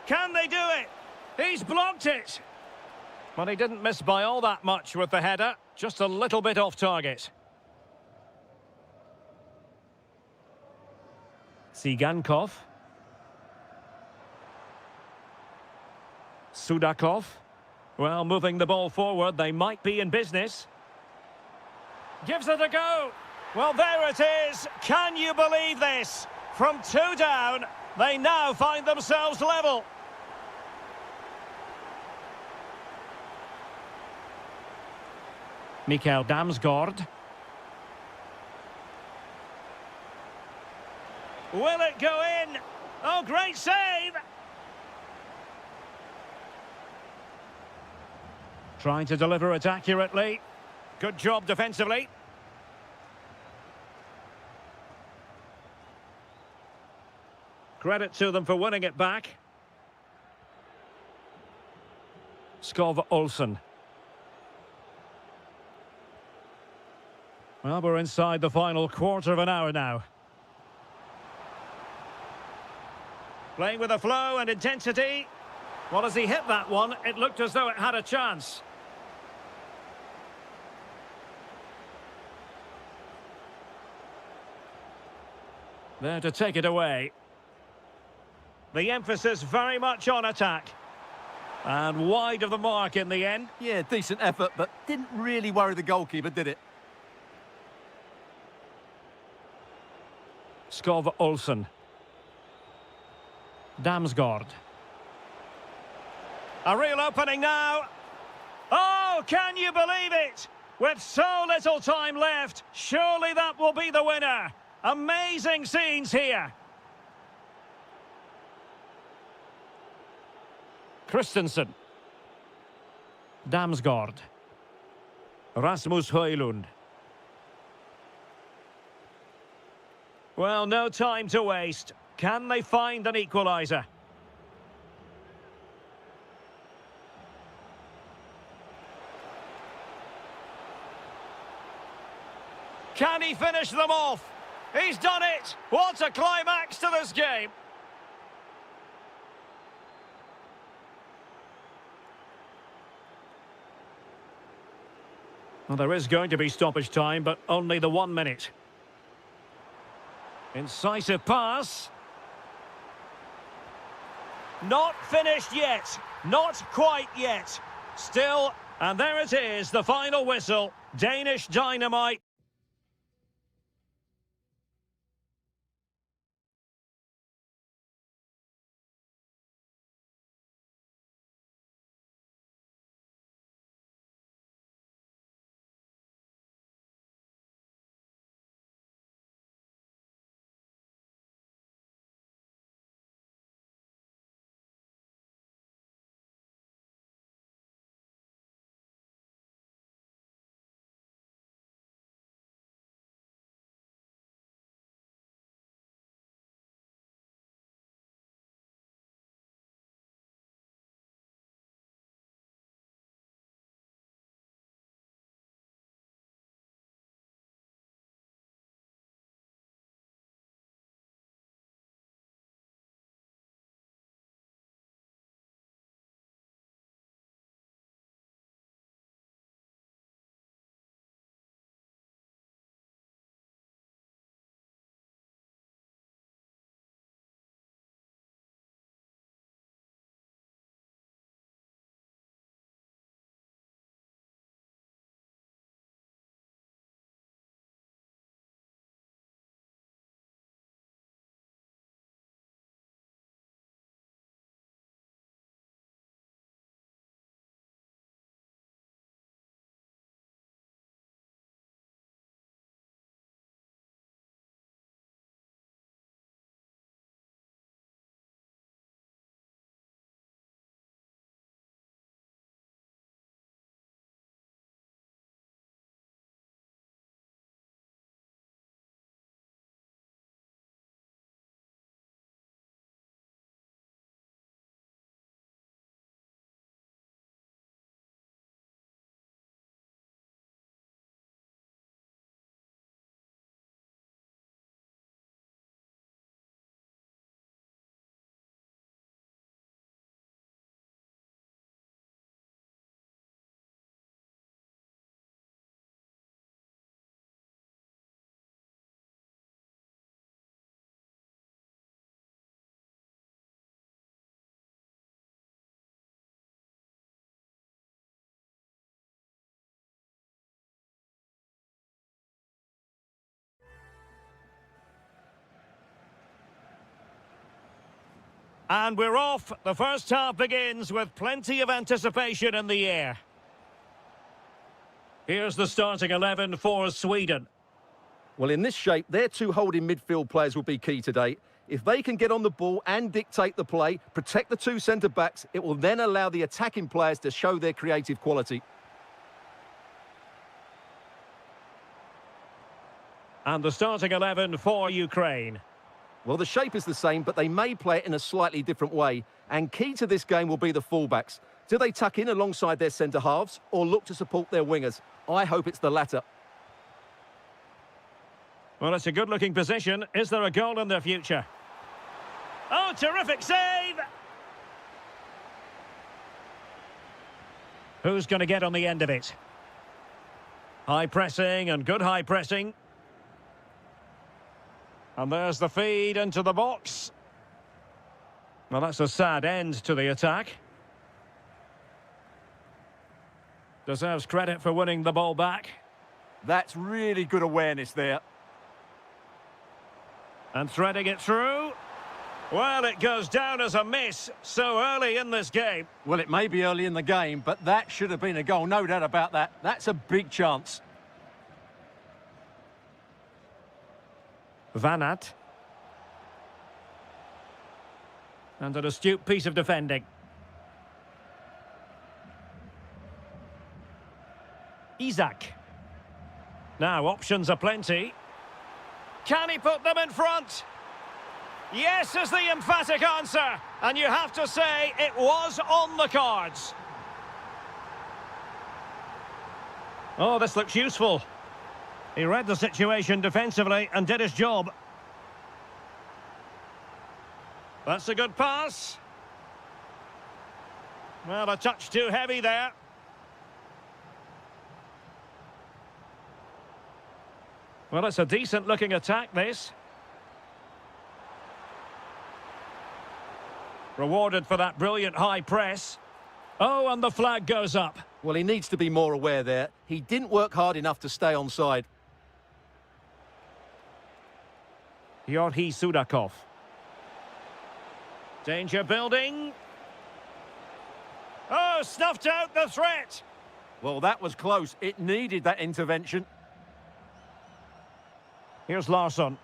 Can they do it? He's blocked it. Well, he didn't miss by all that much with the header. Just a little bit off target. Sigankov. Sudakov. Well, moving the ball forward, they might be in business. Gives it a go. Well, there it is. Can you believe this? From 2 down, they now find themselves level. Mikael Damsgaard. Will it go in? Oh, great save! Trying to deliver it accurately. Good job defensively. Credit to them for winning it back. Skov Olsen. Well, we're inside the final quarter of an hour now. Playing with a flow and intensity. Well, as he hit that one, it looked as though it had a chance. There to take it away. The emphasis very much on attack. And wide of the mark in the end. Yeah, decent effort, but didn't really worry the goalkeeper, did it? Skov Olsen. Damsgaard. A real opening now. Oh, can you believe it? With so little time left, surely that will be the winner. Amazing scenes here. Christensen. Damsgaard. Rasmus Højlund. Well, no time to waste. Can they find an equaliser? Can he finish them off? He's done it! What a climax to this game! Well, there is going to be stoppage time, but only the 1 minute. Incisive pass. Not finished yet. Not quite yet. Still, and there it is, the final whistle. Danish dynamite. And we're off. The first half begins with plenty of anticipation in the air. Here's the starting 11 for Sweden. Well, in this shape, their two holding midfield players will be key today. If they can get on the ball and dictate the play, protect the two centre-backs, it will then allow the attacking players to show their creative quality. And the starting 11 for Ukraine. Well, the shape is the same, but they may play it in a slightly different way. And key to this game will be the fullbacks. Do they tuck in alongside their centre-halves or look to support their wingers? I hope it's the latter. Well, it's a good-looking position. Is there a goal in their future? Oh, terrific save! Who's going to get on the end of it? High pressing and good high pressing. And there's the feed into the box. Well, that's a sad end to the attack. Deserves credit for winning the ball back. That's really good awareness there. And threading it through. Well, it goes down as a miss so early in this game. Well, it may be early in the game, but that should have been a goal, no doubt about that. That's a big chance. Van Aert. And an astute piece of defending. Isak. Now, options are plenty. Can he put them in front? Yes is the emphatic answer. And you have to say it was on the cards. Oh, this looks useful. He read the situation defensively and did his job. That's a good pass. Well, a touch too heavy there. Well, it's a decent-looking attack, this. Rewarded for that brilliant high press. Oh, and the flag goes up. Well, he needs to be more aware there. He didn't work hard enough to stay onside. Yorhi Sudakov. Danger building. Oh, snuffed out the threat. Well, that was close. It needed that intervention. Here's Larsson.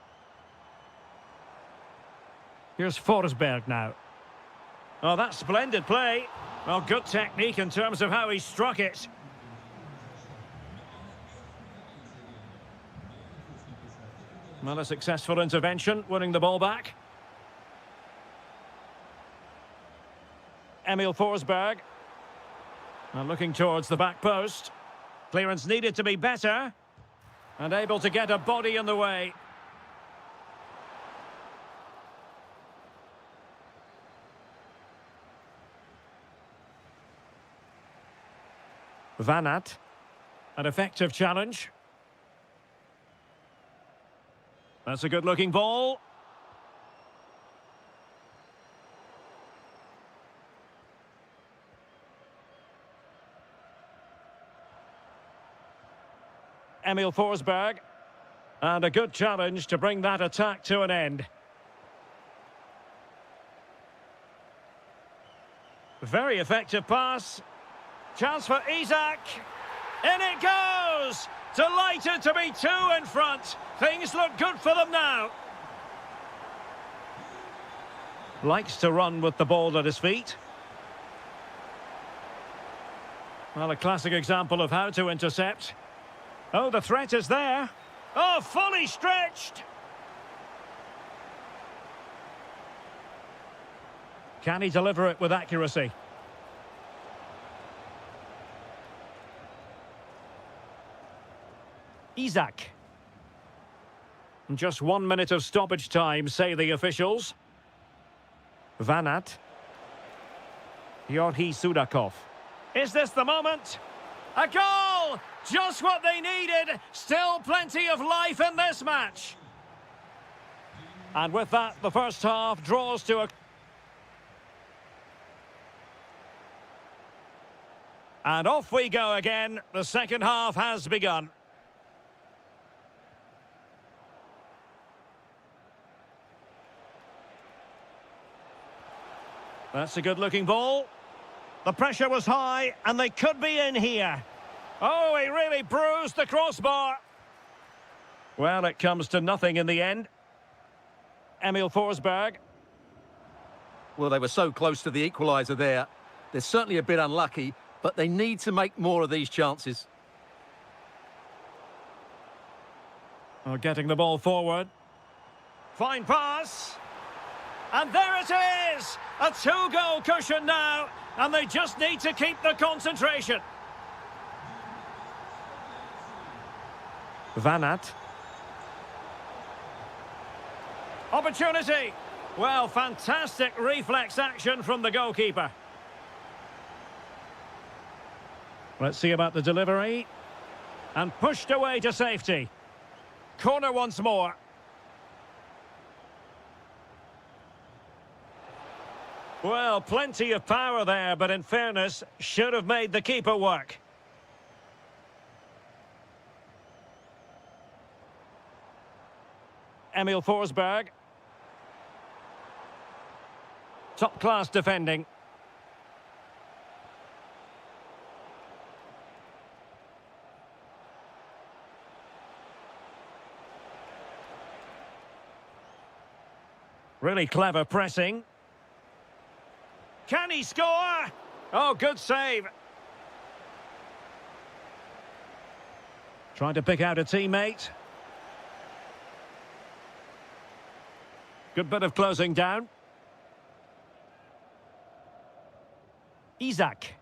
Here's Forsberg now. Oh, that's splendid play. Well, good technique in terms of how he struck it. Well, a successful intervention, winning the ball back. Emil Forsberg. And looking towards the back post. Clearance needed to be better. And able to get a body in the way. Van Aert. An effective challenge. That's a good-looking ball. Emil Forsberg. And a good challenge to bring that attack to an end. Very effective pass. Chance for Isak. In it goes! Delighted to be two in front. Things look good for them now. Likes to run with the ball at his feet. Well, a classic example of how to intercept. Oh, the threat is there. Oh, fully stretched. Can he deliver it with accuracy? Isak. Just 1 minute of stoppage time, say the officials. Van Aert. Yorhi Sudakov. Is this the moment? A goal! Just what they needed. Still plenty of life in this match. And with that, the first half draws to a... And off we go again. The second half has begun. That's a good-looking ball. The pressure was high, and they could be in here. Oh, he really bruised the crossbar. Well, it comes to nothing in the end. Emil Forsberg. Well, they were so close to the equaliser there. They're certainly a bit unlucky, but they need to make more of these chances. Oh, getting the ball forward. Fine pass. And there it is! A two-goal cushion now, and they just need to keep the concentration. Van Aert. Opportunity. Well, fantastic reflex action from the goalkeeper. Let's see about the delivery. And pushed away to safety. Corner once more. Well, plenty of power there, but in fairness, should have made the keeper work. Emil Forsberg. Top-class defending. Really clever pressing. Can he score? Oh, good save. Trying to pick out a teammate. Good bit of closing down. Isak.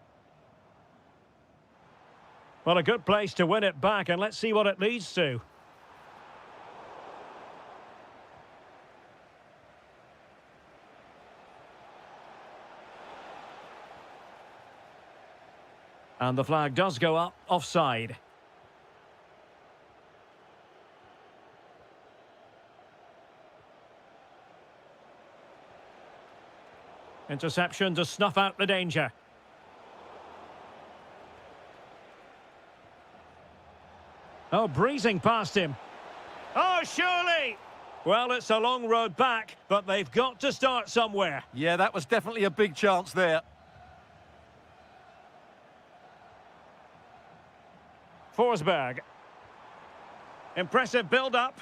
Well, a good place to win it back, and let's see what it leads to. And the flag does go up, offside. Interception to snuff out the danger. Oh, breezing past him. Oh, surely! Well, it's a long road back, but they've got to start somewhere. Yeah, that was definitely a big chance there. Forsberg. Impressive build-up.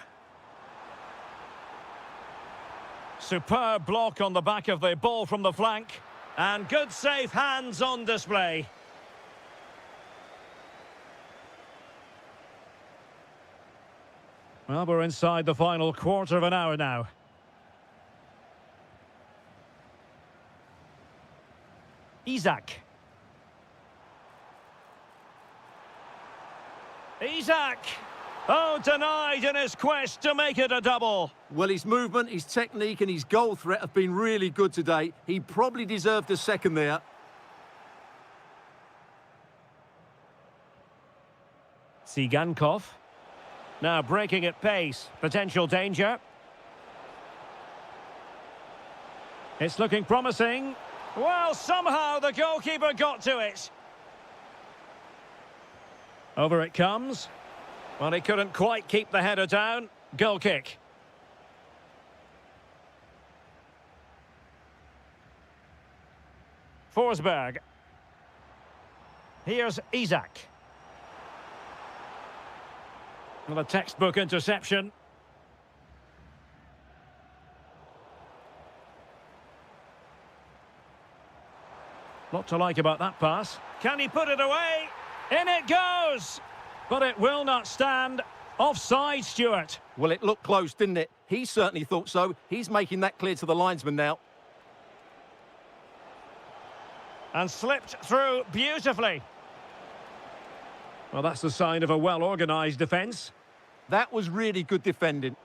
Superb block on the back of the ball from the flank. And good safe hands on display. Well, we're inside the final quarter of an hour now. Isak. Isak! Oh, denied in his quest to make it a double. Well, his movement, his technique and his goal threat have been really good today. He probably deserved a second there. Sigankov. Now breaking at pace. Potential danger. It's looking promising. Well, somehow the goalkeeper got to it. Over it comes. Well, he couldn't quite keep the header down. Goal kick. Forsberg. Here's Isak. Well, a textbook interception. Lot to like about that pass. Can he put it away? In it goes! But it will not stand. Offside, Stuart. Well, it looked close, didn't it? He certainly thought so. He's making that clear to the linesman now. And slipped through beautifully. Well, that's the sign of a well-organised defence. That was really good defending.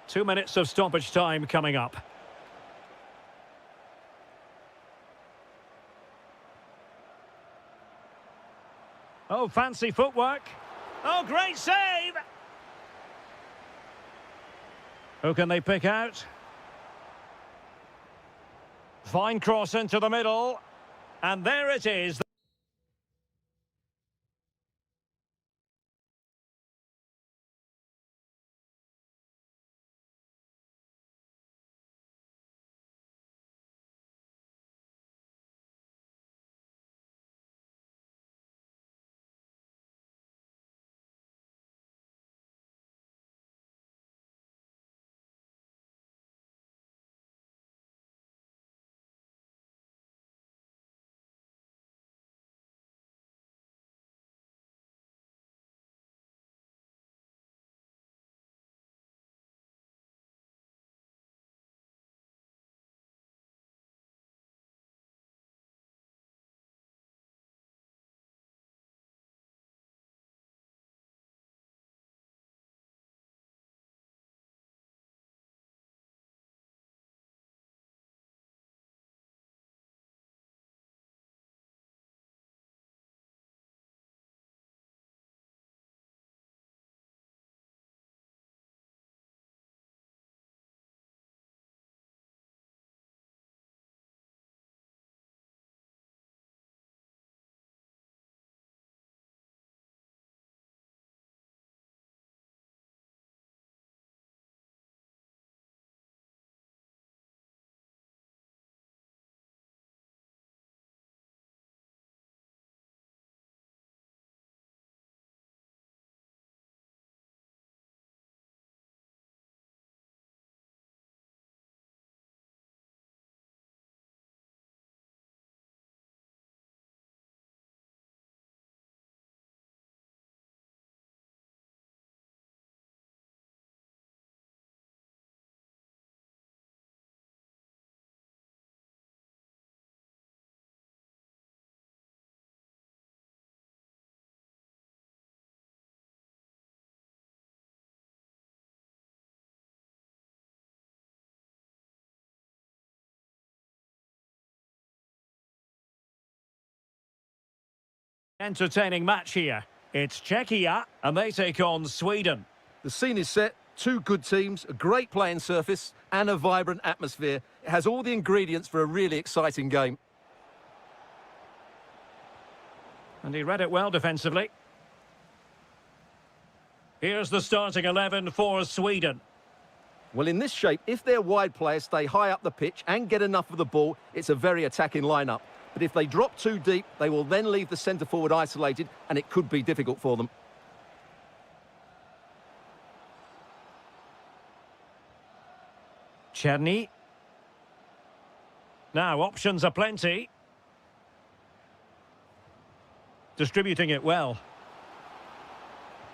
2 minutes of stoppage time coming up. Oh, fancy footwork. Oh, great save! Who can they pick out? Fine cross into the middle. And there it is. Entertaining match here. It's Czechia, and they take on Sweden. The scene is set, two good teams, a great playing surface and a vibrant atmosphere. It has all the ingredients for a really exciting game. And he read it well defensively. Here's the starting 11 for Sweden. Well, in this shape, if their wide players stay high up the pitch and get enough of the ball, it's a very attacking lineup. But if they drop too deep, they will then leave the centre-forward isolated, and it could be difficult for them. Czerny. Now, options are plenty. Distributing it well.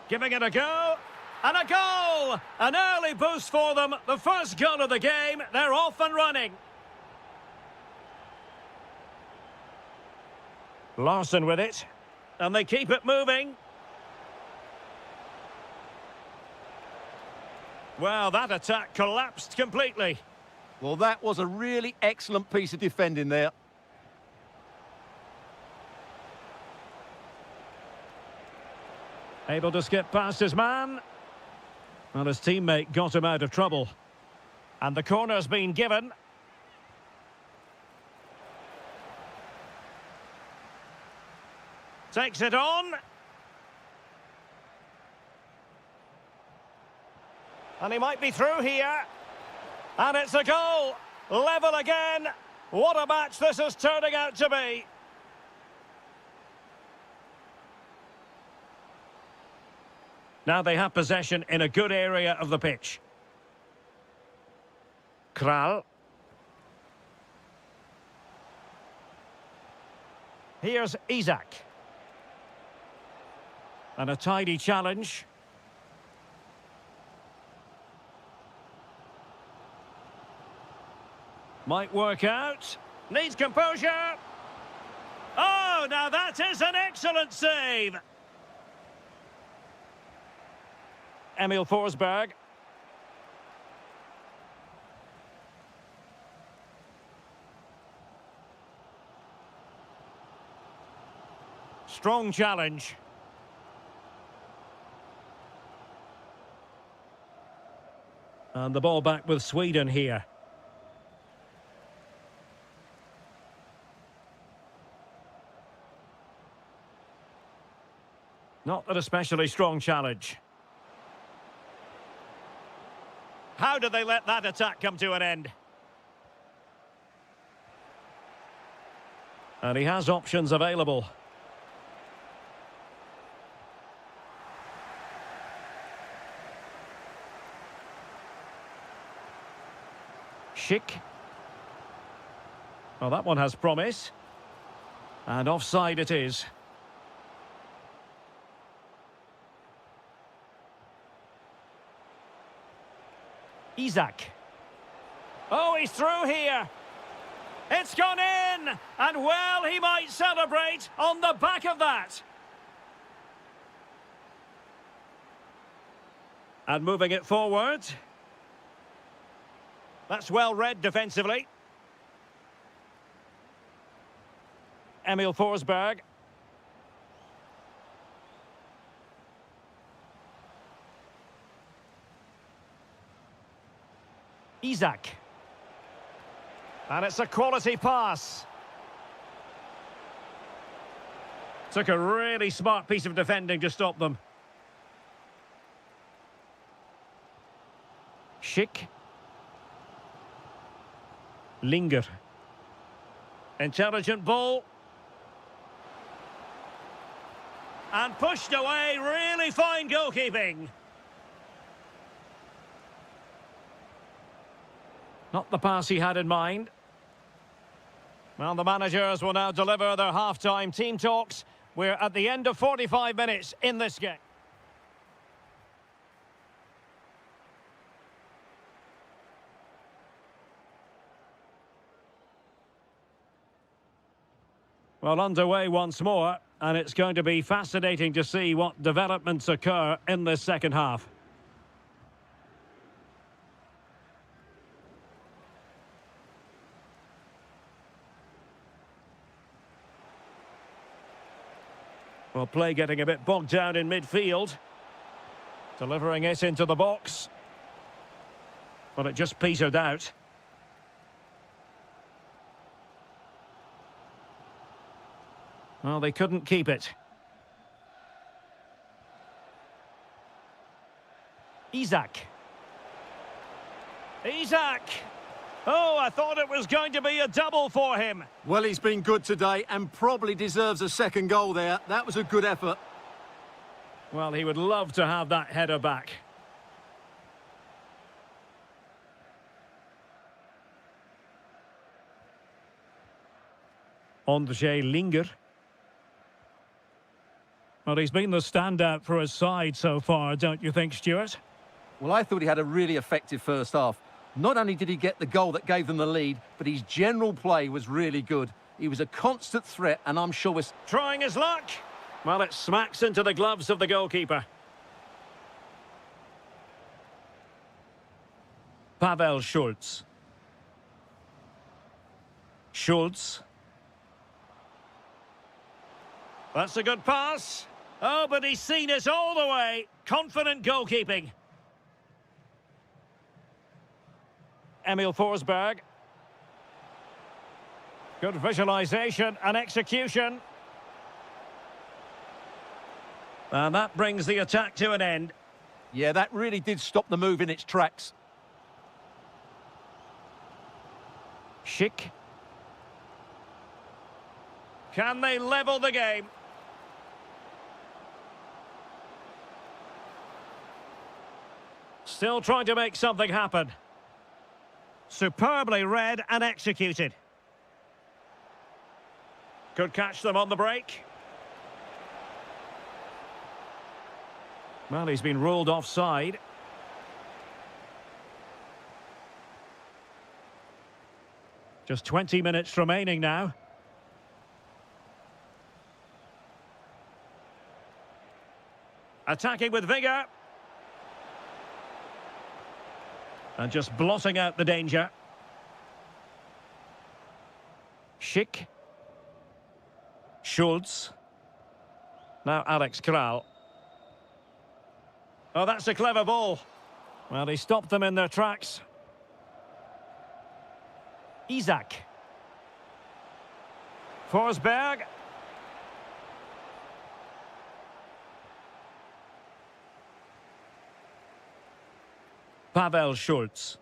Giving it a go. And a goal! An early boost for them. The first goal of the game. They're off and running. Larson with it. And they keep it moving. Well, that attack collapsed completely. Well, that was a really excellent piece of defending there. Able to skip past his man. Well, his teammate got him out of trouble. And the corner's been given. Takes it on. And he might be through here. And it's a goal. Level again. What a match this is turning out to be. Now they have possession in a good area of the pitch. Kral. Here's Isak. And a tidy challenge. Might work out. Needs composure. Oh, now that is an excellent save. Emil Forsberg. Strong challenge. And the ball back with Sweden here. Not an especially strong challenge. How did they let that attack come to an end? And he has options available. Schick. Well, that one has promise. And offside it is. Isak. Oh, he's through here. It's gone in. And well, he might celebrate on the back of that. And moving it forward. That's well read defensively. Emil Forsberg. Isak. And it's a quality pass. Took a really smart piece of defending to stop them. Schick. Linger. Intelligent ball. And pushed away, really fine goalkeeping. Not the pass he had in mind. Well, the managers will now deliver their half-time team talks. We're at the end of 45 minutes in this game. Well, underway once more, and it's going to be fascinating to see what developments occur in this second half. Well, play getting a bit bogged down in midfield. Delivering it into the box. But it just petered out. Well, they couldn't keep it. Isak. Oh, I thought it was going to be a double for him. Well, he's been good today and probably deserves a second goal there. That was a good effort. Well, he would love to have that header back. Ondřej Linger. Well, he's been the standout for his side so far, don't you think, Stuart? Well, I thought he had a really effective first half. Not only did he get the goal that gave them the lead, but his general play was really good. He was a constant threat, and I'm sure we're... Trying his luck. Well, it smacks into the gloves of the goalkeeper. Pavel Schulz. That's a good pass. Oh, but he's seen it all the way. Confident goalkeeping. Emil Forsberg. Good visualisation and execution. And that brings the attack to an end. Yeah, that really did stop the move in its tracks. Schick. Can they level the game? Still trying to make something happen. Superbly read and executed. Could catch them on the break. Well, he's been ruled offside. Just 20 minutes remaining now. Attacking with vigour. And just blotting out the danger. Schick. Schulz. Now Alex Kral. Oh, that's a clever ball. Well, he stopped them in their tracks. Isak. Forsberg. Pavel Schulz.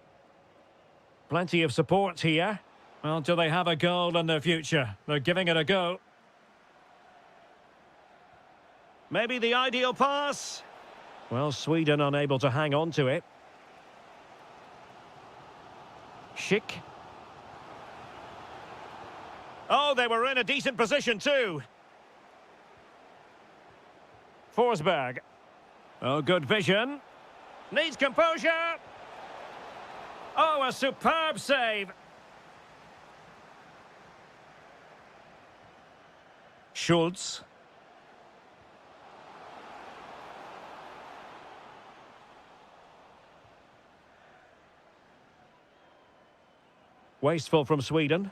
Plenty of support here. Well, do they have a goal in their future? They're giving it a go. Maybe the ideal pass. Well, Sweden unable to hang on to it. Schick. Oh, they were in a decent position too. Forsberg. Oh, good vision. Needs composure. Oh, a superb save. Schulz. Wasteful from Sweden.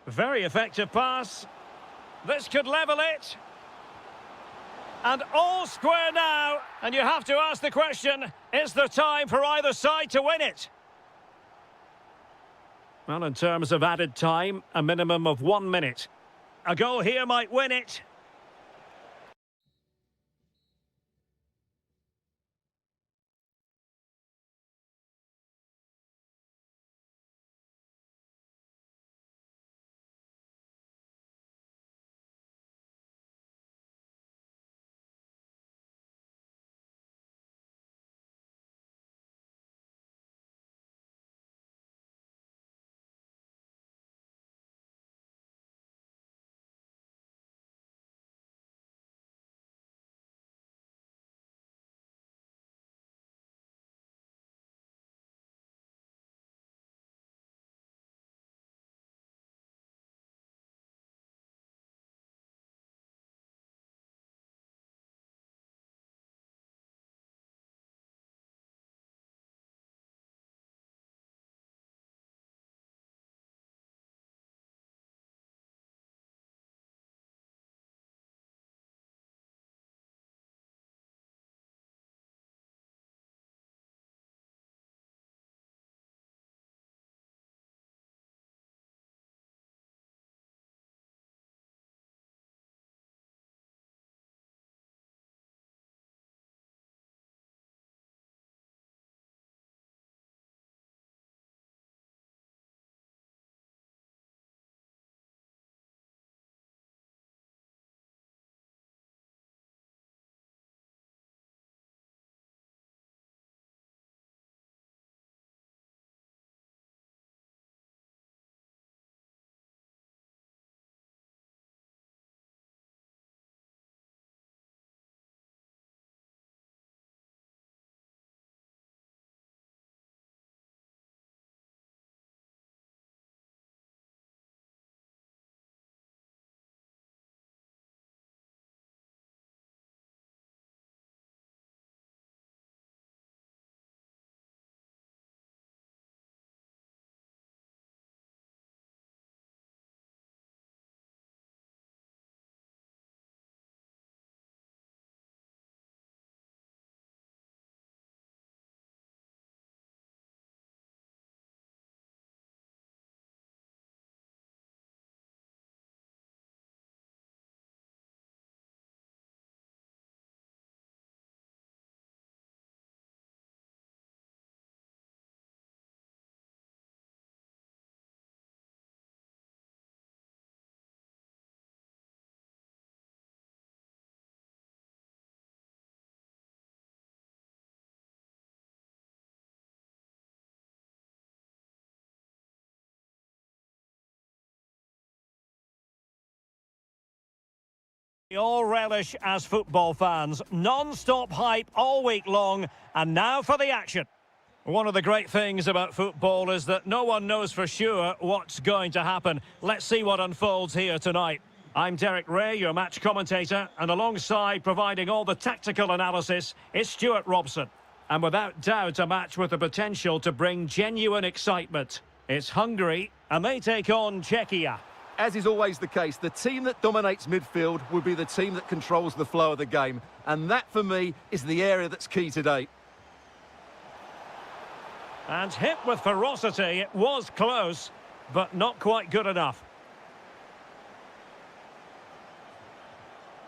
Very effective pass. This could level it. And all square now. And you have to ask the question, is there time for either side to win it? Well, in terms of added time, a minimum of 1 minute. A goal here might win it. We all relish as football fans. Non-stop hype all week long, and now for the action. One of the great things about football is that no one knows for sure what's going to happen. Let's see what unfolds here tonight. I'm Derek Ray, your match commentator, and alongside providing all the tactical analysis is Stuart Robson. And without doubt, a match with the potential to bring genuine excitement. It's Hungary, and they take on Czechia. As is always the case, the team that dominates midfield will be the team that controls the flow of the game. And that, for me, is the area that's key today. And hit with ferocity, it was close, but not quite good enough.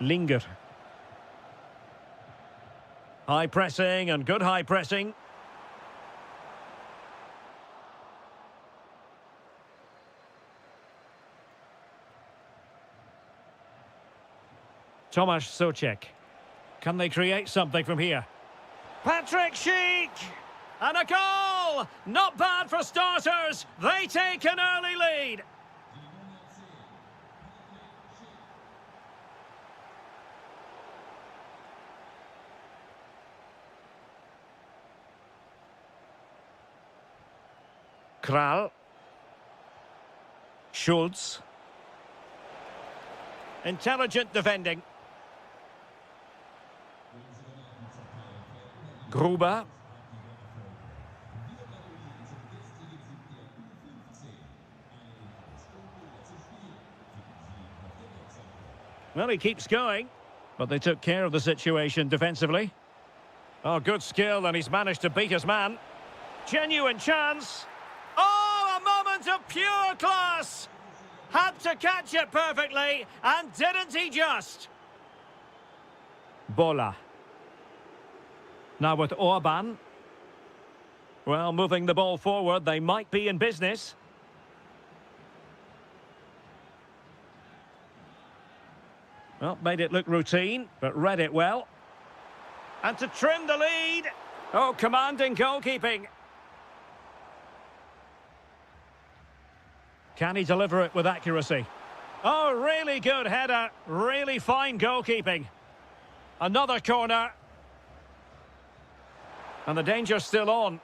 Linger. High pressing and good high pressing. Tomasz Souček. Can they create something from here? Patrick Schick! And a goal! Not bad for starters. They take an early lead. Kral. Schulz. Intelligent defending. Gruber. Well, he keeps going, but they took care of the situation defensively. Oh, good skill, and he's managed to beat his man. Genuine chance. Oh, a moment of pure class! Had to catch it perfectly, and didn't he just? Bola. Now with Orban. Well, moving the ball forward, they might be in business. Well, made it look routine, but read it well. And to trim the lead. Oh, commanding goalkeeping. Can he deliver it with accuracy? Oh, really good header. Really fine goalkeeping. Another corner. And the danger's still on.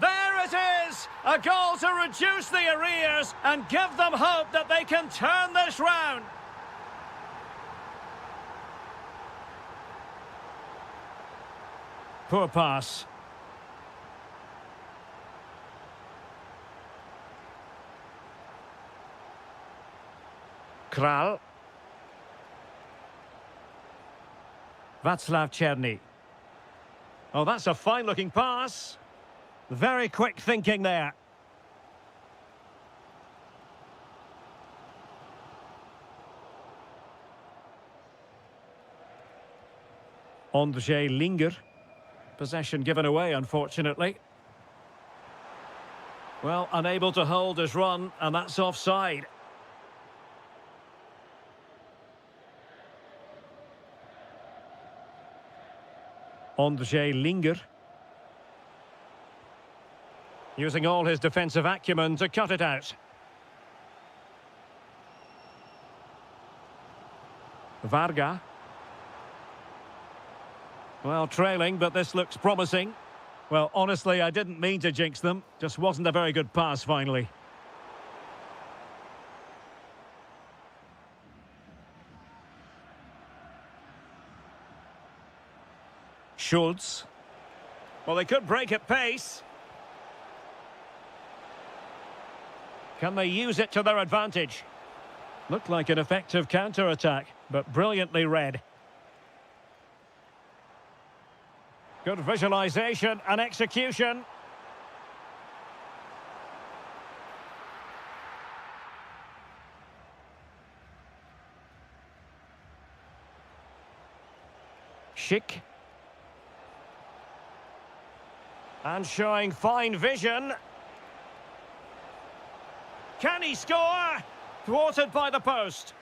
There it is! A goal to reduce the arrears and give them hope that they can turn this round. Poor pass. Kral. Václav Černý. Oh, that's a fine-looking pass. Very quick thinking there. Ondřej Linger. Possession given away, unfortunately. Well, unable to hold his run, and that's offside. Ondřej Linger. Using all his defensive acumen to cut it out. Braga. Well, trailing, but this looks promising. Well, honestly, I didn't mean to jinx them. Just wasn't a very good pass, finally. Schulz. Well, they could break at pace. Can they use it to their advantage? Looked like an effective counter-attack, but brilliantly read. Good visualization and execution. Schick. And showing fine vision. Can he score? Thwarted by the post.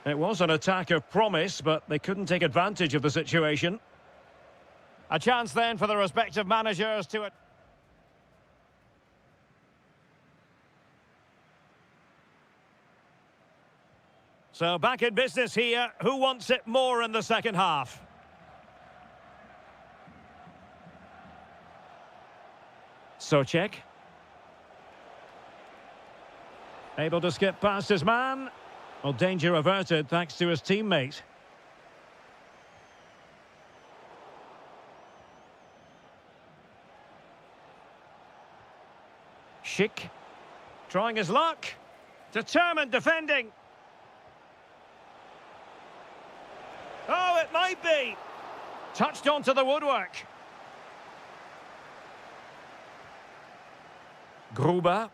It was an attack of promise, but they couldn't take advantage of the situation. A chance then for the respective managers to it. So back in business here. Who wants it more in the second half? Socek. Able to skip past his man. Well, danger averted thanks to his teammate. Schick. Trying his luck. Determined defending. Oh, it might be. Touched onto the woodwork. Gruber.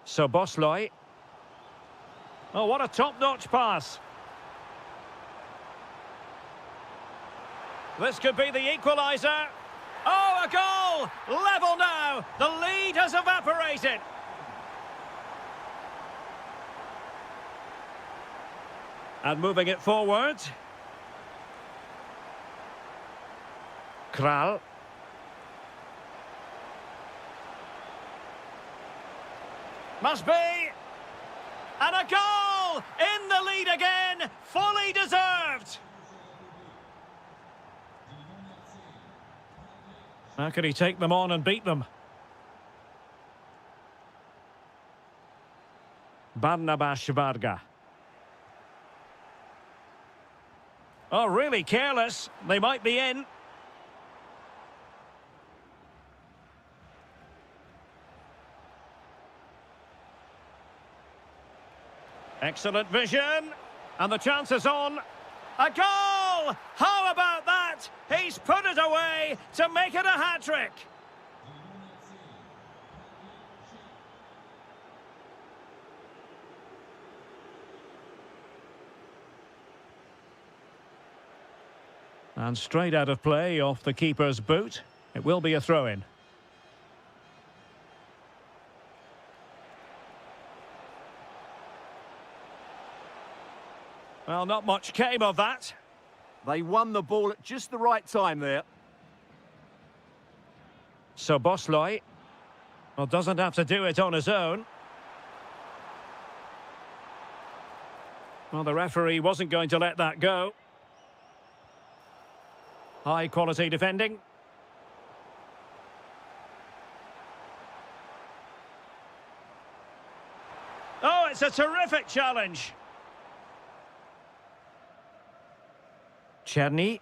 Soboslai. Oh, what a top-notch pass. This could be the equaliser. Oh, a goal! Level now. The lead has evaporated. And moving it forward. Kral. Must be. And a goal! In the lead again. Fully deserved. How could he take them on and beat them? Barnabas Varga. Oh, really careless. They might be in. Excellent vision. And the chance is on. A goal! How about that? He's put it away to make it a hat-trick. And straight out of play off the keeper's boot. It will be a throw-in. Well, not much came of that. They won the ball at just the right time there. Soboslai. Well, doesn't have to do it on his own. Well, the referee wasn't going to let that go. High quality defending. Oh, it's a terrific challenge. Cherny.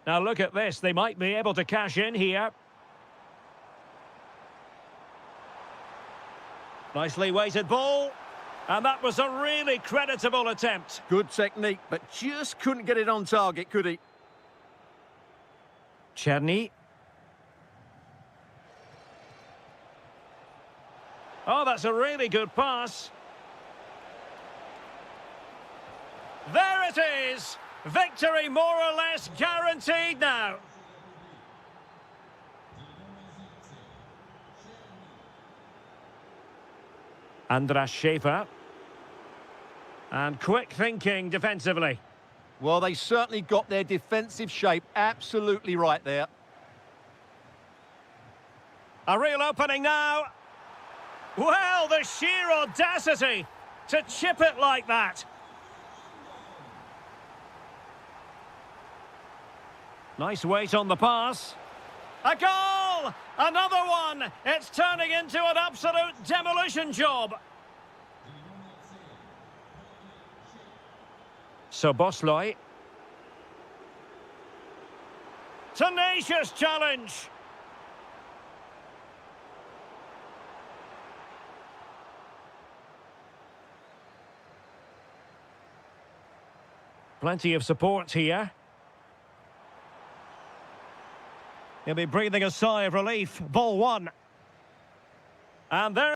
Now look at this. They might be able to cash in here. Nicely weighted ball. And that was a really creditable attempt. Good technique, but just couldn't get it on target, could he? Cherny. Oh, that's a really good pass. There it is. Victory more or less guaranteed now. Andras Schäfer. And quick thinking defensively. Well, they certainly got their defensive shape absolutely right there. A real opening now. Well, the sheer audacity to chip it like that. Nice weight on the pass. A goal! Another one! It's turning into an absolute demolition job. Soboslai. Tenacious challenge. Plenty of support here. He'll be breathing a sigh of relief. Ball one. And there...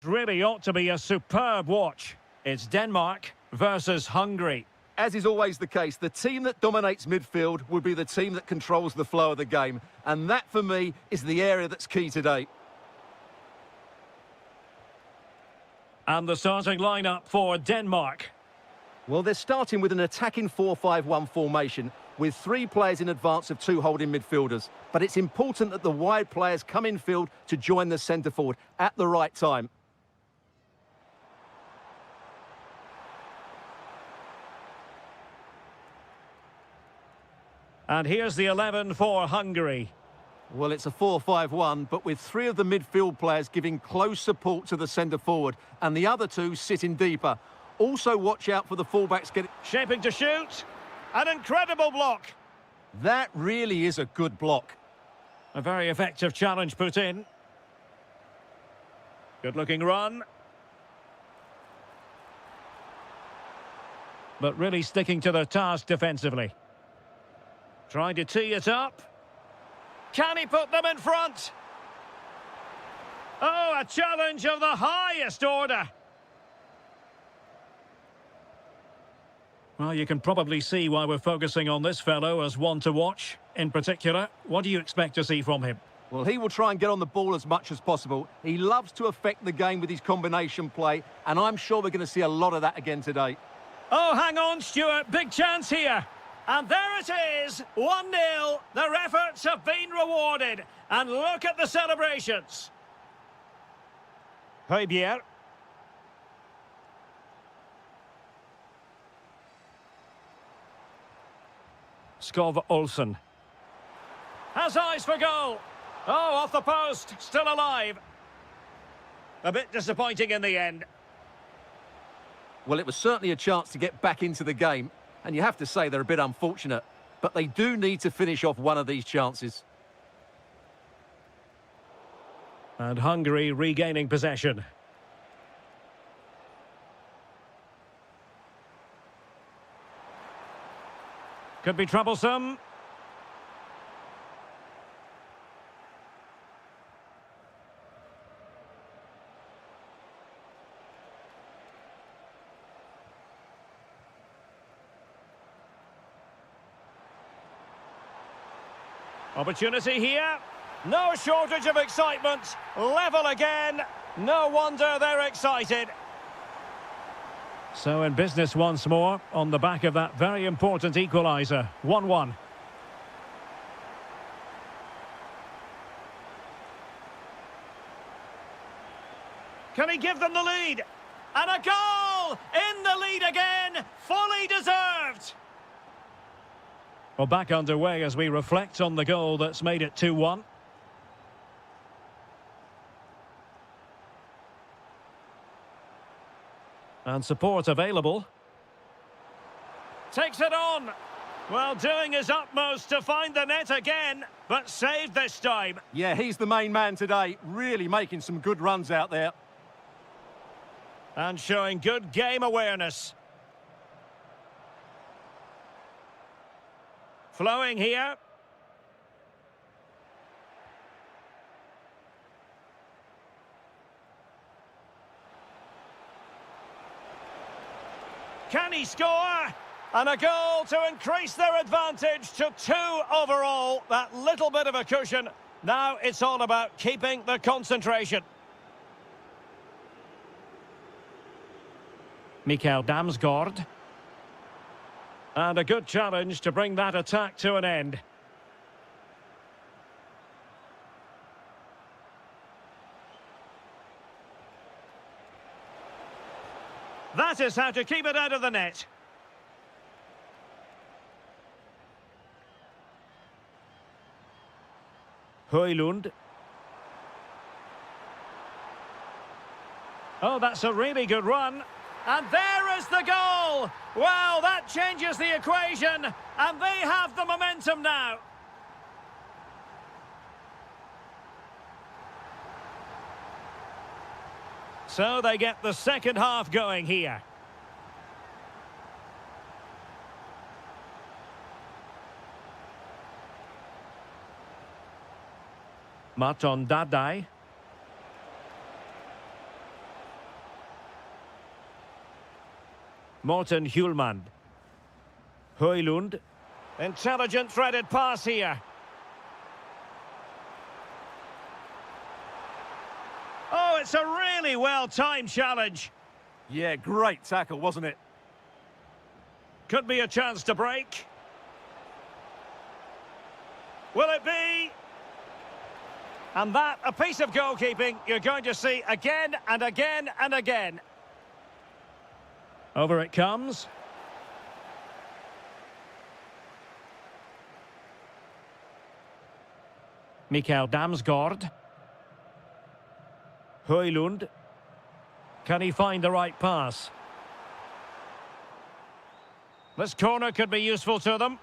Really ought to be a superb watch. It's Denmark versus Hungary. As is always the case, the team that dominates midfield would be the team that controls the flow of the game. And that, for me, is the area that's key today. And the starting lineup for Denmark. Well, they're starting with an attacking 4-5-1 formation with 3 players in advance of 2 holding midfielders. But it's important that the wide players come in field to join the centre forward at the right time. And here's the 11 for Hungary. Well, it's a 4-5-1, but with 3 of the midfield players giving close support to the centre forward and the other 2 sitting deeper. Also watch out for the fullbacks getting... Shaping to shoot. An incredible block. That really is a good block. A very effective challenge put in. Good-looking run. But really sticking to the task defensively. Trying to tee it up. Can he put them in front? Oh, a challenge of the highest order. Well, you can probably see why we're focusing on this fellow as one to watch. In particular, what do you expect to see from him? Well, he will try and get on the ball as much as possible. He loves to affect the game with his combination play, and I'm sure we're going to see a lot of that again today. Oh, hang on, Stuart. Big chance here. And there it is, 1-0. Their efforts have been rewarded. And look at the celebrations. Højbjerg. Skov Olsen. Has eyes for goal. Oh, off the post. Still alive. A bit disappointing in the end. Well, it was certainly a chance to get back into the game. And you have to say they're a bit unfortunate. But they do need to finish off one of these chances. And Hungary regaining possession. Could be troublesome. Opportunity here. No shortage of excitement. Level again. No wonder they're excited. So in business once more on the back of that very important equaliser. 1-1. Can he give them the lead? And a goal! In the lead again! Fully deserved! Well, back underway as we reflect on the goal that's made it 2-1. And support available. Takes it on. Well, doing his utmost to find the net again, but saved this time. Yeah, he's the main man today, really making some good runs out there. And showing good game awareness. Flowing here. Can he score? And a goal to increase their advantage to 2 overall. That little bit of a cushion. Now it's all about keeping the concentration. Mikael Damsgaard. And a good challenge to bring that attack to an end. That is how to keep it out of the net. Højlund. Oh, that's a really good run. And there is the goal! Well, that changes the equation, and they have the momentum now. So they get the second half going here. Maton Dadai. Morten Hjulmand. Højlund. Intelligent threaded pass here. Oh, it's a really well-timed challenge. Yeah, great tackle, wasn't it? Could be a chance to break. Will it be? And that, a piece of goalkeeping you're going to see again and again and again. Over it comes. Mikael Damsgaard. Højlund. Can he find the right pass? This corner could be useful to them.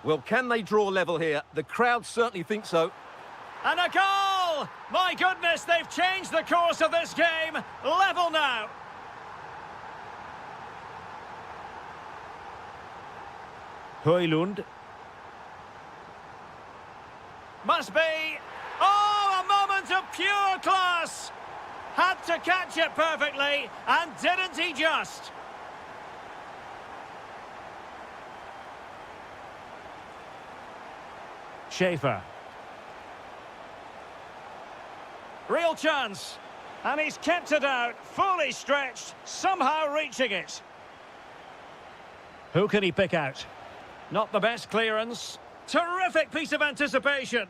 Well, can they draw level here? The crowd certainly think so. And a goal! My goodness, they've changed the course of this game. Level now. Højlund. Must be. Oh, a moment of pure class. Had to catch it perfectly, and didn't he just? Schaefer. Real chance. And he's kept it out, fully stretched, somehow reaching it. Who can he pick out? Not the best clearance. Terrific piece of anticipation.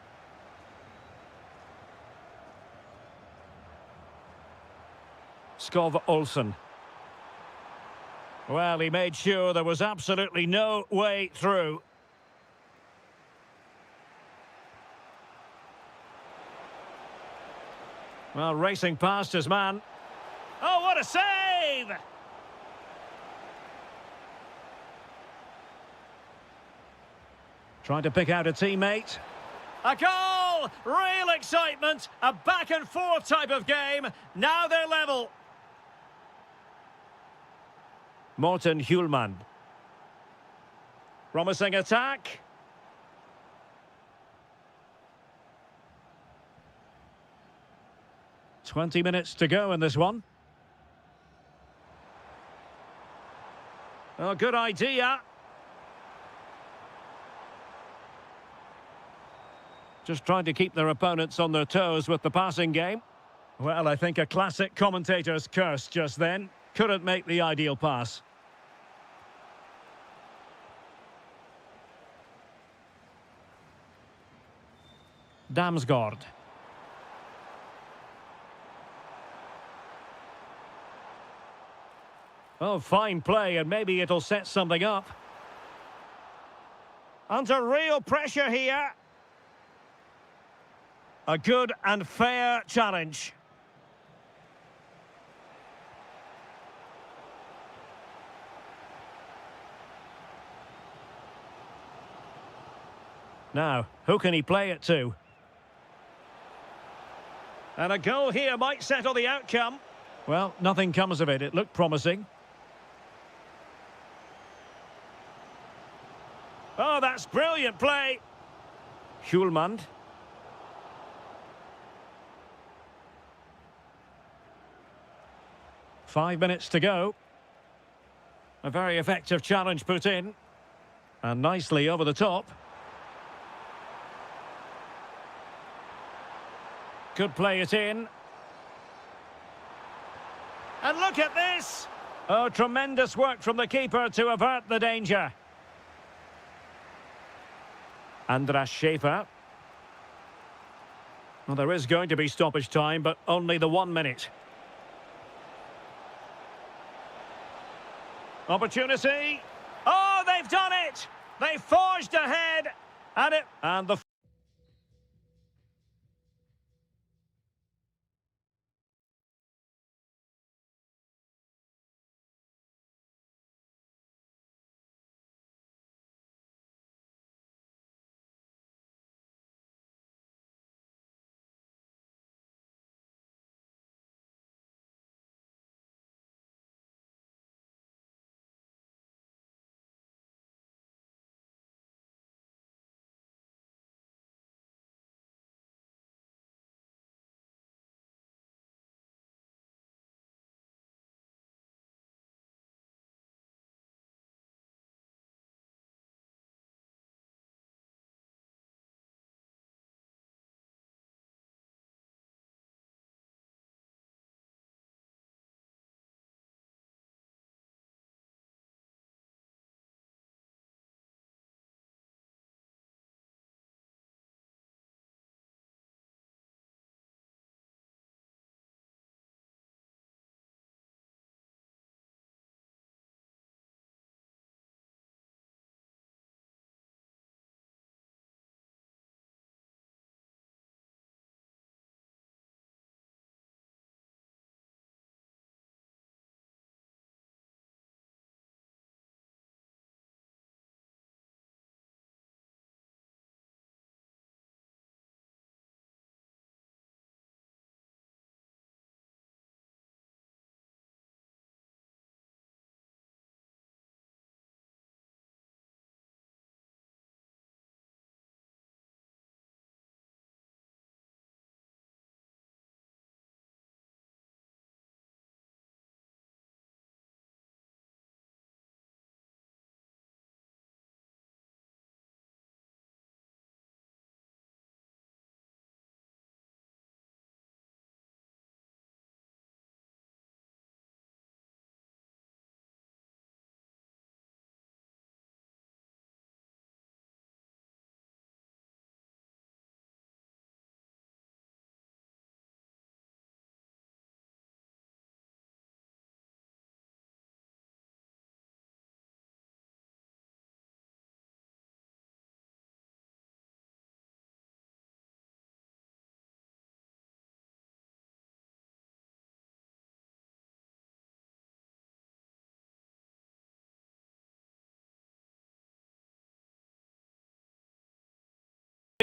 Skov Olsen. Well, he made sure there was absolutely no way through. Well, racing past his man. Oh, what a save! Trying to pick out a teammate. A goal! Real excitement. A back and forth type of game. Now they're level. Morten Hjulmand. Promising attack. "20 minutes to go in this one. Oh, good idea. Just trying to keep their opponents on their toes with the passing game. Well, I think a classic commentator's curse just then. Couldn't make the ideal pass. Damsgaard. Oh, fine play, and maybe it'll set something up. Under real pressure here. A good and fair challenge. Now, who can he play it to? And a goal here might settle the outcome. Well, nothing comes of it. It looked promising. Oh, that's brilliant play. Hjulmand. Five minutes to go. A very effective challenge put in. And nicely over the top. Could play it in. And look at this! Oh, tremendous work from the keeper to avert the danger. Andras Schaefer. Well, there is going to be stoppage time, but only the 1 minute. Opportunity. Oh, they've done it! They forged ahead, and the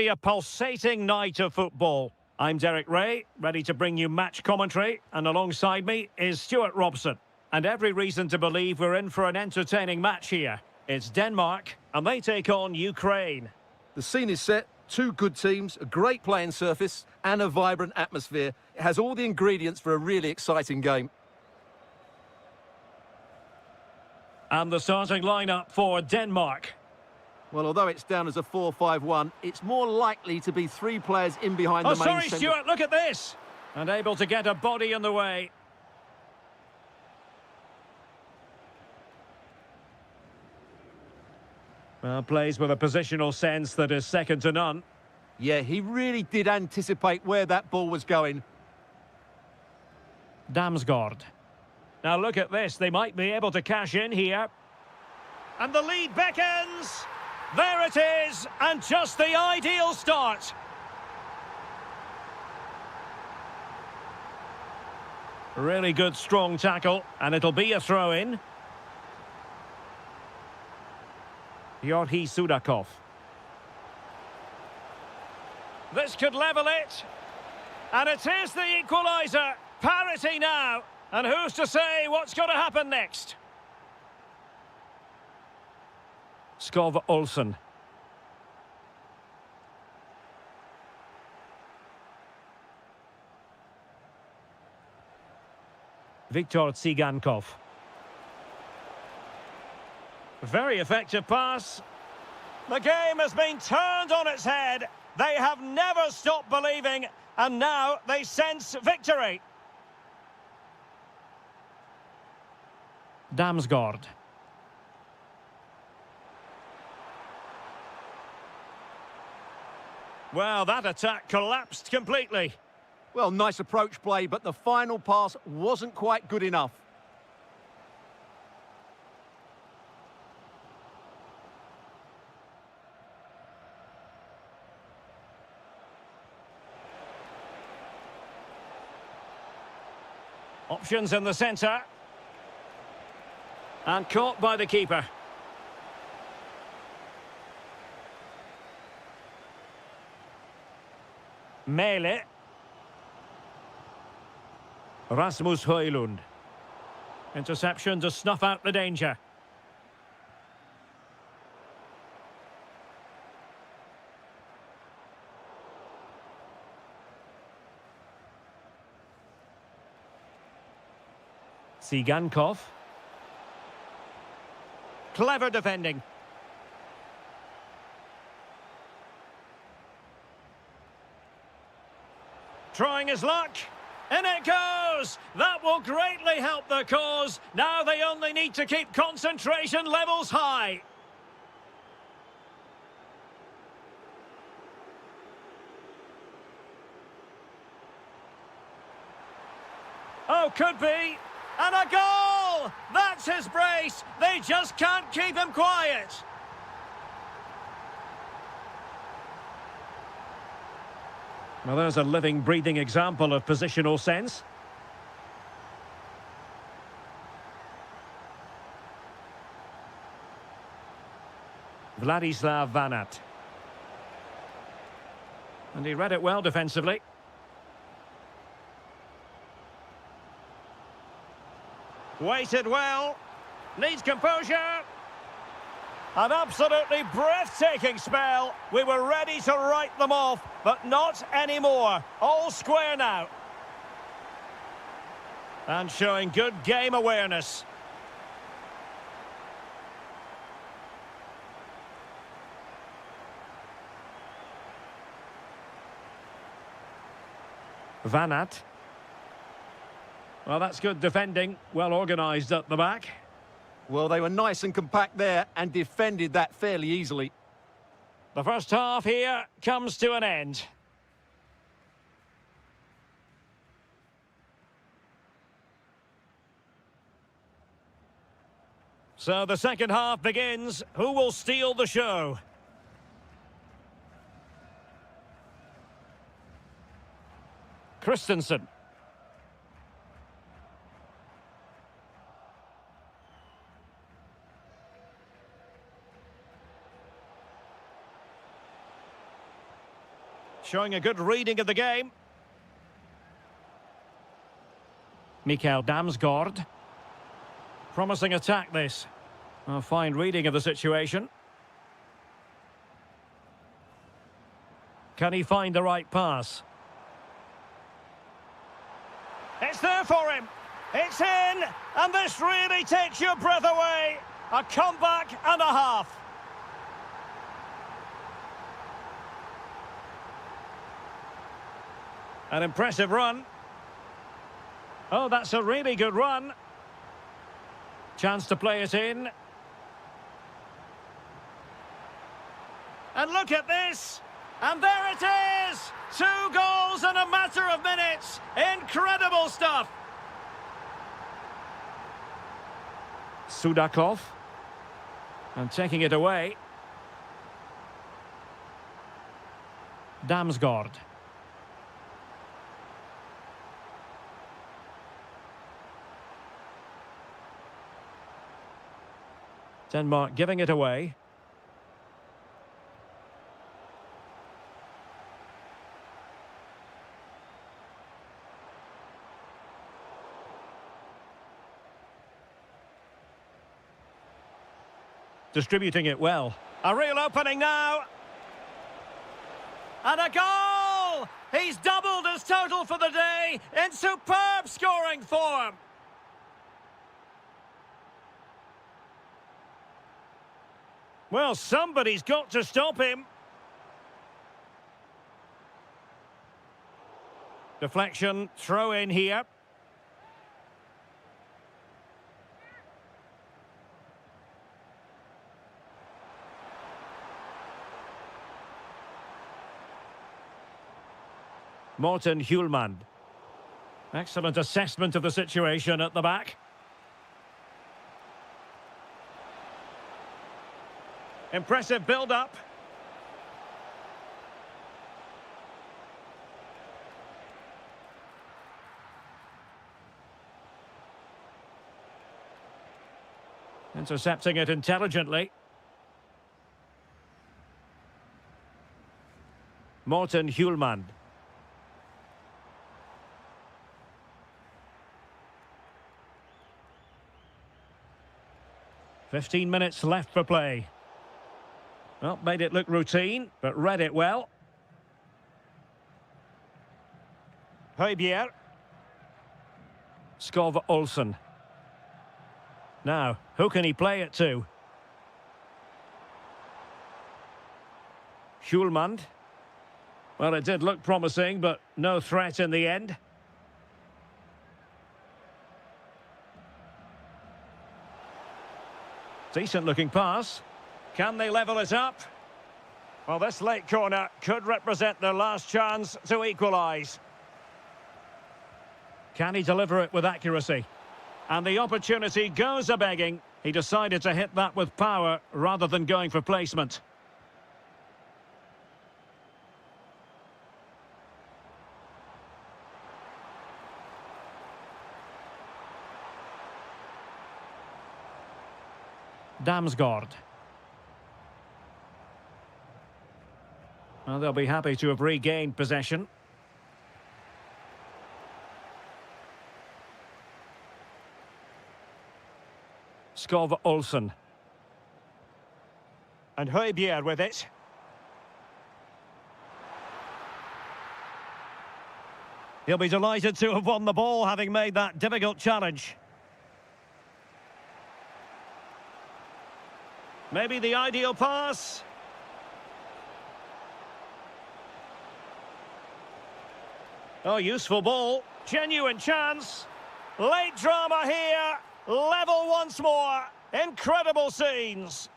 A pulsating night of football. I'm Derek Ray, ready to bring you match commentary, and alongside me is Stuart Robson. And every reason to believe we're in for an entertaining match here. It's Denmark, and they take on Ukraine. The scene is set, two good teams, a great playing surface, and a vibrant atmosphere. It has all the ingredients for a really exciting game. And the starting lineup for Denmark. Well, although it's down as a 4-5-1, it's more likely to be three players in behind the main sorry, centre. Stuart, look at this! And able to get a body in the way. Well, plays with a positional sense that is second to none. Yeah, he really did anticipate where that ball was going. Damsgaard. Now look at this, they might be able to cash in here. And the lead beckons! There it is, and just the ideal start. Really good, strong tackle, and it'll be a throw-in. Yorhi Sudakov. This could level it. And it is the equaliser. Parity now. And who's to say what's going to happen next? Skov Olsen. Viktor Tsigankov. Very effective pass. The game has been turned on its head. They have never stopped believing, and now they sense victory. Damsgaard. Well, that attack collapsed completely. Well, nice approach play, but the final pass wasn't quite good enough. Options in the centre. And caught by the keeper. Mele. Rasmus Højlund. Interception to snuff out the danger. Tsigankov. Clever defending. Trying his luck. In it goes! That will greatly help the cause. Now they only need to keep concentration levels high. Oh, could be. And a goal! That's his brace. They just can't keep him quiet. Well, there's a living, breathing example of positional sense. Vladislav Vanat. And he read it well defensively. Waited well. Needs composure. An absolutely breathtaking spell. We were ready to write them off, but not anymore. All square now. And showing good game awareness. Vanat. Well, that's good defending. Well organised at the back. Well, they were nice and compact there and defended that fairly easily. The first half here comes to an end. So the second half begins. Who will steal the show? Christensen. Showing a good reading of the game. Mikael Damsgaard. Promising attack this. A fine reading of the situation. Can he find the right pass? It's there for him. It's in. And this really takes your breath away. A comeback and a half. An impressive run. Oh, that's a really good run. Chance to play it in. And look at this. And there it is. 2 goals in a matter of minutes. Incredible stuff. Sudakov. And taking it away. Damsgaard. Denmark giving it away. Distributing it well. A real opening now. And a goal! He's doubled his total for the day in superb scoring form. Well, somebody's got to stop him. Deflection, throw in here. Morten Hjulmand. Excellent assessment of the situation at the back. Impressive build-up. Intercepting it intelligently. Morten Hjulmand. "15 minutes left for play." Well, made it look routine, but read it well. Højbjerg. Skov Olsen. Now, who can he play it to? Hjulmand. Well, it did look promising, but no threat in the end. Decent-looking pass. Can they level it up? Well, this late corner could represent their last chance to equalise. Can he deliver it with accuracy? And the opportunity goes a-begging. He decided to hit that with power rather than going for placement. Damsgaard. Well, they'll be happy to have regained possession. Skov Olsen. And Højbjerg with it. He'll be delighted to have won the ball, having made that difficult challenge. Maybe the ideal pass. Oh, useful ball. Genuine chance. Late drama here. Level once more. Incredible scenes.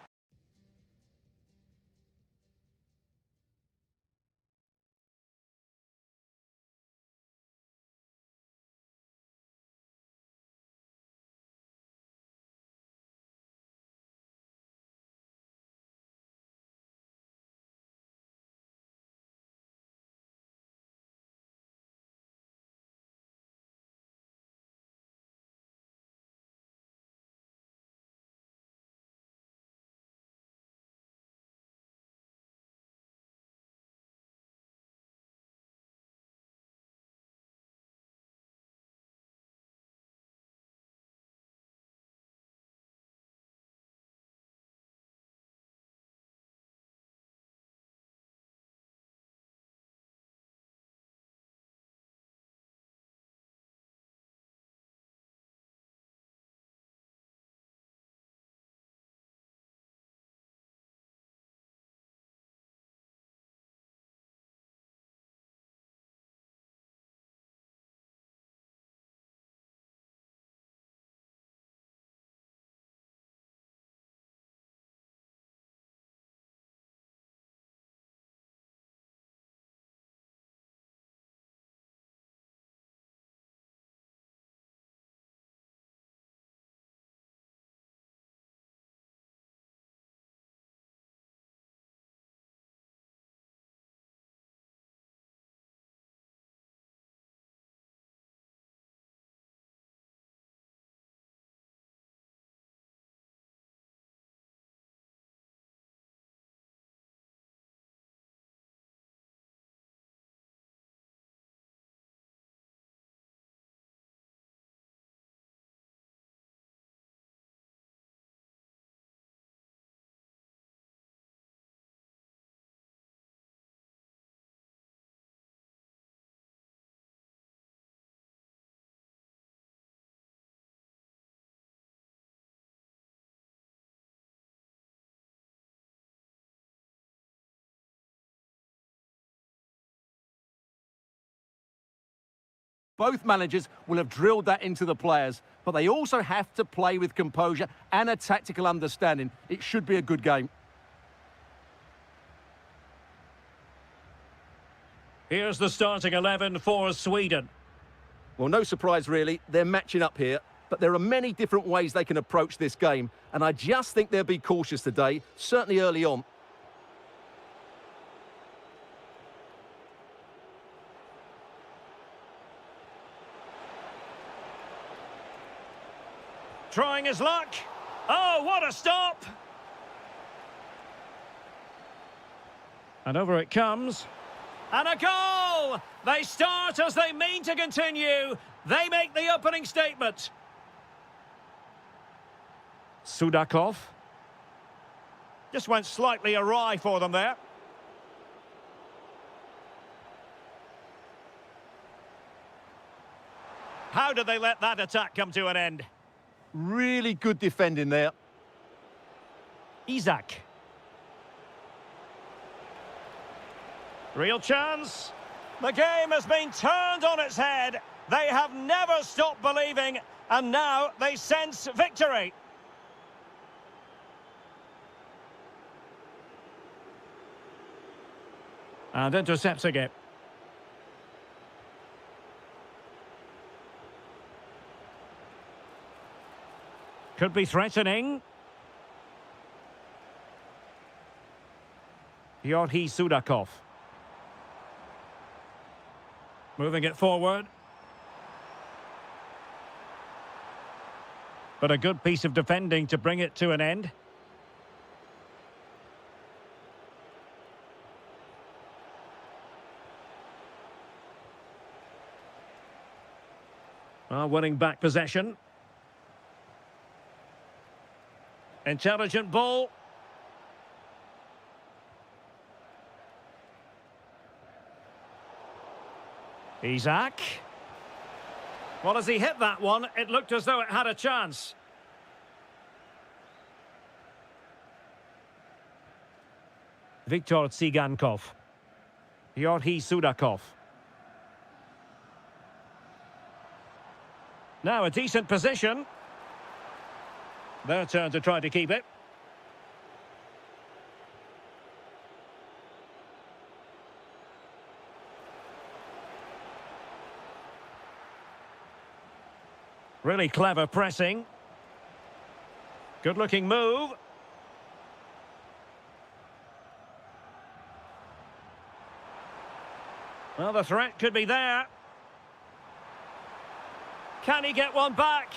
Both managers will have drilled that into the players, but they also have to play with composure and a tactical understanding. It should be a good game. Here's the starting 11 for Sweden. Well, no surprise really, they're matching up here, but there are many different ways they can approach this game, and I just think they'll be cautious today, certainly early on. Trying his luck. Oh, what a stop! And over it comes. And a goal! They start as they mean to continue. They make the opening statement. Sudakov. Just went slightly awry for them there. How did they let that attack come to an end? Really good defending there. Isak. Real chance. The game has been turned on its head. They have never stopped believing, and now they sense victory. And intercepting it. Could be threatening. Yorhi Sudakov. Moving it forward. But a good piece of defending to bring it to an end. Winning back possession. Intelligent ball. Isak. Well, as he hit that one, it looked as though it had a chance. Viktor Tsigankov. Yorhi Sudakov. Now a decent position. Their turn to try to keep it. Really clever pressing. Good-looking move. Well, the threat could be there. Can he get one back?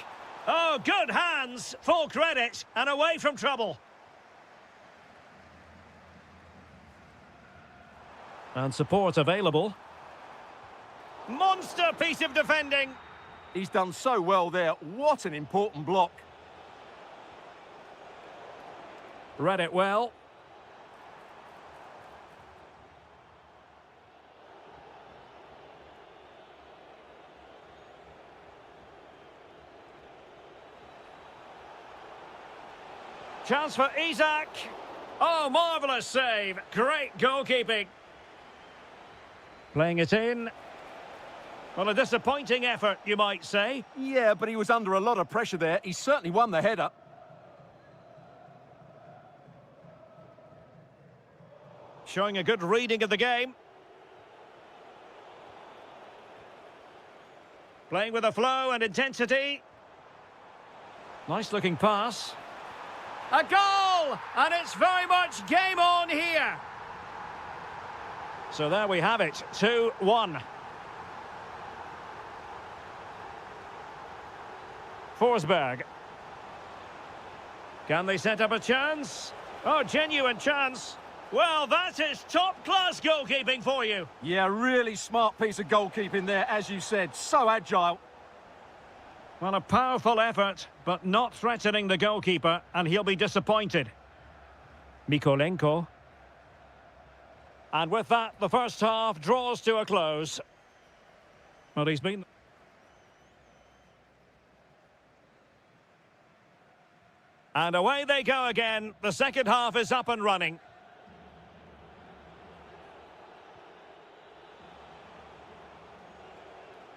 Oh, good hands, full credit, and away from trouble. And support available. Monster piece of defending. He's done so well there. What an important block. Read it well. Chance for Isak. Oh, marvellous save. Great goalkeeping. Playing it in. Well, a disappointing effort, you might say. Yeah, but he was under a lot of pressure there. He certainly won the header. Showing a good reading of the game. Playing with a flow and intensity. Nice looking pass. A goal! And it's very much game on here. So there we have it, 2-1. Forsberg. Can they set up a chance? Oh, genuine chance. Well, that is top-class goalkeeping for you. Yeah, really smart piece of goalkeeping there, as you said. So agile. Well, a powerful effort, but not threatening the goalkeeper, and he'll be disappointed. Mikolenko. And with that, the first half draws to a close. Well, he's been... And away they go again. The second half is up and running.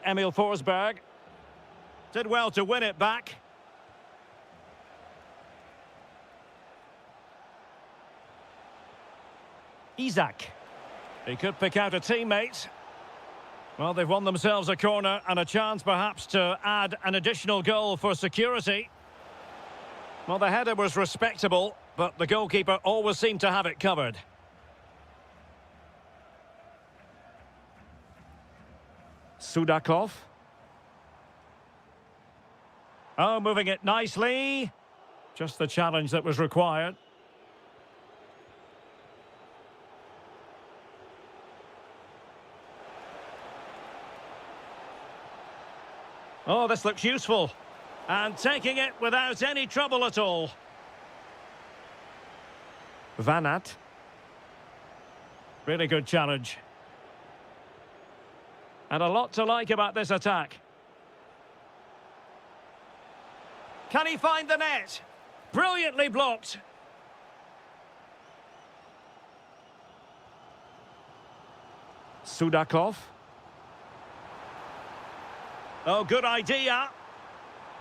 Emil Forsberg. Did well to win it back. Isak. He could pick out a teammate. Well, they've won themselves a corner and a chance perhaps to add an additional goal for security. Well, the header was respectable, but the goalkeeper always seemed to have it covered. Sudakov. Oh, moving it nicely. Just the challenge that was required. Oh, this looks useful. And taking it without any trouble at all. Van Aert. Really good challenge. And a lot to like about this attack. Can he find the net? Brilliantly blocked. Sudakov. Oh, good idea.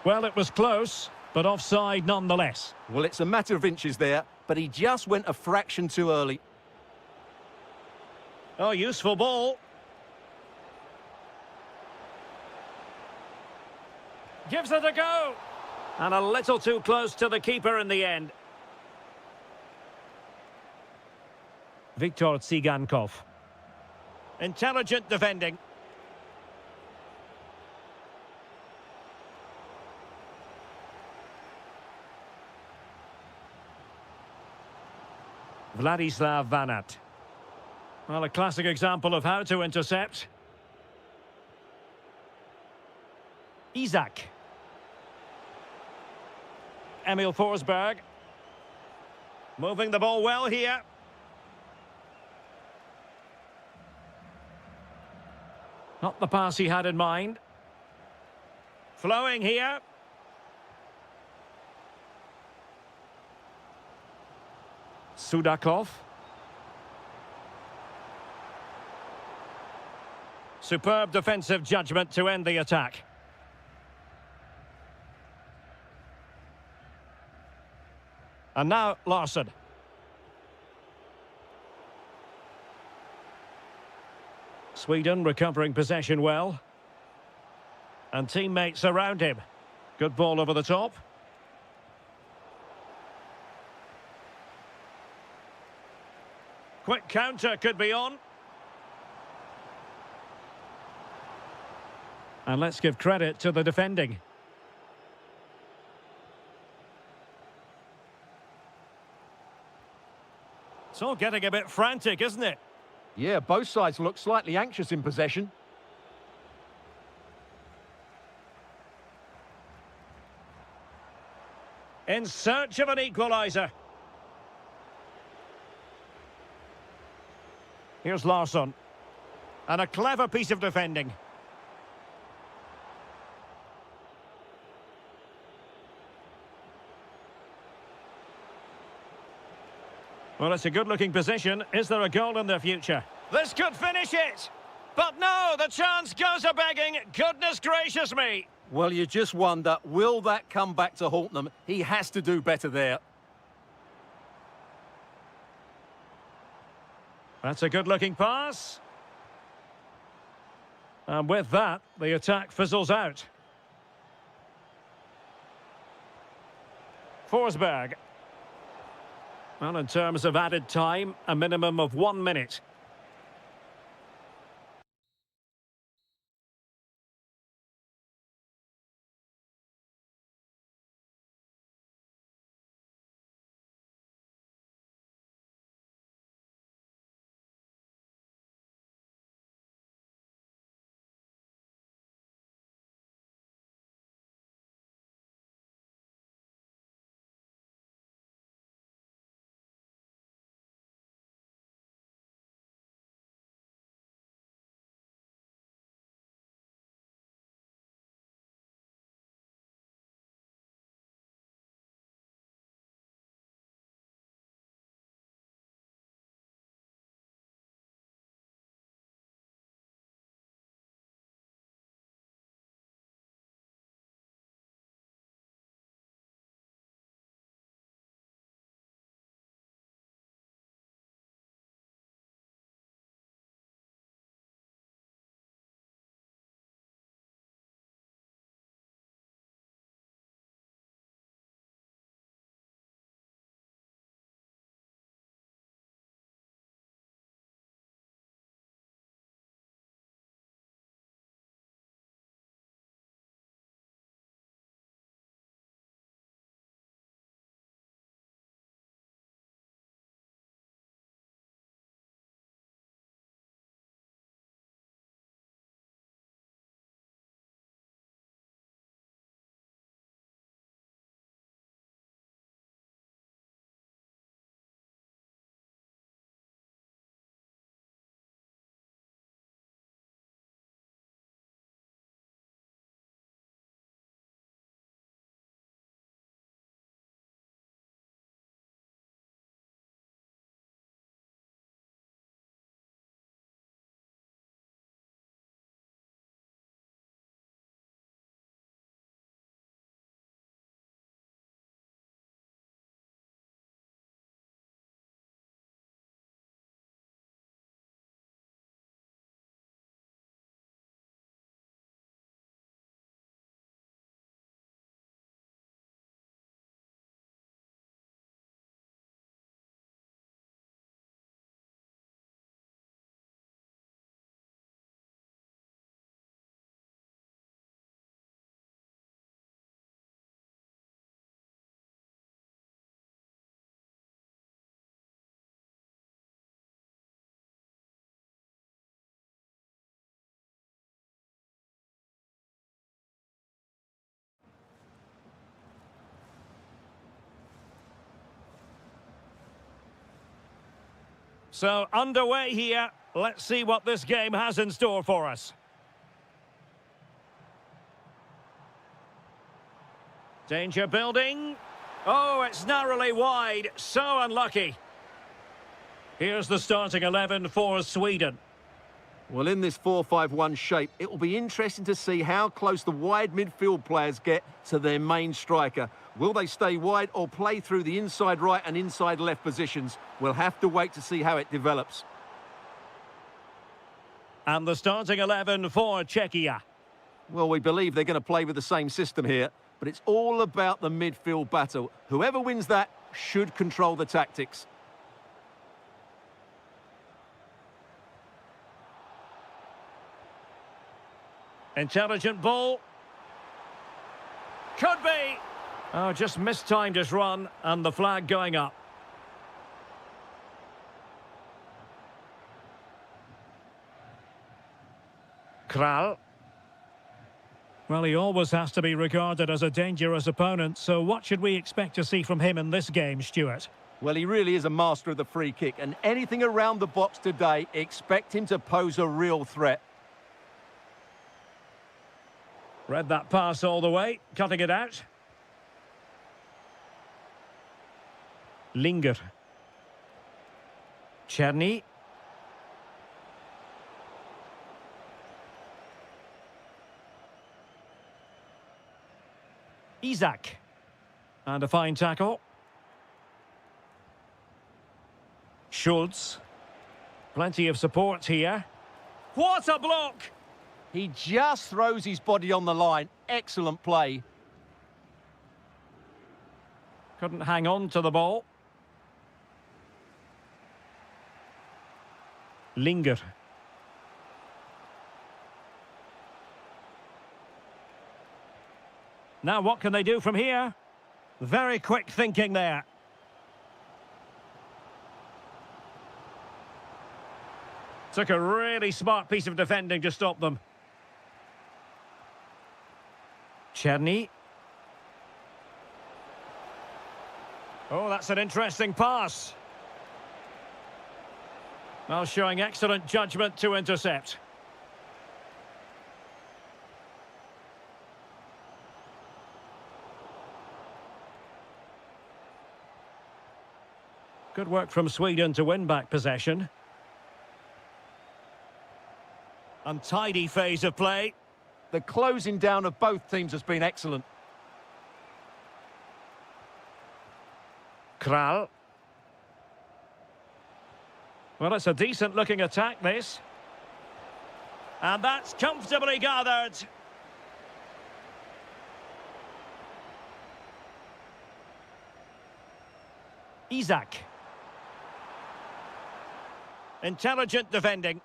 Well, it was close, but offside nonetheless. Well, it's a matter of inches there, but he just went a fraction too early. Oh, useful ball. Gives it a go. And a little too close to the keeper in the end. Viktor Tsigankov. Intelligent defending. Vladislav Van Aert. Well, a classic example of how to intercept. Isak. Emil Forsberg. Moving the ball well here. Not the pass he had in mind. Flowing here. Sudakov. Superb defensive judgment to end the attack. And now Larsson. Sweden recovering possession well. And teammates around him. Good ball over the top. Quick counter could be on. And let's give credit to the defending. It's all getting a bit frantic, isn't it? Yeah, both sides look slightly anxious in possession. In search of an equaliser. Here's Larsson. And a clever piece of defending. Well, it's a good-looking position. Is there a goal in the future? This could finish it! But no, the chance goes a-begging. Goodness gracious me! Well, you just wonder, will that come back to haunt them? He has to do better there. That's a good-looking pass. And with that, the attack fizzles out. Forsberg. Well, in terms of added time, a minimum of 1 minute. So, underway here. Let's see what this game has in store for us. Danger building. Oh, it's narrowly wide. So unlucky. Here's the starting 11 for Sweden. Well, in this 4-5-1 shape, it will be interesting to see how close the wide midfield players get to their main striker. Will they stay wide or play through the inside right and inside left positions? We'll have to wait to see how it develops. And the starting 11 for Czechia. Well, we believe they're going to play with the same system here, but it's all about the midfield battle. Whoever wins that should control the tactics. Intelligent ball. Could be. Oh, just mistimed his run, and the flag going up. Kral. Well, he always has to be regarded as a dangerous opponent, so what should we expect to see from him in this game, Stuart? Well, he really is a master of the free kick, and anything around the box today, expect him to pose a real threat. Read that pass all the way, cutting it out. Linger. Czerny. Isak. And a fine tackle. Schultz. Plenty of support here. What a block! He just throws his body on the line. Excellent play. Couldn't hang on to the ball. Linger. Now what can they do from here? Very quick thinking there. Took a really smart piece of defending to stop them. Czerny. Oh, that's an interesting pass. Well, showing excellent judgment to intercept. Good work from Sweden to win back possession. Untidy phase of play. The closing down of both teams has been excellent. Kral. Well, it's a decent-looking attack, this. And that's comfortably gathered. Isak. Intelligent defending.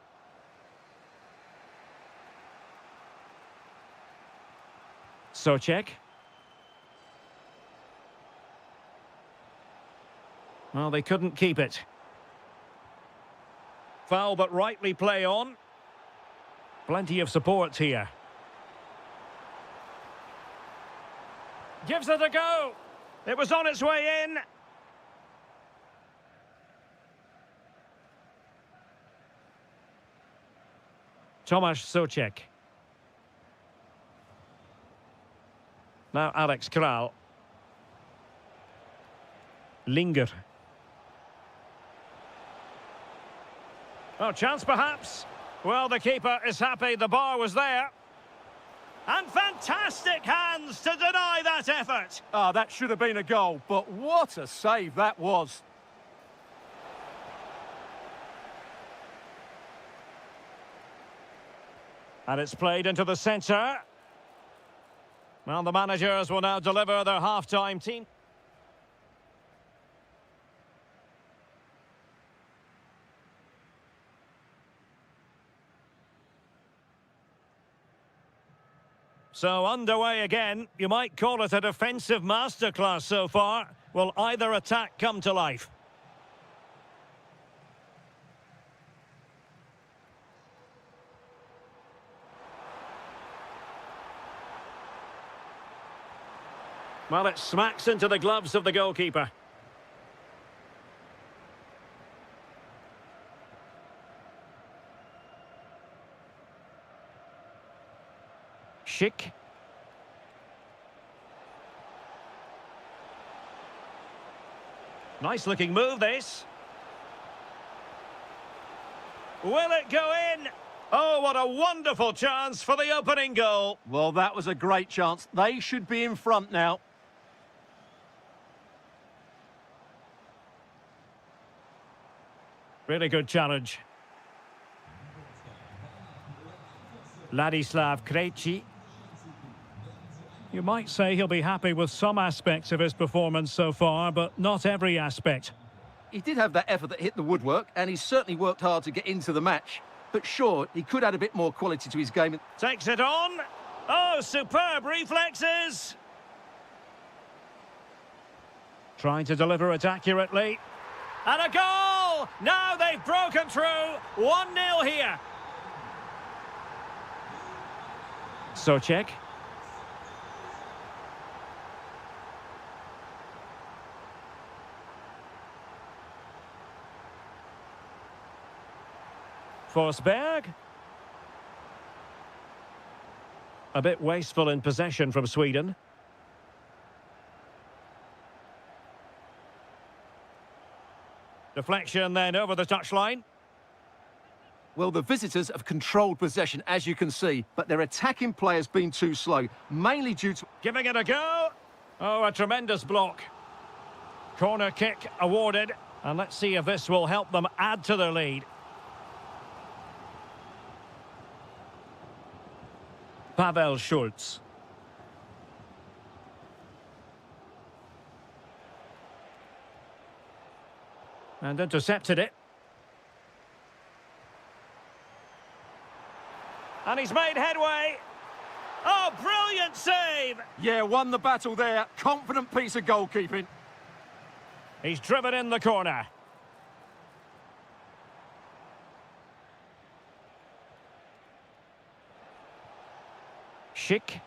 Socek. Well, they couldn't keep it. Foul, but rightly play on. Plenty of support here. Gives it a go. It was on its way in. Tomasz Socek. Now Alex Kral. Linger. Oh, chance perhaps. Well, the keeper is happy the bar was there. And fantastic hands to deny that effort. Ah, that should have been a goal, but what a save that was. And it's played into the centre. Well, the managers will now deliver their half-time team. So underway again. You might call it a defensive masterclass so far. Will either attack come to life? Well, it smacks into the gloves of the goalkeeper. Schick. Nice looking move, this. Will it go in? Oh, what a wonderful chance for the opening goal. Well, that was a great chance. They should be in front now. Really good challenge. Ladislav Krejci. You might say he'll be happy with some aspects of his performance so far, but not every aspect. He did have that effort that hit the woodwork, and he's certainly worked hard to get into the match. But sure, he could add a bit more quality to his game. Takes it on. Oh, superb reflexes. Trying to deliver it accurately. And a goal! Now they've broken through. 1-0 here. Socek. Forsberg. A bit wasteful in possession from Sweden. Deflection then over the touchline. Well, the visitors have controlled possession, as you can see, but their attacking play has been too slow, mainly due to... Giving it a go. Oh, a tremendous block. Corner kick awarded. And let's see if this will help them add to their lead. Pavel Schulz. And intercepted it. And he's made headway. Oh, brilliant save! Yeah, won the battle there. Confident piece of goalkeeping. He's driven in the corner. Schick.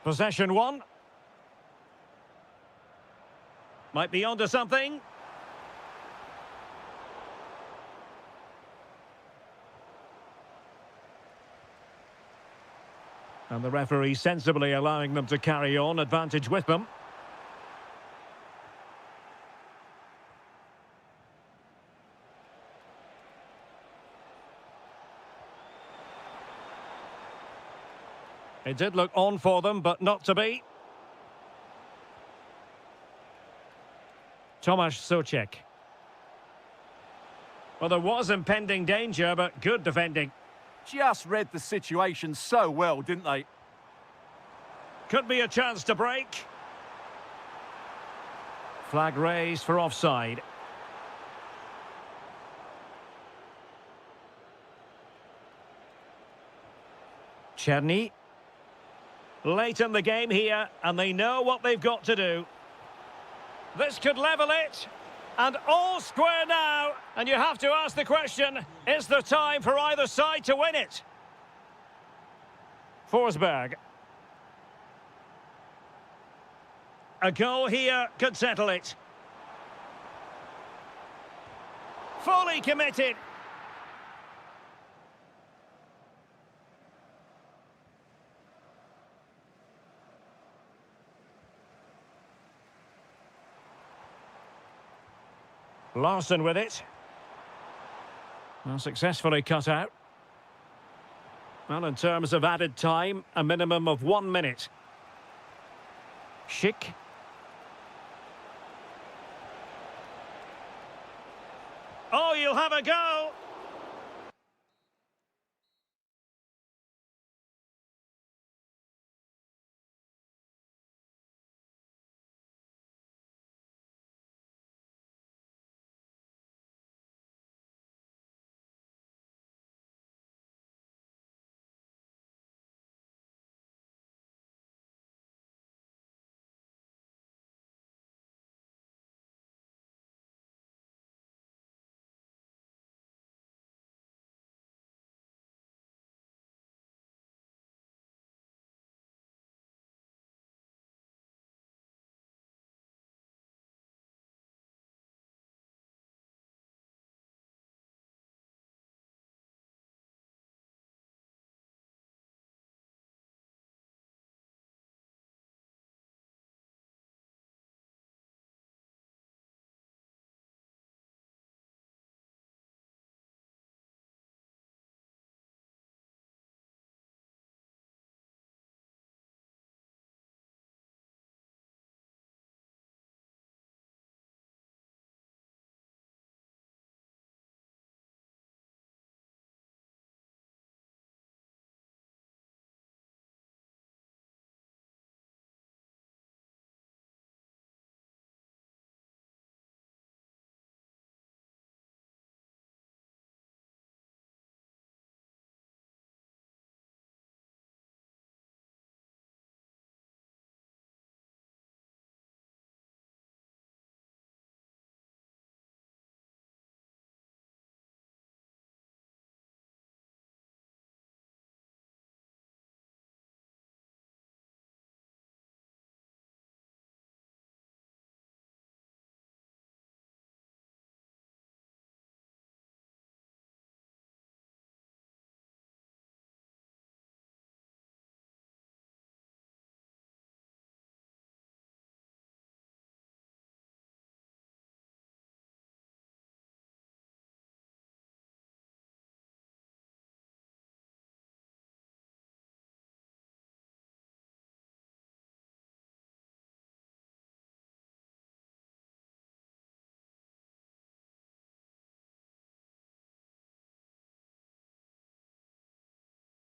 Possession one. Might be onto something. And the referee sensibly allowing them to carry on, advantage with them. It did look on for them, but not to be. Tomasz Socek. Well, there was impending danger, but good defending. Just read the situation so well, didn't they? Could be a chance to break. Flag raised for offside. Cherny. Late in the game here, and they know what they've got to do. This could level it. And all square now. And you have to ask the question, is there time for either side to win it? Forsberg. A goal here could settle it. Fully committed. Larson with it. Well, successfully cut out. Well, in terms of added time, a minimum of 1 minute. Schick. Oh, you'll have a go.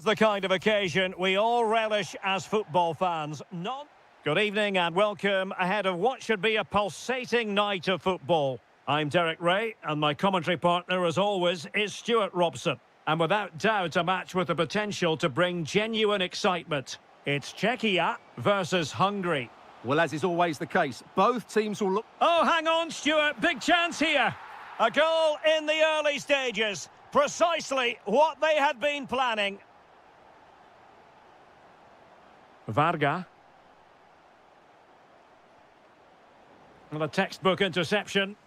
The kind of occasion we all relish as football fans. Good evening and welcome ahead of what should be a pulsating night of football. I'm Derek Ray, and my commentary partner, as always, is Stuart Robson. And without doubt, a match with the potential to bring genuine excitement. It's Czechia versus Hungary. Well, as is always the case, both teams will look... Oh, hang on, Stuart. Big chance here. A goal in the early stages. Precisely what they had been planning. Braga. And a textbook interception.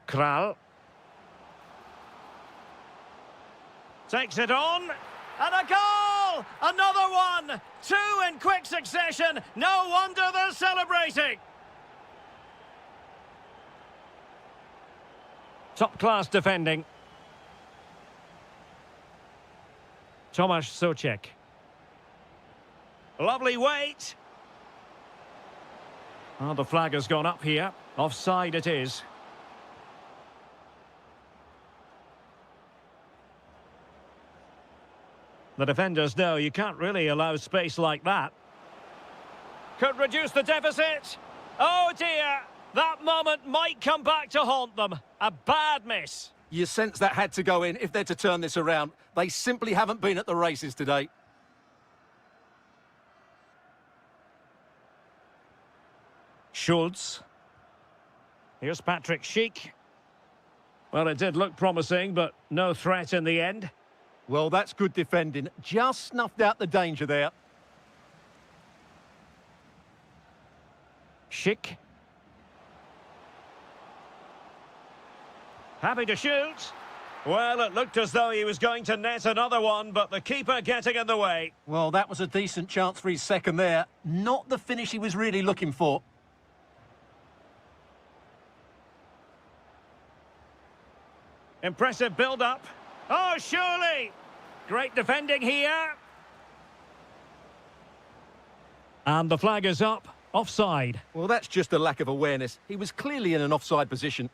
Kral. Takes it on. And a goal! Another one! Two in quick succession. No wonder they're celebrating. Top-class defending. Tomasz Souček. Lovely weight. Oh, the flag has gone up here. Offside it is. The defenders know you can't really allow space like that. Could reduce the deficit. Oh dear, that moment might come back to haunt them. A bad miss. You sense that had to go in if they're to turn this around. They simply haven't been at the races today. Schultz. Here's Patrick Schick. Well, it did look promising, but no threat in the end. Well, that's good defending. Just snuffed out the danger there. Schick. Happy to shoot. Well, it looked as though he was going to net another one, but the keeper getting in the way. Well, that was a decent chance for his second there. Not the finish he was really looking for. Impressive build-up. Oh, surely! Great defending here. And the flag is up. Offside. Well, that's just a lack of awareness. He was clearly in an offside position.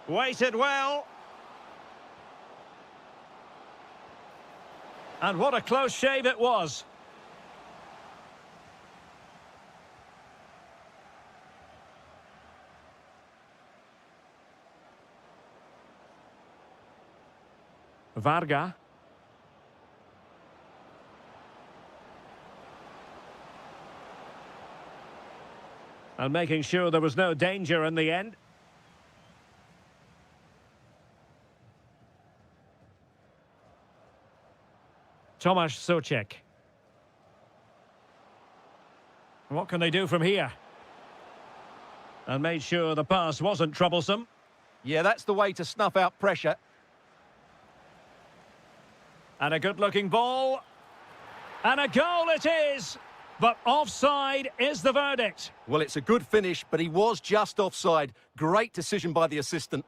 Waited well. And what a close shave it was. Braga. And making sure there was no danger in the end. Tomasz Souček. What can they do from here? And made sure the pass wasn't troublesome. Yeah, that's the way to snuff out pressure. And a good-looking ball. And a goal it is! But offside is the verdict. Well, it's a good finish, but he was just offside. Great decision by the assistant.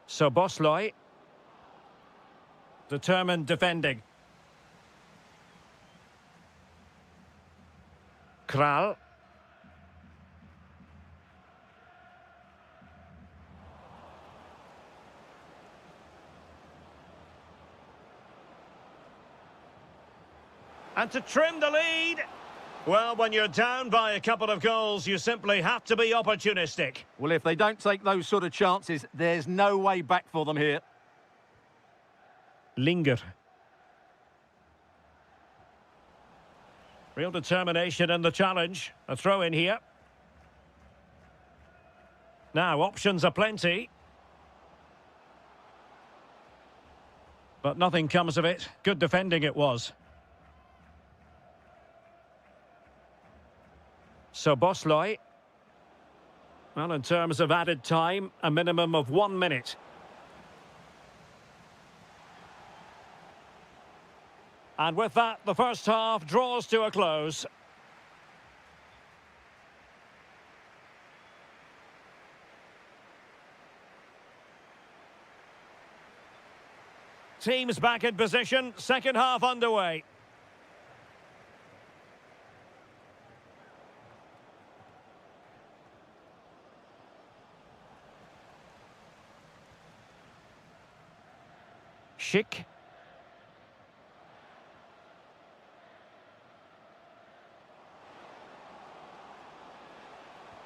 So Bosloj. Determined defending. Kral. And to trim the lead. Well, when you're down by a couple of goals, you simply have to be opportunistic. Well, if they don't take those sort of chances, there's no way back for them here. Linger. Real determination in the challenge. A throw in here. Now, options are plenty. But nothing comes of it. Good defending it was. So Bosloj. Well, in terms of added time, a minimum of 1 minute. And with that, the first half draws to a close. Teams back in position, second half underway. Schick.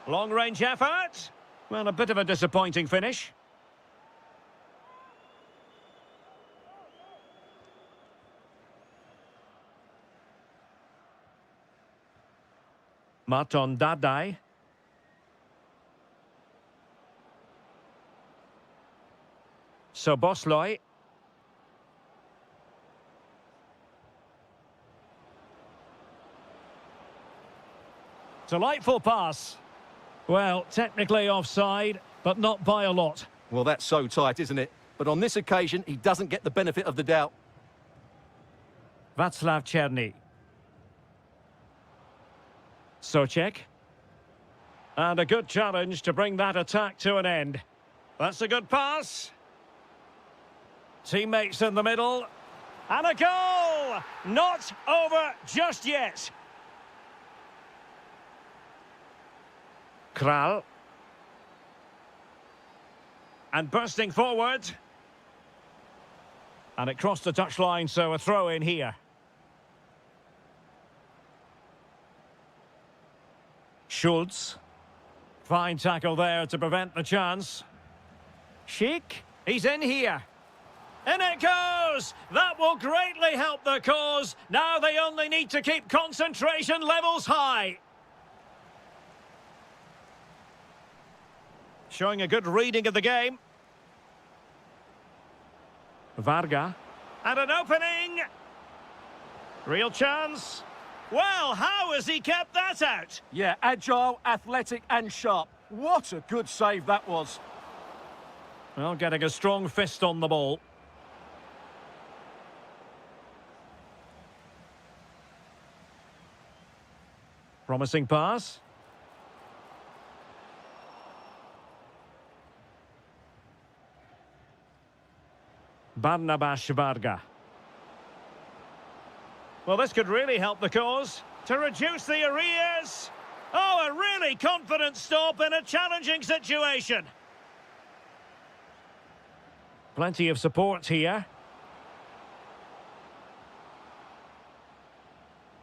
Long-range effort. Well, a bit of a disappointing finish. Maton Dadai. Sobosloy. Delightful pass. Well, technically offside, but not by a lot. Well, that's so tight, isn't it? But on this occasion, he doesn't get the benefit of the doubt. Václav Černý. Souček. And a good challenge to bring that attack to an end. That's a good pass. Teammates in the middle. And a goal! Not over just yet. Kral. And bursting forward. And it crossed the touchline, so a throw in here. Schultz. Fine tackle there to prevent the chance. Schick. He's in here. In it goes! That will greatly help the cause. Now they only need to keep concentration levels high. Showing a good reading of the game. Varga. And an opening! Real chance. Well, how has he kept that out? Yeah, agile, athletic and sharp. What a good save that was. Well, getting a strong fist on the ball. Promising pass. Barnabas Varga. Well, this could really help the cause to reduce the arrears. Oh, a really confident stop in a challenging situation. Plenty of support here.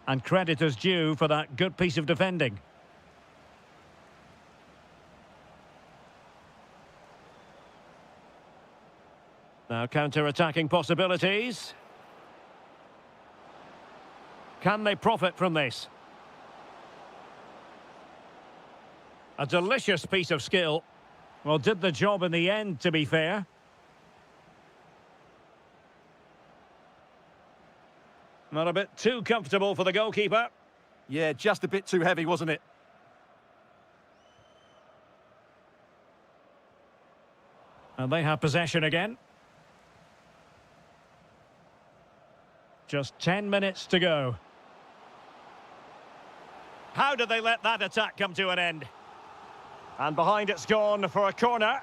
And credit is due for that good piece of defending. Now counter-attacking possibilities. Can they profit from this? A delicious piece of skill. Well, did the job in the end, to be fair. Not a bit too comfortable for the goalkeeper. Yeah, just a bit too heavy, wasn't it? And they have possession again. Just 10 minutes to go. How did they let that attack come to an end? And behind it's gone for a corner.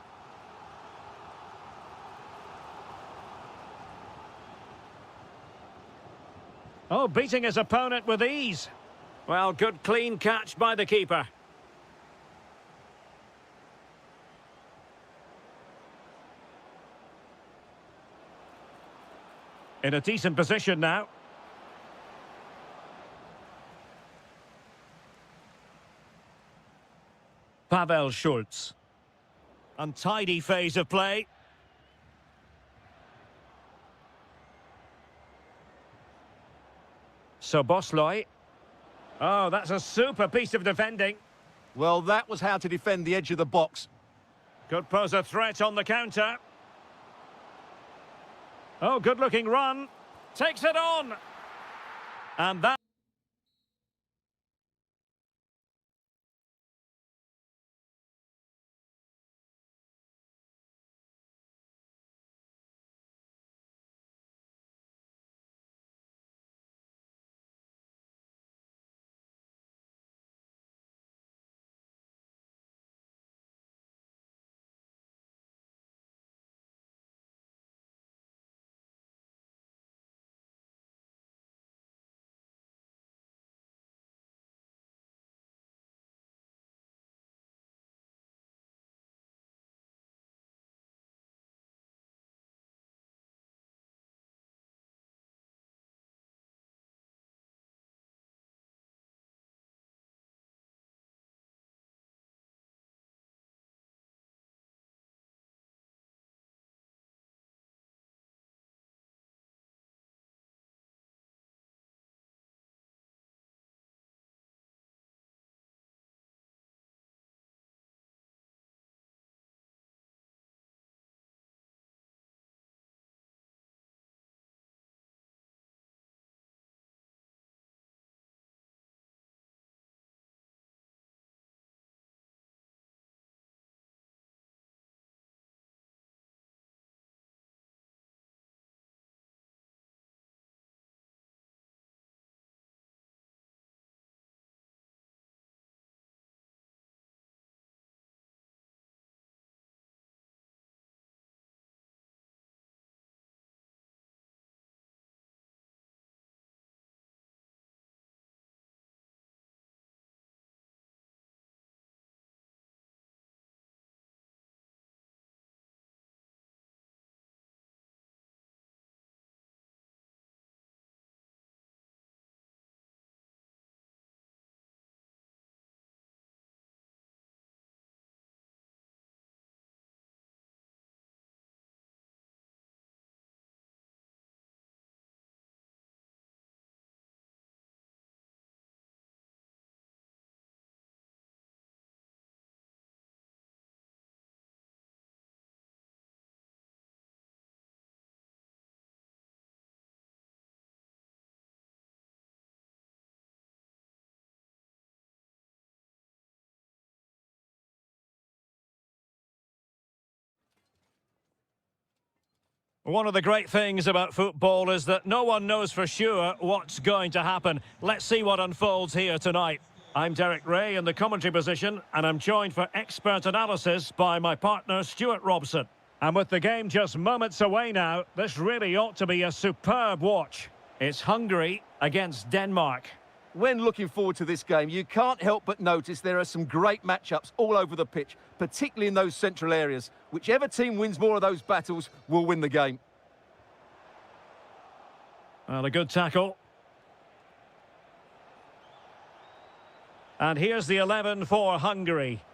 Oh, beating his opponent with ease. Well, good clean catch by the keeper. In a decent position now. Pavel Schultz. Untidy phase of play. Sobosloy. Oh, that's a super piece of defending. Well, that was how to defend the edge of the box. Could pose a threat on the counter. Oh, good-looking run. Takes it on. And that... One of the great things about football is that no one knows for sure what's going to happen. Let's see what unfolds here tonight. I'm Derek Ray in the commentary position, and I'm joined for expert analysis by my partner, Stuart Robson. And with the game just moments away now, this really ought to be a superb watch. It's Hungary against Denmark. When looking forward to this game, you can't help but notice there are some great matchups all over the pitch, particularly in those central areas. Whichever team wins more of those battles will win the game. Well, a good tackle. And here's the 11 for Hungary.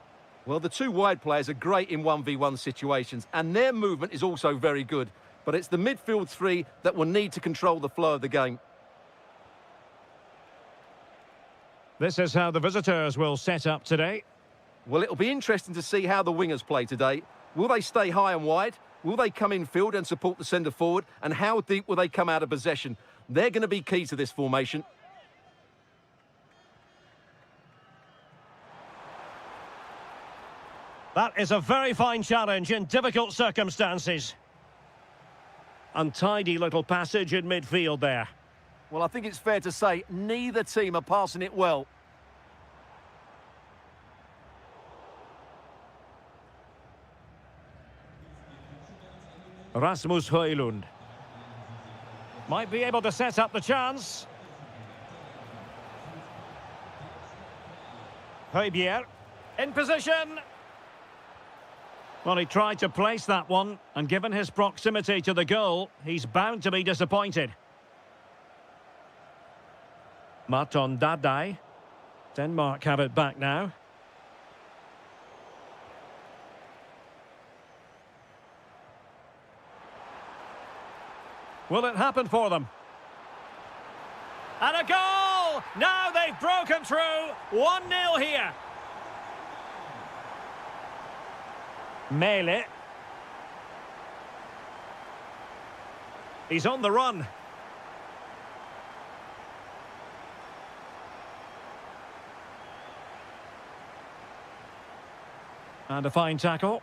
Well, the two wide players are great in 1v1 situations, and their movement is also very good. But it's the midfield three that will need to control the flow of the game. This is how the visitors will set up today. Well, it'll be interesting to see how the wingers play today. Will they stay high and wide? Will they come in field and support the centre forward? And how deep will they come out of possession? They're going to be key to this formation. That is a very fine challenge in difficult circumstances. Untidy little passage in midfield there. Well, I think it's fair to say neither team are passing it well. Rasmus Højlund might be able to set up the chance. Højbjerg in position. Well, he tried to place that one, and given his proximity to the goal, he's bound to be disappointed. Maton Dadai. Denmark have it back now. Will it happen for them? And a goal! Now they've broken through. 1-0 here. Mele. He's on the run. And a fine tackle.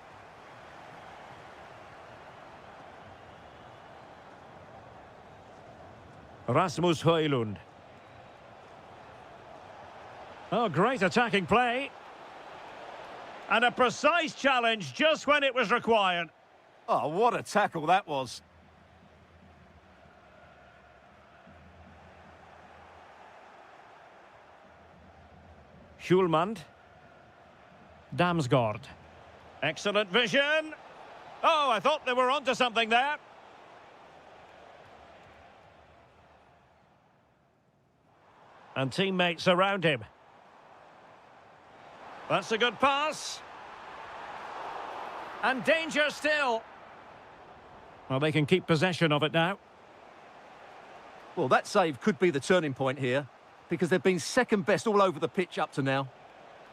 Rasmus Højlund. Oh, great attacking play. And a precise challenge just when it was required. Oh, what a tackle that was. Schulmand. Damsgaard. Excellent vision. Oh, I thought they were onto something there. And teammates around him. That's a good pass. And danger still. Well, they can keep possession of it now. Well, that save could be the turning point here, because they've been second best all over the pitch up to now.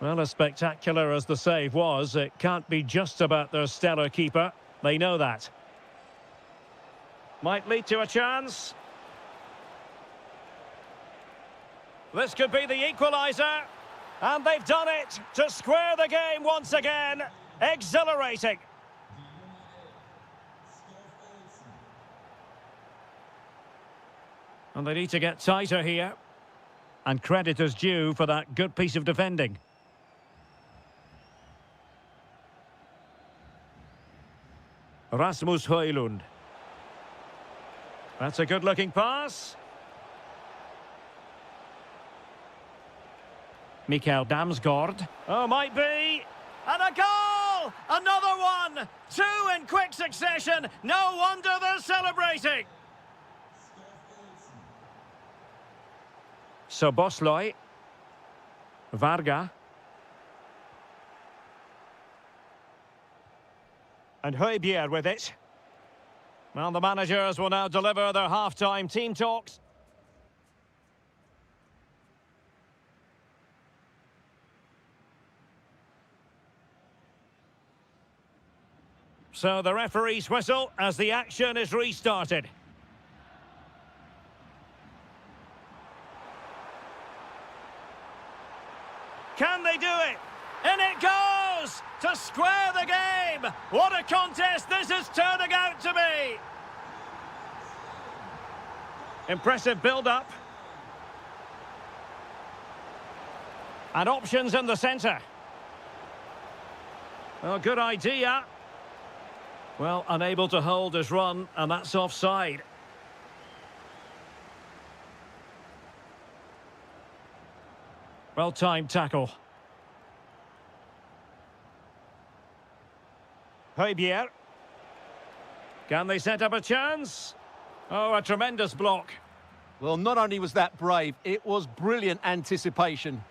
Well, as spectacular as the save was, it can't be just about their stellar keeper. They know that. Might lead to a chance. This could be the equaliser. And they've done it to square the game once again. Exhilarating. And they need to get tighter here. And credit is due for that good piece of defending. Rasmus Højlund. That's a good-looking pass. Mikael Damsgaard. Oh, might be. And a goal! Another one! Two in quick succession. No wonder they're celebrating. Soboslai. Varga. And Højbjerg with it. Well, the managers will now deliver their half-time team talks. So the referee's whistle as the action is restarted. Can they do it? In it goes! To square the game! What a contest this is turning out to be! Impressive build-up. And options in the centre. Well, good idea. Well, unable to hold his run, and that's offside. Well-timed tackle. Højbjerg. Can they set up a chance? Oh, a tremendous block. Well, not only was that brave, it was brilliant anticipation.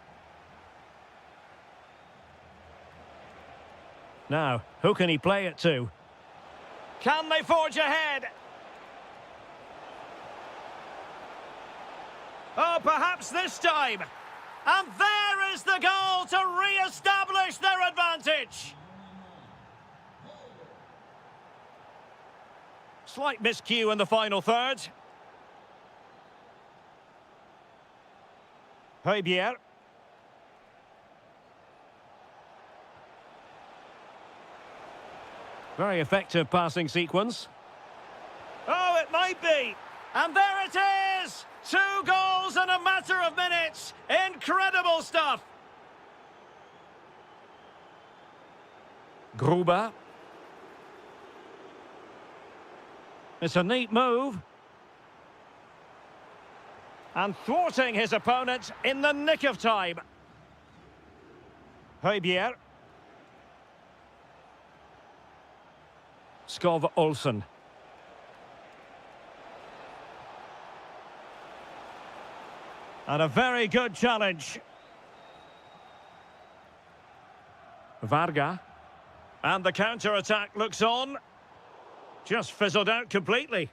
Now, who can he play it to? Can they forge ahead? Oh, perhaps this time. And there is the goal to re-establish their advantage. Slight miscue in the final third. Højbjerg. Very effective passing sequence. Oh, it might be. And there it is! 2 goals in a matter of minutes. Incredible stuff. Gruber. It's a neat move. And thwarting his opponent in the nick of time. Højbjerg. Skov Olsen. And a very good challenge. Braga. And the counter-attack looks on. Just fizzled out completely.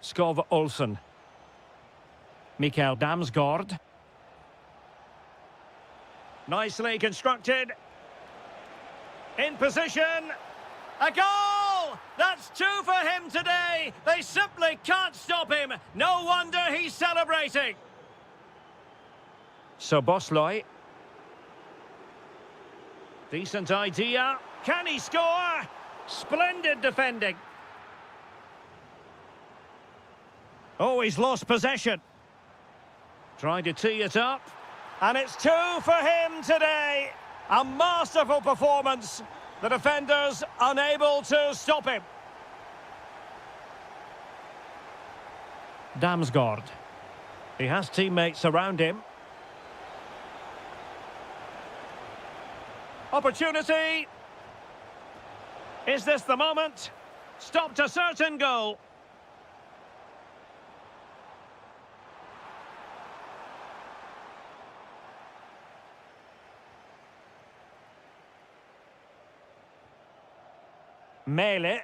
Skov Olsen. Mikael Damsgaard. Nicely constructed. In position. A goal! That's 2 for him today. They simply can't stop him. No wonder he's celebrating. Soboslai. Decent idea. Can he score? Splendid defending. Oh, he's lost possession. Trying to tee it up. And it's 2 for him today. A masterful performance. The defenders unable to stop him. Damsgaard. He has teammates around him. Opportunity. Is this the moment? Stopped a certain goal. Mele.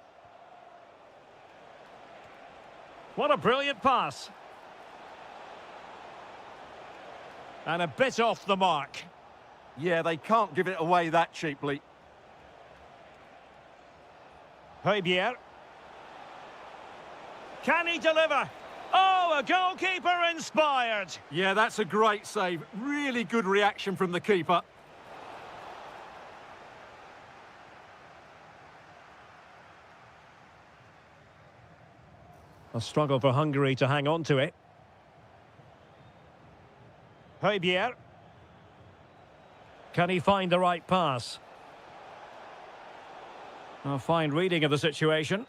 What a brilliant pass. And a bit off the mark. Yeah, they can't give it away that cheaply. Højbjerg. Can he deliver? Oh, a goalkeeper inspired. Yeah, that's a great save. Really good reaction from the keeper. A struggle for Hungary to hang on to it. Højbjerg. Can he find the right pass? A fine reading of the situation.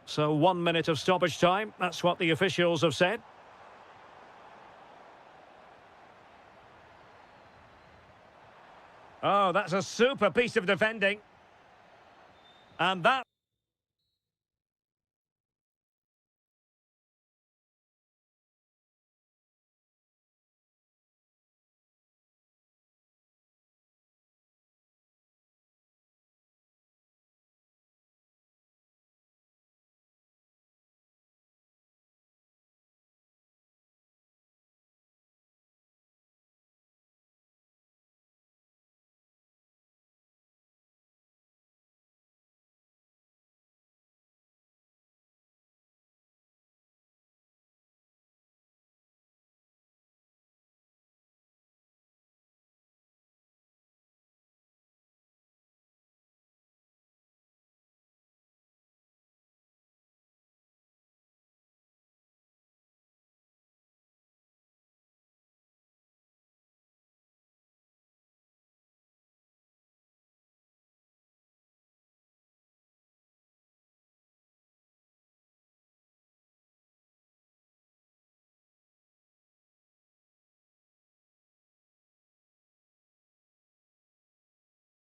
So 1 minute of stoppage time. That's what the officials have said. Oh, that's a super piece of defending. And that